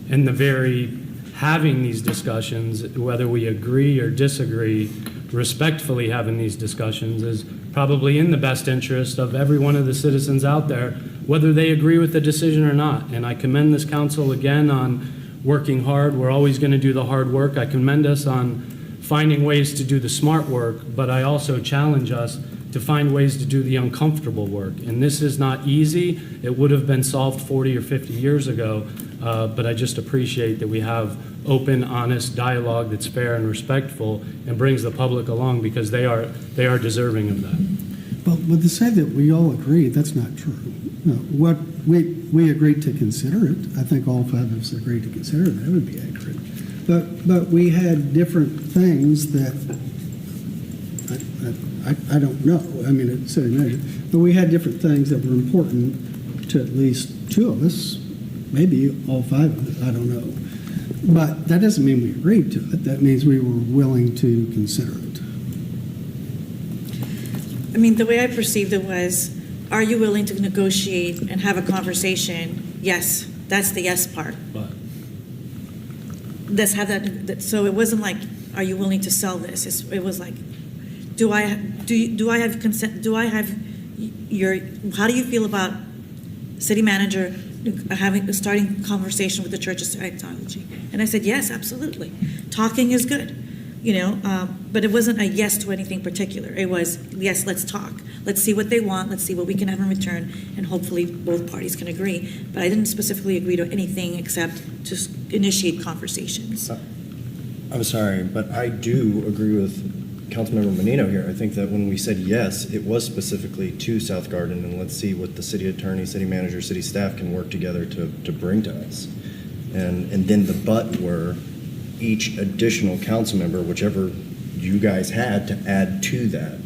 E: And the very having these discussions, whether we agree or disagree, respectfully having these discussions is probably in the best interest of every one of the citizens out there, whether they agree with the decision or not. And I commend this council again on working hard. We're always going to do the hard work. I commend us on finding ways to do the smart work, but I also challenge us to find ways to do the uncomfortable work. And this is not easy. It would have been solved 40 or 50 years ago, but I just appreciate that we have open, honest dialogue that's fair and respectful and brings the public along, because they are deserving of that.
B: But to say that we all agree, that's not true. No, what we agreed to consider it. I think all 5 of us agreed to consider it. That would be accurate. But we had different things that I don't know. I mean, it's city manager, but we had different things that were important to at least 2 of us, maybe all 5 of us. I don't know. But that doesn't mean we agreed to it. That means we were willing to consider it.
T: I mean, the way I perceived it was, are you willing to negotiate and have a conversation? Yes, that's the yes part.
E: But
T: Let's have that. So it wasn't like, are you willing to sell this? It was like, do I have consent? Do I have your? How do you feel about city manager starting conversation with the Church of Scientology? And I said, yes, absolutely. Talking is good, but it wasn't a yes to anything particular. It was, yes, let's talk. Let's see what they want. Let's see what we can have in return, and hopefully both parties can agree. But I didn't specifically agree to anything except just initiate conversations.
U: I'm sorry, but I do agree with Councilmember Menino here. I think that when we said yes, it was specifically to South Garden, and let's see what the city attorney, city manager, city staff can work together to bring to us. And then the but were each additional council member, whichever you guys had to add to that.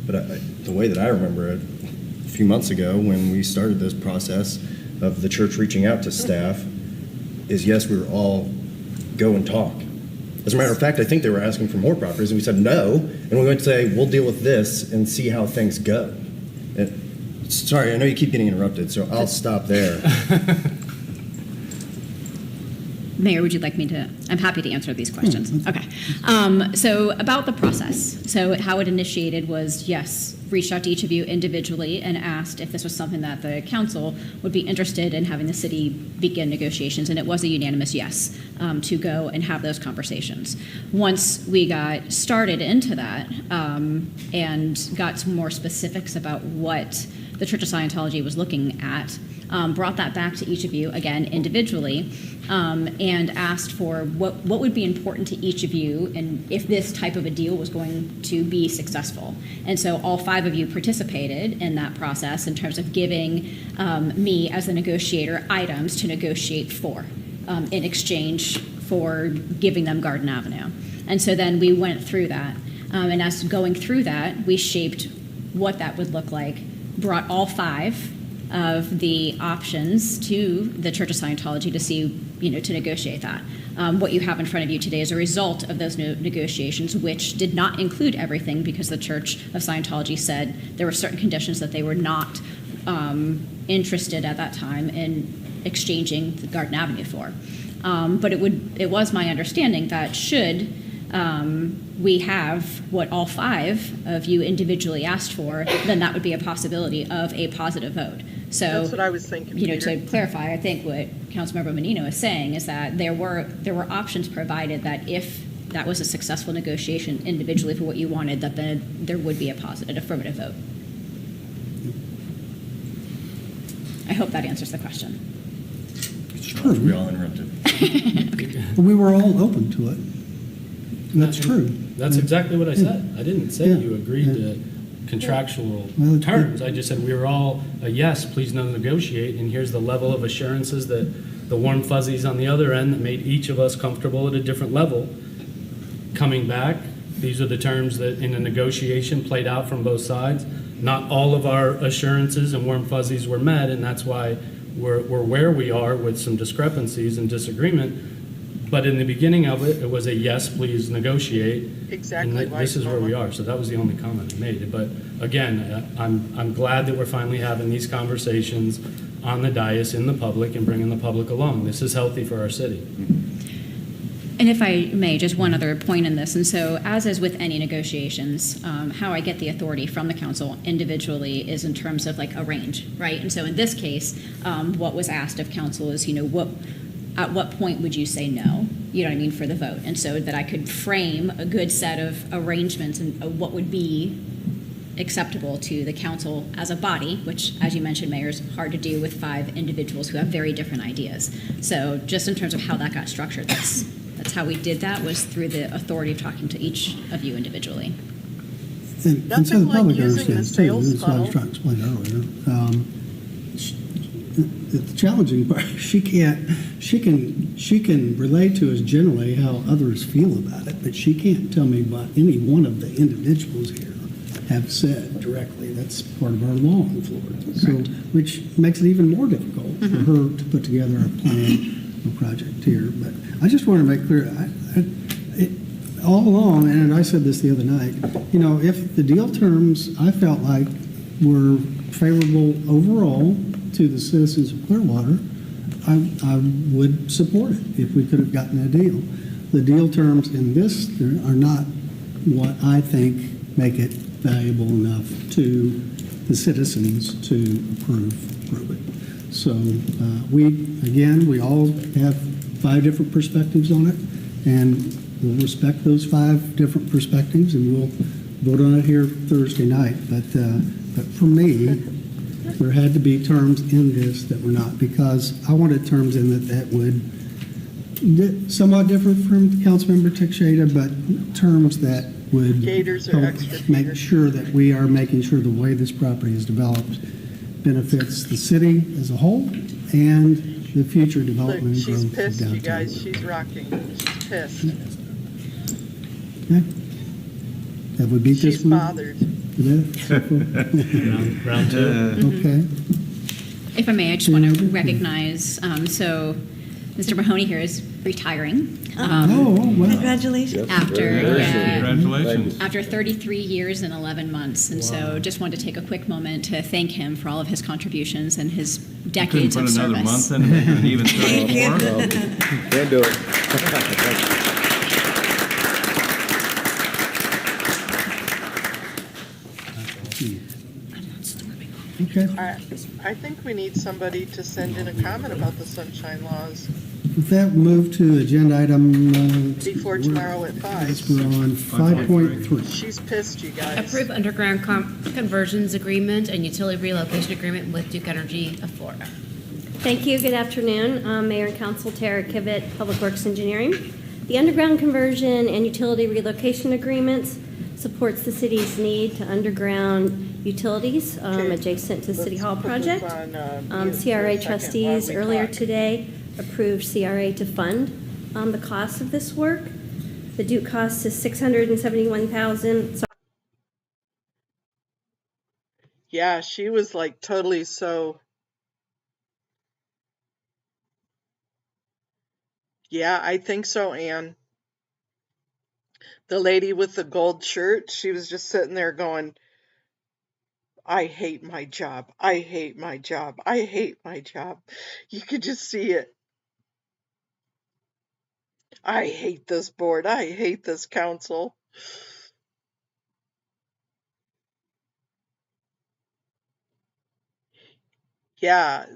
U: But the way that I remember it, a few months ago when we started this process of the church reaching out to staff, is yes, we were all go and talk. As a matter of fact, I think they were asking for more properties, and we said no, and we went to say, we'll deal with this and see how things go. Sorry, I know you keep getting interrupted, so I'll stop there.
H: Mayor, would you like me to? I'm happy to answer these questions. Okay. So about the process. So how it initiated was, yes, reached out to each of you individually and asked if this was something that the council would be interested in having the city begin negotiations. And it was a unanimous yes to go and have those conversations. Once we got started into that and got some more specifics about what the Church of Scientology was looking at, brought that back to each of you, again, individually, and asked for what would be important to each of you and if this type of a deal was going to be successful. And so all 5 of you participated in that process in terms of giving me, as the negotiator, items to negotiate for in exchange for giving them Garden Avenue. And so then we went through that. And as going through that, we shaped what that would look like, brought all 5 of the options to the Church of Scientology to see, to negotiate that. What you have in front of you today is a result of those negotiations, which did not include everything because the Church of Scientology said there were certain conditions that they were not interested at that time in exchanging the Garden Avenue for. But it was my understanding that should we have what all 5 of you individually asked for, then that would be a possibility of a positive vote. So
A: That's what I was thinking,
H: to clarify, I think what Councilmember Menino is saying is that there were options provided that if that was a successful negotiation individually for what you wanted, that then there would be a positive, affirmative vote. I hope that answers the question.
B: True.
U: We all interrupted.
B: But we were all open to it. And that's true.
E: That's exactly what I said. I didn't say you agreed to contractual terms. I just said we were all a yes, please no negotiate, and here's the level of assurances that the warm fuzzies on the other end that made each of us comfortable at a different level. Coming back, these are the terms that in a negotiation played out from both sides. Not all of our assurances and warm fuzzies were met, and that's why we're where we are with some discrepancies and disagreement. But in the beginning of it, it was a yes, please negotiate.
A: Exactly.
E: And this is where we are. So that was the only comment I made. But again, I'm glad that we're finally having these conversations on the dais in the public and bringing the public along. This is healthy for our city.
H: And if I may, just one other point in this. And so, as is with any negotiations, how I get the authority from the council individually is in terms of like a range, right? And so in this case, what was asked of council is, at what point would you say no, for the vote? And so that I could frame a good set of arrangements and what would be acceptable to the council as a body, which, as you mentioned, Mayor, is hard to do with 5 individuals who have very different ideas. So just in terms of how that got structured, that's how we did that, was through the authority of talking to each of you individually.
B: And so the public understands too, that's what I was trying to explain earlier. The challenging part, she can relate to us generally how others feel about it, but she can't tell me what any one of the individuals here have said directly. That's part of our law in Florida. So, which makes it even more difficult for her to put together a plan, a project here. But I just want to make clear, all along, and I said this the other night, if the deal terms I felt like were favorable overall to the citizens of Clearwater, I would support it if we could have gotten a deal. The deal terms in this are not what I think make it valuable enough to the citizens to approve it. So we all have 5 different perspectives on it, and we'll respect those 5 different perspectives, and we'll vote on it here Thursday night. But for me, there had to be terms in this that were not, because I wanted terms in that would somewhat different from Councilmember Teixeira, but terms that would help make sure that we are making sure the way this property is developed benefits the city as a whole and the future development and growth
A: She's
B: of
A: pissed, you
B: downtown.
A: guys. She's rocking. She's pissed.
B: Okay. Have we beat this
A: She's
B: one?
A: bothered.
B: To death so far?
E: Round two.
B: Okay.
H: If I may, I just want to recognize, so Mr. Mahoney here is retiring.
B: Oh, wow.
T: Congratulations.
C: Congratulations.
H: After 33 years and 11 months. And so just wanted to take a quick moment to thank him for all of his contributions and his decades of
C: Couldn't put another
H: service.
C: month in to make it an even 34?
U: Can't do it.
B: Okay.
A: I think we need somebody to send in a comment about the sunshine laws
B: With that, move to agenda item.
A: before tomorrow at 5.
B: We're on 5.3.
A: She's pissed, you guys.
F: Approve underground conversions agreement and utility relocation agreement with Duke Energy of Florida.
K: Thank you. Good afternoon. Mayor and Council, Tara Kivett, Public Works Engineering. The underground conversion and utility relocation agreements supports the city's need to underground utilities adjacent to City Hall project. CRA trustees earlier today approved CRA to fund the cost of this work. The Duke cost is $671,000.
A: Yeah, she was like totally so. Yeah, I think so, Anne. The lady with the gold shirt, she was just sitting there going, I hate my job. I hate my job. I hate my job. You could just see it. I hate this board. I hate this council. Yeah.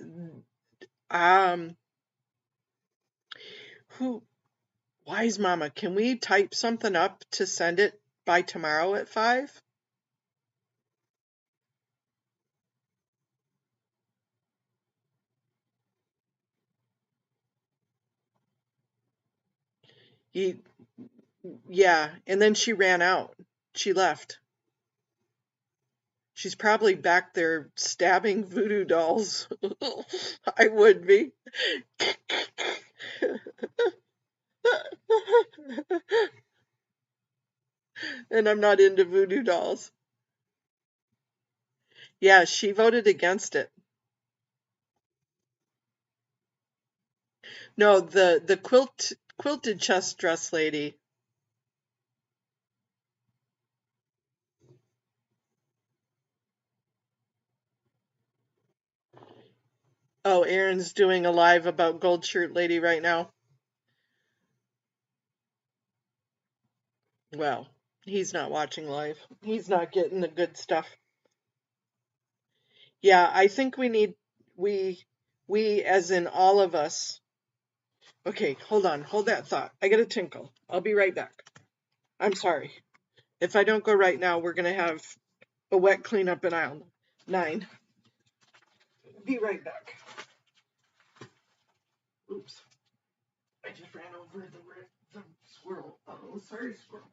A: Wise Mama, can we type something up to send it by tomorrow at 5? Yeah, and then she ran out. She left. She's probably back there stabbing voodoo dolls. I would be. And I'm not into voodoo dolls. Yeah, she voted against it. No, the quilted chest dress lady. Oh, Aaron's doing a live about gold shirt lady right now. Well, he's not watching live. He's not getting the good stuff. Yeah, I think we need, we as in all of us. Okay, hold on. Hold that thought. I got a tinkle. I'll be right back. I'm sorry. If I don't go right now, we're going to have a wet cleanup in aisle 9. Be right back. Oops. I just ran over the squirrel. Oh, sorry, squirrel.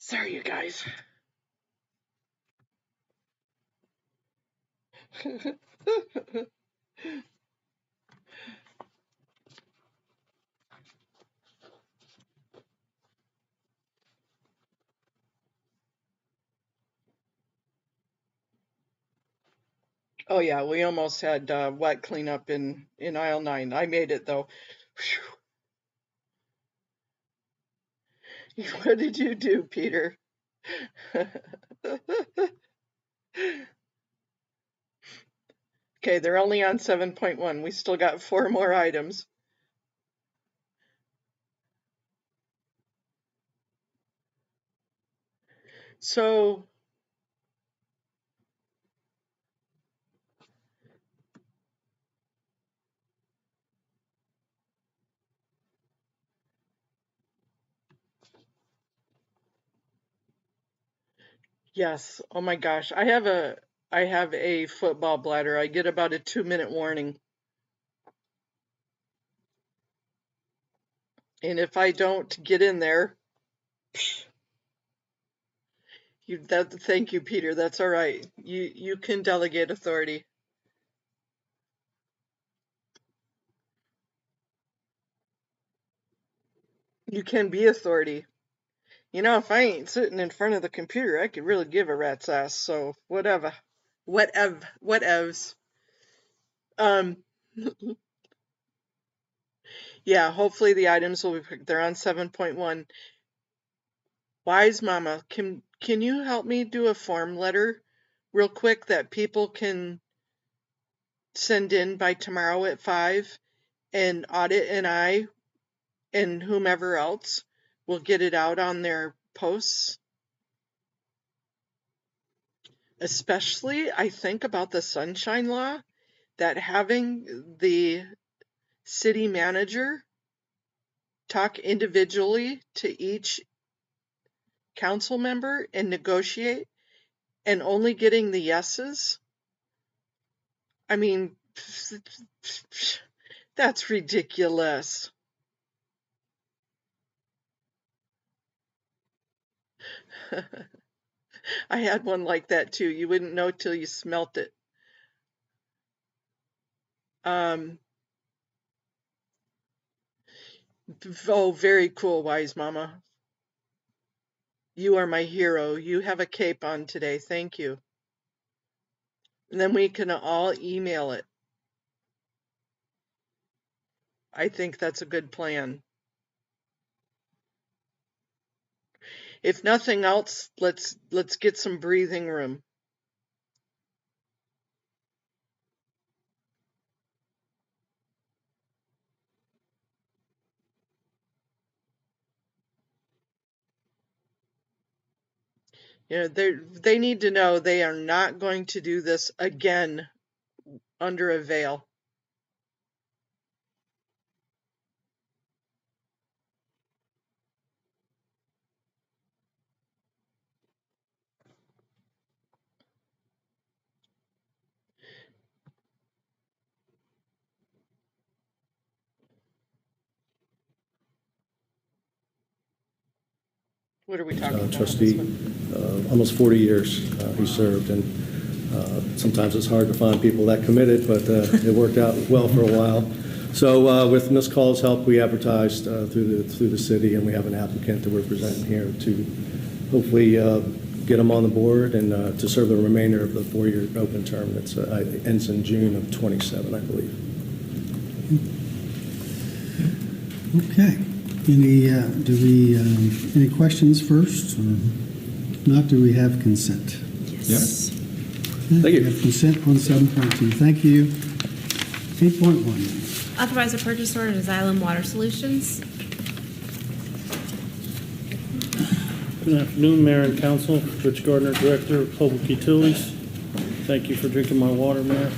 A: Sorry, you guys. Oh yeah, we almost had wet cleanup in aisle 9. I made it though. Phew. What did you do, Peter? Okay, they're only on 7.1. We still got 4 more items. So yes, oh my gosh, I have a football bladder. I get about a 2-minute warning. And if I don't get in there, thank you, Peter. That's all right. You can delegate authority. You can be authority. You know, if I ain't sitting in front of the computer, I could really give a rat's ass. So whatever. Whatevs. Yeah, hopefully the items will be picked. They're on 7.1. Wise Mama, can you help me do a form letter real quick that people can send in by tomorrow at 5, and Audit and I and whomever else will get it out on their posts? Especially, I think about the sunshine law, that having the city manager talk individually to each council member and negotiate, and only getting the yeses. I mean, that's ridiculous. I had one like that too. You wouldn't know till you smelt it. Oh, very cool, Wise Mama. You are my hero. You have a cape on today. Thank you. And then we can all email it. I think that's a good plan. If nothing else, let's get some breathing room. You know, they need to know they are not going to do this again under a veil. What are we talking about?
J: Trustee, almost 40 years he served, and sometimes it's hard to find people that committed, but it worked out well for a while. So with Ms. Call's help, we advertised through the city, and we have an applicant that we're presenting here to hopefully get him on the board and to serve the remainder of the 4-year open term that ends in June of 27, I believe.
B: Okay. Any questions first? Or not, do we have consent?
C: Yes.
B: Okay,
J: Thank you.
B: We have consent on 7.2. Thank you. 8.1.
F: Authorize a purchase order to Xylem Water Solutions.
M: Good afternoon, Mayor and Council. Rich Gardner, Director of Public Utilities. Thank you for drinking my water, Mayor.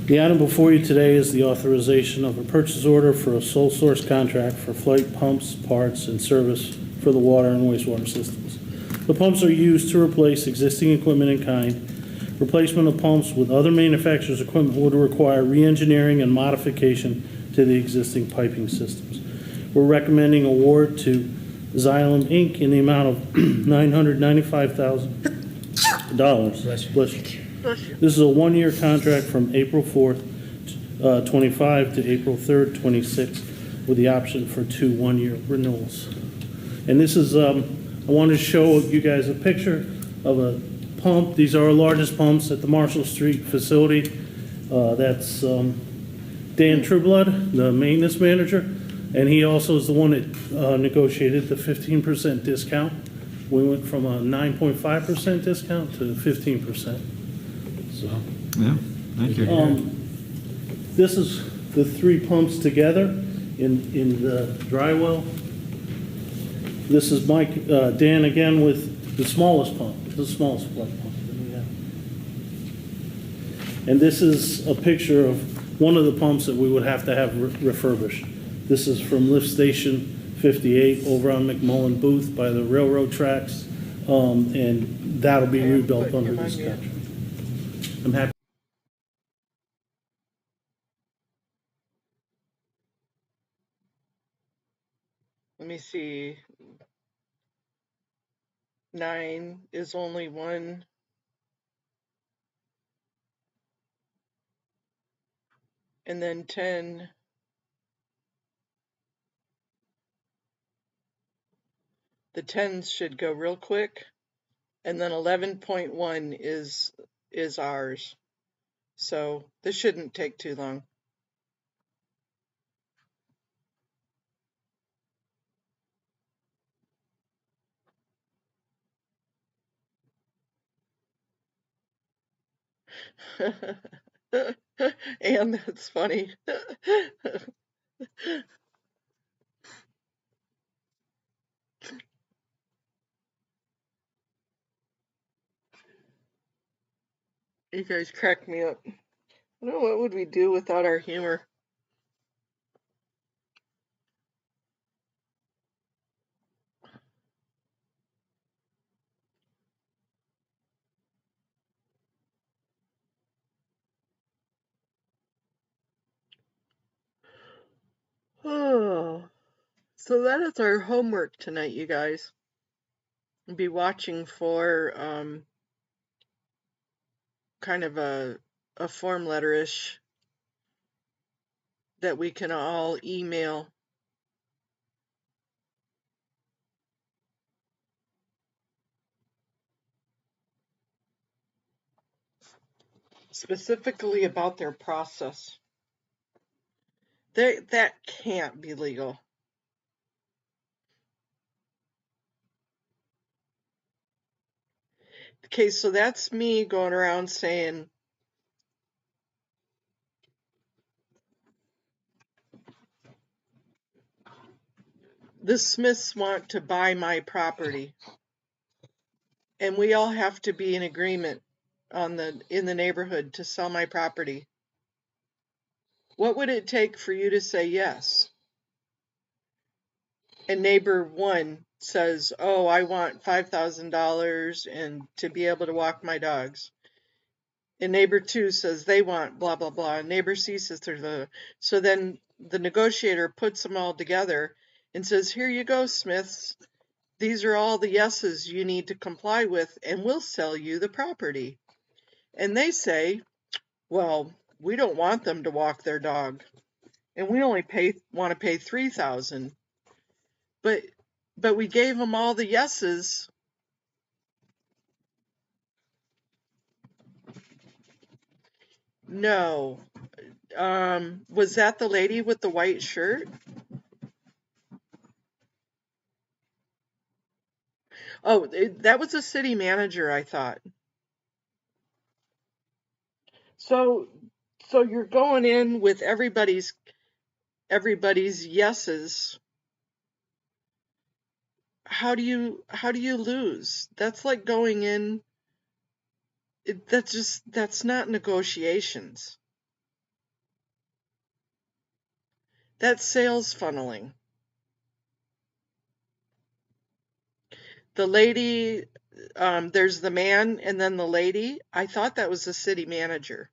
M: The item before you today is the authorization of a purchase order for a sole source contract for float pumps, parts, and service for the water and wastewater systems. The pumps are used to replace existing equipment in kind Replacement of pumps with other manufacturers' equipment would require re-engineering and modification to the existing piping systems. We're recommending award to Xylem Inc. in the amount of $995,000. Bless you. This is a one-year contract from April 4th, 25 to April 3rd, 26, with the option for 2 one-year renewals. And this is, I wanted to show you guys a picture of a pump. These are our largest pumps at the Marshall Street facility. That's Dan Trueblood, the maintenance manager, and he also is the one that negotiated the 15% discount. We went from a 9.5% discount to 15%. So,
C: Yeah, thank you.
M: this is the 3 pumps together in the dry well. This is Mike, Dan again with the smallest pump, the smallest plug pump that we have. And this is a picture of one of the pumps that we would have to have refurbished. This is from Lift Station 58 over on McMullen Booth by the railroad tracks, and that'll be rebuilt under this contract. I'm happy.
A: Let me see. 9 is only one. And then 10. The 10s should go real quick. And then 11.1 is ours. So this shouldn't take too long. And that's funny. You guys crack me up. I don't know, what would we do without our humor? Oh, so that is our homework tonight, you guys. Be watching for kind of a form letter-ish that we can all email. Specifically about their process. That can't be legal. Okay, so that's me going around saying, the Smiths want to buy my property, and we all have to be in agreement in the neighborhood to sell my property. What would it take for you to say yes? And neighbor 1 says, oh, I want $5,000 and to be able to walk my dogs. And neighbor 2 says they want blah, blah, blah. And neighbor C says there's a... So then the negotiator puts them all together and says, here you go, Smiths. These are all the yeses you need to comply with, and we'll sell you the property. And they say, well, we don't want them to walk their dog, and we only want to pay $3,000. But we gave them all the yeses. No. Was that the lady with the white shirt? Oh, that was a city manager, I thought. So you're going in with everybody's yeses. How do you lose? That's like going in. That's not negotiations. That's sales funneling. The lady there's the man and then the lady. I thought that was the city manager.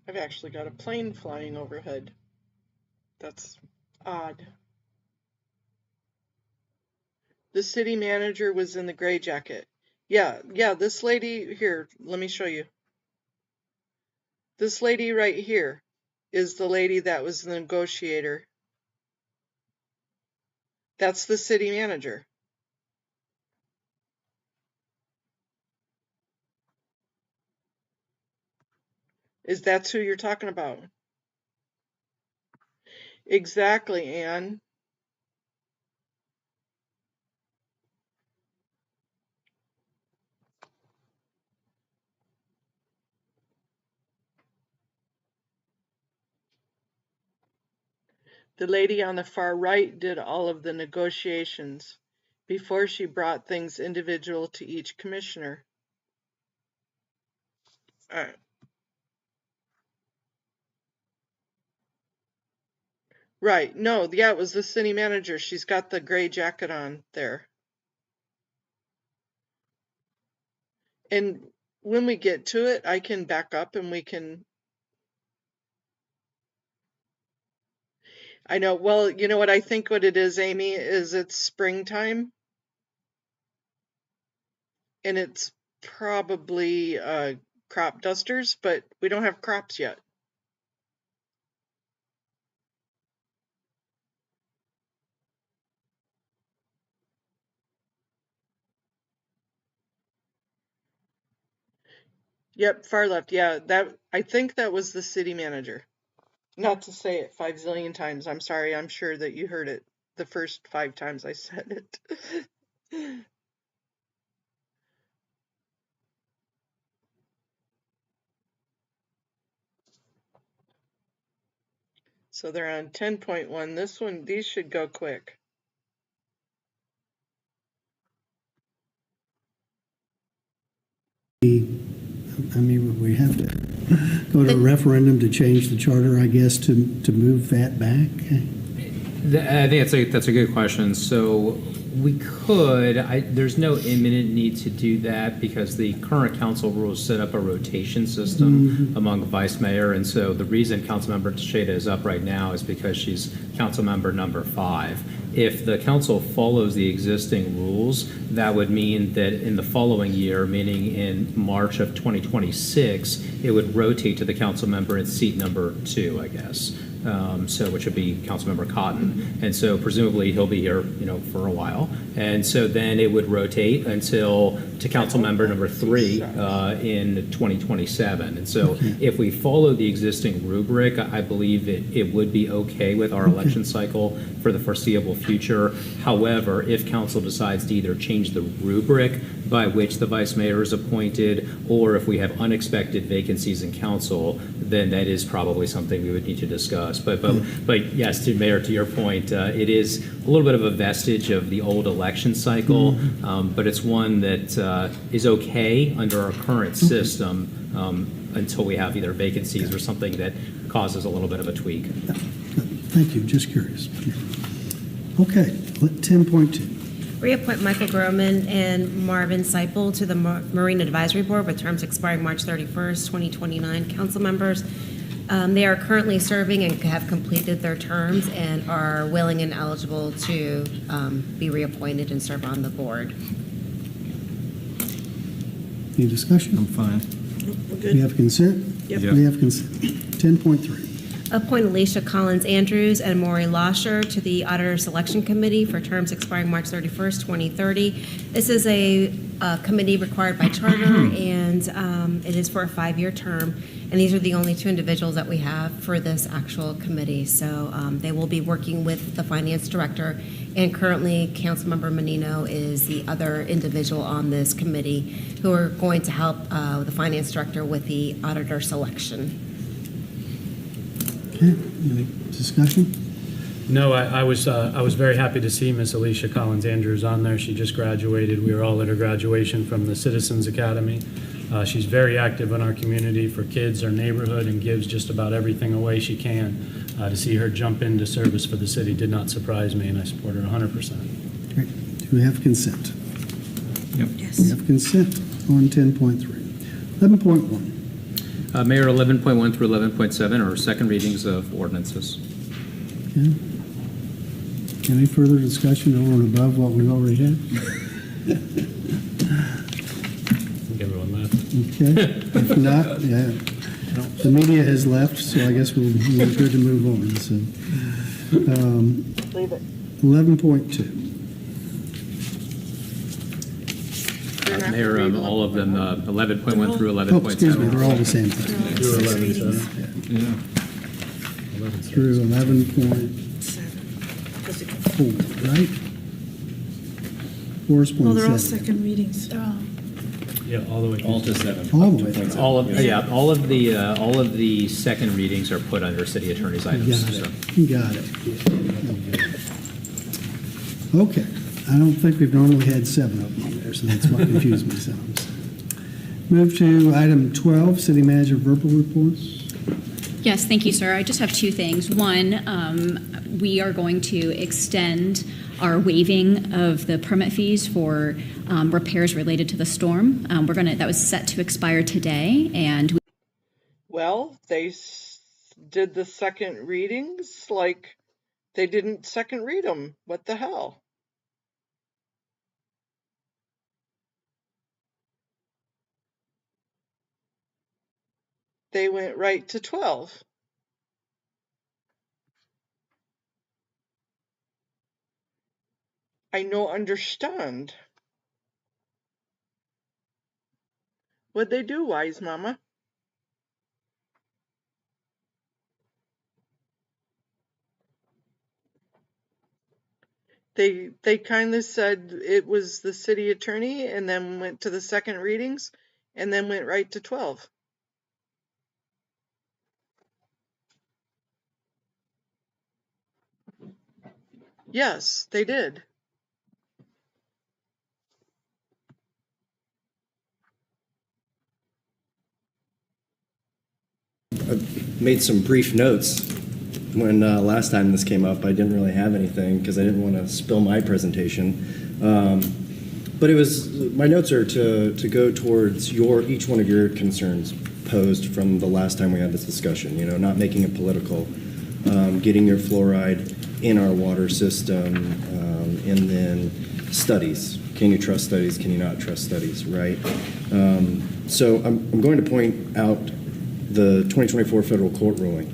A: I've actually got a plane flying overhead. That's odd. The city manager was in the gray jacket. Yeah, this lady here, let me show you. This lady right here is the lady that was the negotiator. That's the city manager. That's who you're talking about? Exactly, Anne. The lady on the far right did all of the negotiations before she brought things individual to each commissioner. All right. Right. No, yeah, it was the city manager. She's got the gray jacket on there. And when we get to it, I can back up and we can. I know. Well, you know what I think what it is, Amy, is it's springtime. And it's probably crop dusters, but we don't have crops yet. Yep, far left. Yeah, I think that was the city manager. Not to say it 5 zillion times. I'm sorry. I'm sure that you heard it the first 5 times I said it. So they're on 10.1. This one, these should go quick.
B: I mean, we have to go to a referendum to change the charter, I guess, to move that back?
I: I think that's a good question. So we could, there's no imminent need to do that because the current council rules set up a rotation system among vice mayor. And so the reason Councilmember Teixeira is up right now is because she's council member number 5. If the council follows the existing rules, that would mean that in the following year, meaning in March of 2026, it would rotate to the council member in seat number 2, I guess. So which would be Councilmember Cotton. And so presumably he'll be here, for a while. And so then it would rotate until to council member number 3 in 2027. And so if we follow the existing rubric, I believe it would be okay with our election cycle for the foreseeable future. However, if council decides to either change the rubric by which the vice mayor is appointed, or if we have unexpected vacancies in council, then that is probably something we would need to discuss. But yes, Mayor, to your point, it is a little bit of a vestige of the old election cycle, but it's one that is okay under our current system until we have either vacancies or something that causes a little bit of a tweak.
B: Thank you, just curious. Okay, 10.2.
F: Reappoint Michael Groman and Marvin Seipel to the Marine Advisory Board with terms expiring March 31st, 2029. Council members, they are currently serving and have completed their terms and are willing and eligible to be reappointed and serve on the board.
B: Any discussion?
C: I'm fine.
T: We're good.
B: We have consent?
T: Yep.
B: We have consent. 10.3.
F: Appoint Alicia Collins Andrews and Maury Losher to the Auditor Selection Committee for terms expiring March 31st, 2030. This is a committee required by charter, and it is for a 5-year term. And these are the only 2 individuals that we have for this actual committee. So they will be working with the finance director, and currently Councilmember Menino is the other individual on this committee who are going to help the finance director with the auditor selection.
B: Okay. Okay, any discussion?
E: No, I was very happy to see Miss Alicia Collins Andrews on there. She just graduated. We were all at her graduation from the Citizens Academy. She's very active in our community for kids, our neighborhood, and gives just about everything away she can. To see her jump into service for the city did not surprise me, and I support her 100%.
B: Great. Do we have consent?
C: Yep.
B: We have consent on 10.3. 11.1.
I: Mayor, 11.1 through 11.7 are second readings of ordinances.
B: Okay. Any further discussion over and above what we've already had?
E: I think everyone left.
B: Okay. If not, yeah. The media has left, so I guess we're good to move on. So,
A: Leave it.
B: 11.2.
I: Mayor, all of them, 11.1 through 11.7.
B: Oh, excuse me, they're all the same thing.
E: Through 11.7.
C: Yeah.
B: Through 11.4, right? 4.7.
T: Well, they're all second readings. They're all.
E: Yeah, all the way.
I: All to 7.
B: All the way.
I: All of the second readings are put under city attorney's items.
B: Got it. Okay. I don't think we've normally had 7 of them on there, so that's what confused me some. Move to item 12, city manager verbal reports.
H: Yes, thank you, sir. I just have 2 things. One, we are going to extend our waiving of the permit fees for repairs related to the storm. That was set to expire today, and
A: Well, they did the second readings like they didn't second read them. What the hell? They went right to 12. I no understand. What'd they do, wise mama? They kind of said it was the city attorney and then went to the second readings and then went right to 12. Yes, they did.
U: I made some brief notes when last time this came up. I didn't really have anything because I didn't want to spill my presentation. But my notes are to go towards each one of your concerns posed from the last time we had this discussion, not making it political, getting your fluoride in our water system, and then studies. Can you trust studies? Can you not trust studies, right? So I'm going to point out the 2024 federal court ruling.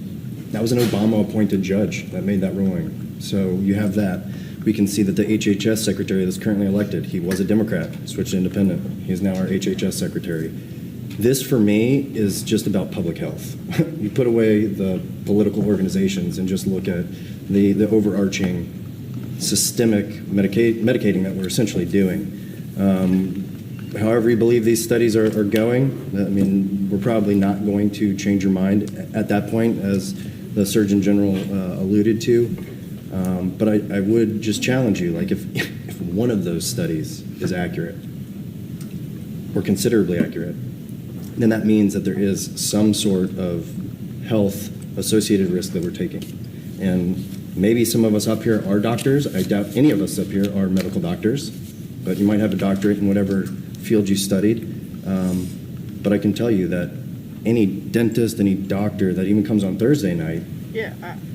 U: That was an Obama-appointed judge that made that ruling. So you have that. We can see that the HHS secretary that's currently elected, he was a Democrat, switched to independent. He is now our HHS secretary. This, for me, is just about public health. You put away the political organizations and just look at the overarching systemic medicating that we're essentially doing. However you believe these studies are going, I mean, we're probably not going to change your mind at that point, as the Surgeon General alluded to. But I would just challenge you, like if one of those studies is accurate, or considerably accurate, then that means that there is some sort of health associated risk that we're taking. And maybe some of us up here are doctors. I doubt any of us up here are medical doctors, but you might have a doctorate in whatever field you studied. But I can tell you that any dentist, any doctor that even comes on Thursday night,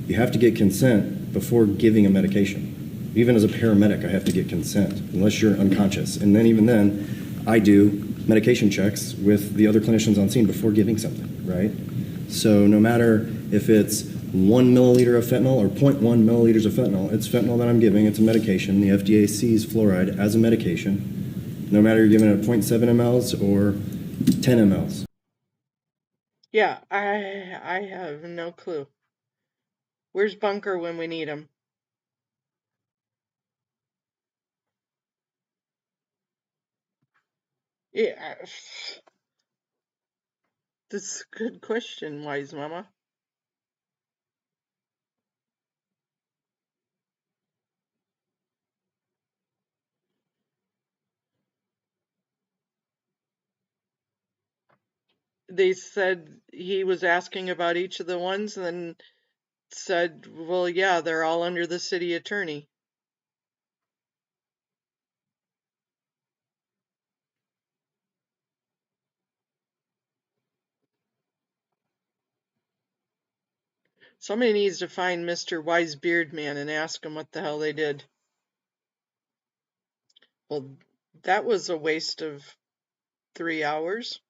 U: you have to get consent before giving a medication. Even as a paramedic, I have to get consent, unless you're unconscious. And then even then, I do medication checks with the other clinicians on scene before giving something, right? So no matter if it's 1 milliliter of fentanyl or 0.1 milliliters of fentanyl, it's fentanyl that I'm giving, it's a medication. The FDA sees fluoride as a medication, no matter you're giving it 0.7 mLs or 10 mLs.
A: Yeah, I have no clue. Where's Bunker when we need him? Yeah, that's a good question, wise mama. they said he was asking about each of the ones and then said, well, yeah, they're all under the city attorney. Somebody needs to find Mr. Wise Beard Man and ask him what the hell they did. Well, that was a waste of 3 hours.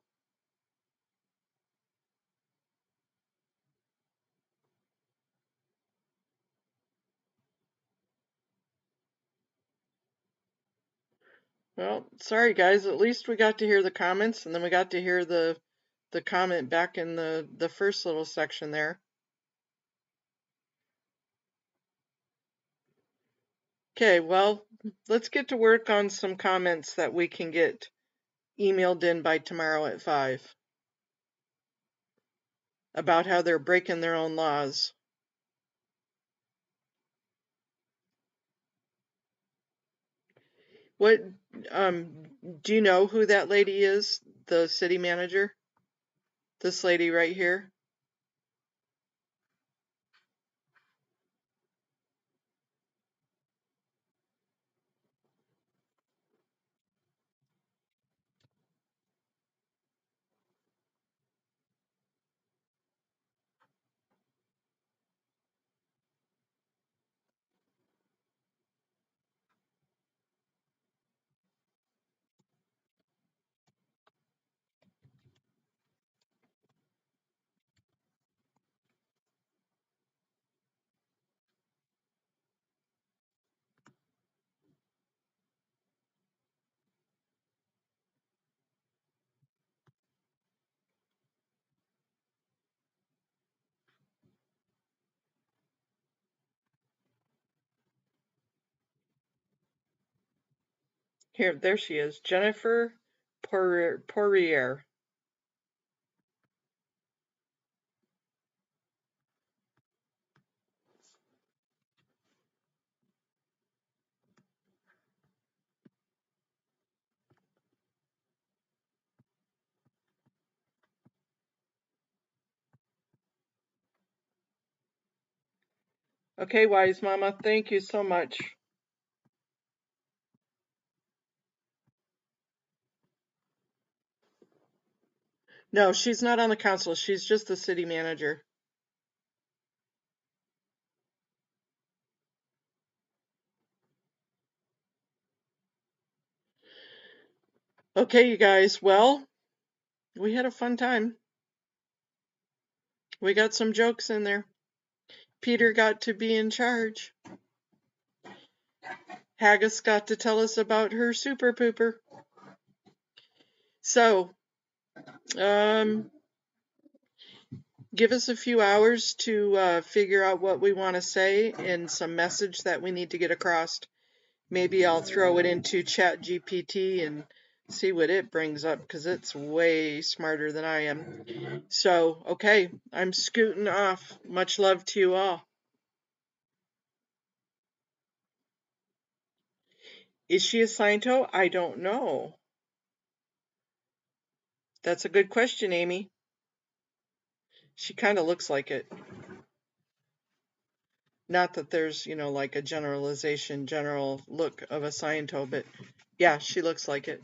A: Well, sorry guys, at least we got to hear the comments and then we got to hear the comment back in the first little section there. Okay, well, let's get to work on some comments that we can get emailed in by tomorrow at 5 about how they're breaking their own laws. What, do you know who that lady is? The city manager? This lady right here? Here, there she is, Jennifer Poirier. Okay, Wise Mama, thank you so much. No, she's not on the council. She's just the city manager. Okay, you guys, well, we had a fun time. We got some jokes in there. Peter got to be in charge. Haggis got to tell us about her super pooper. So, give us a few hours to figure out what we want to say and some message that we need to get across. Maybe I'll throw it into ChatGPT and see what it brings up because it's way smarter than I am. So, okay, I'm scooting off. Much love to you all. Is she a Sciento? I don't know. That's a good question, Amy. She kind of looks like it. Not that there's, like a general look of a Sciento, but yeah, she looks like it.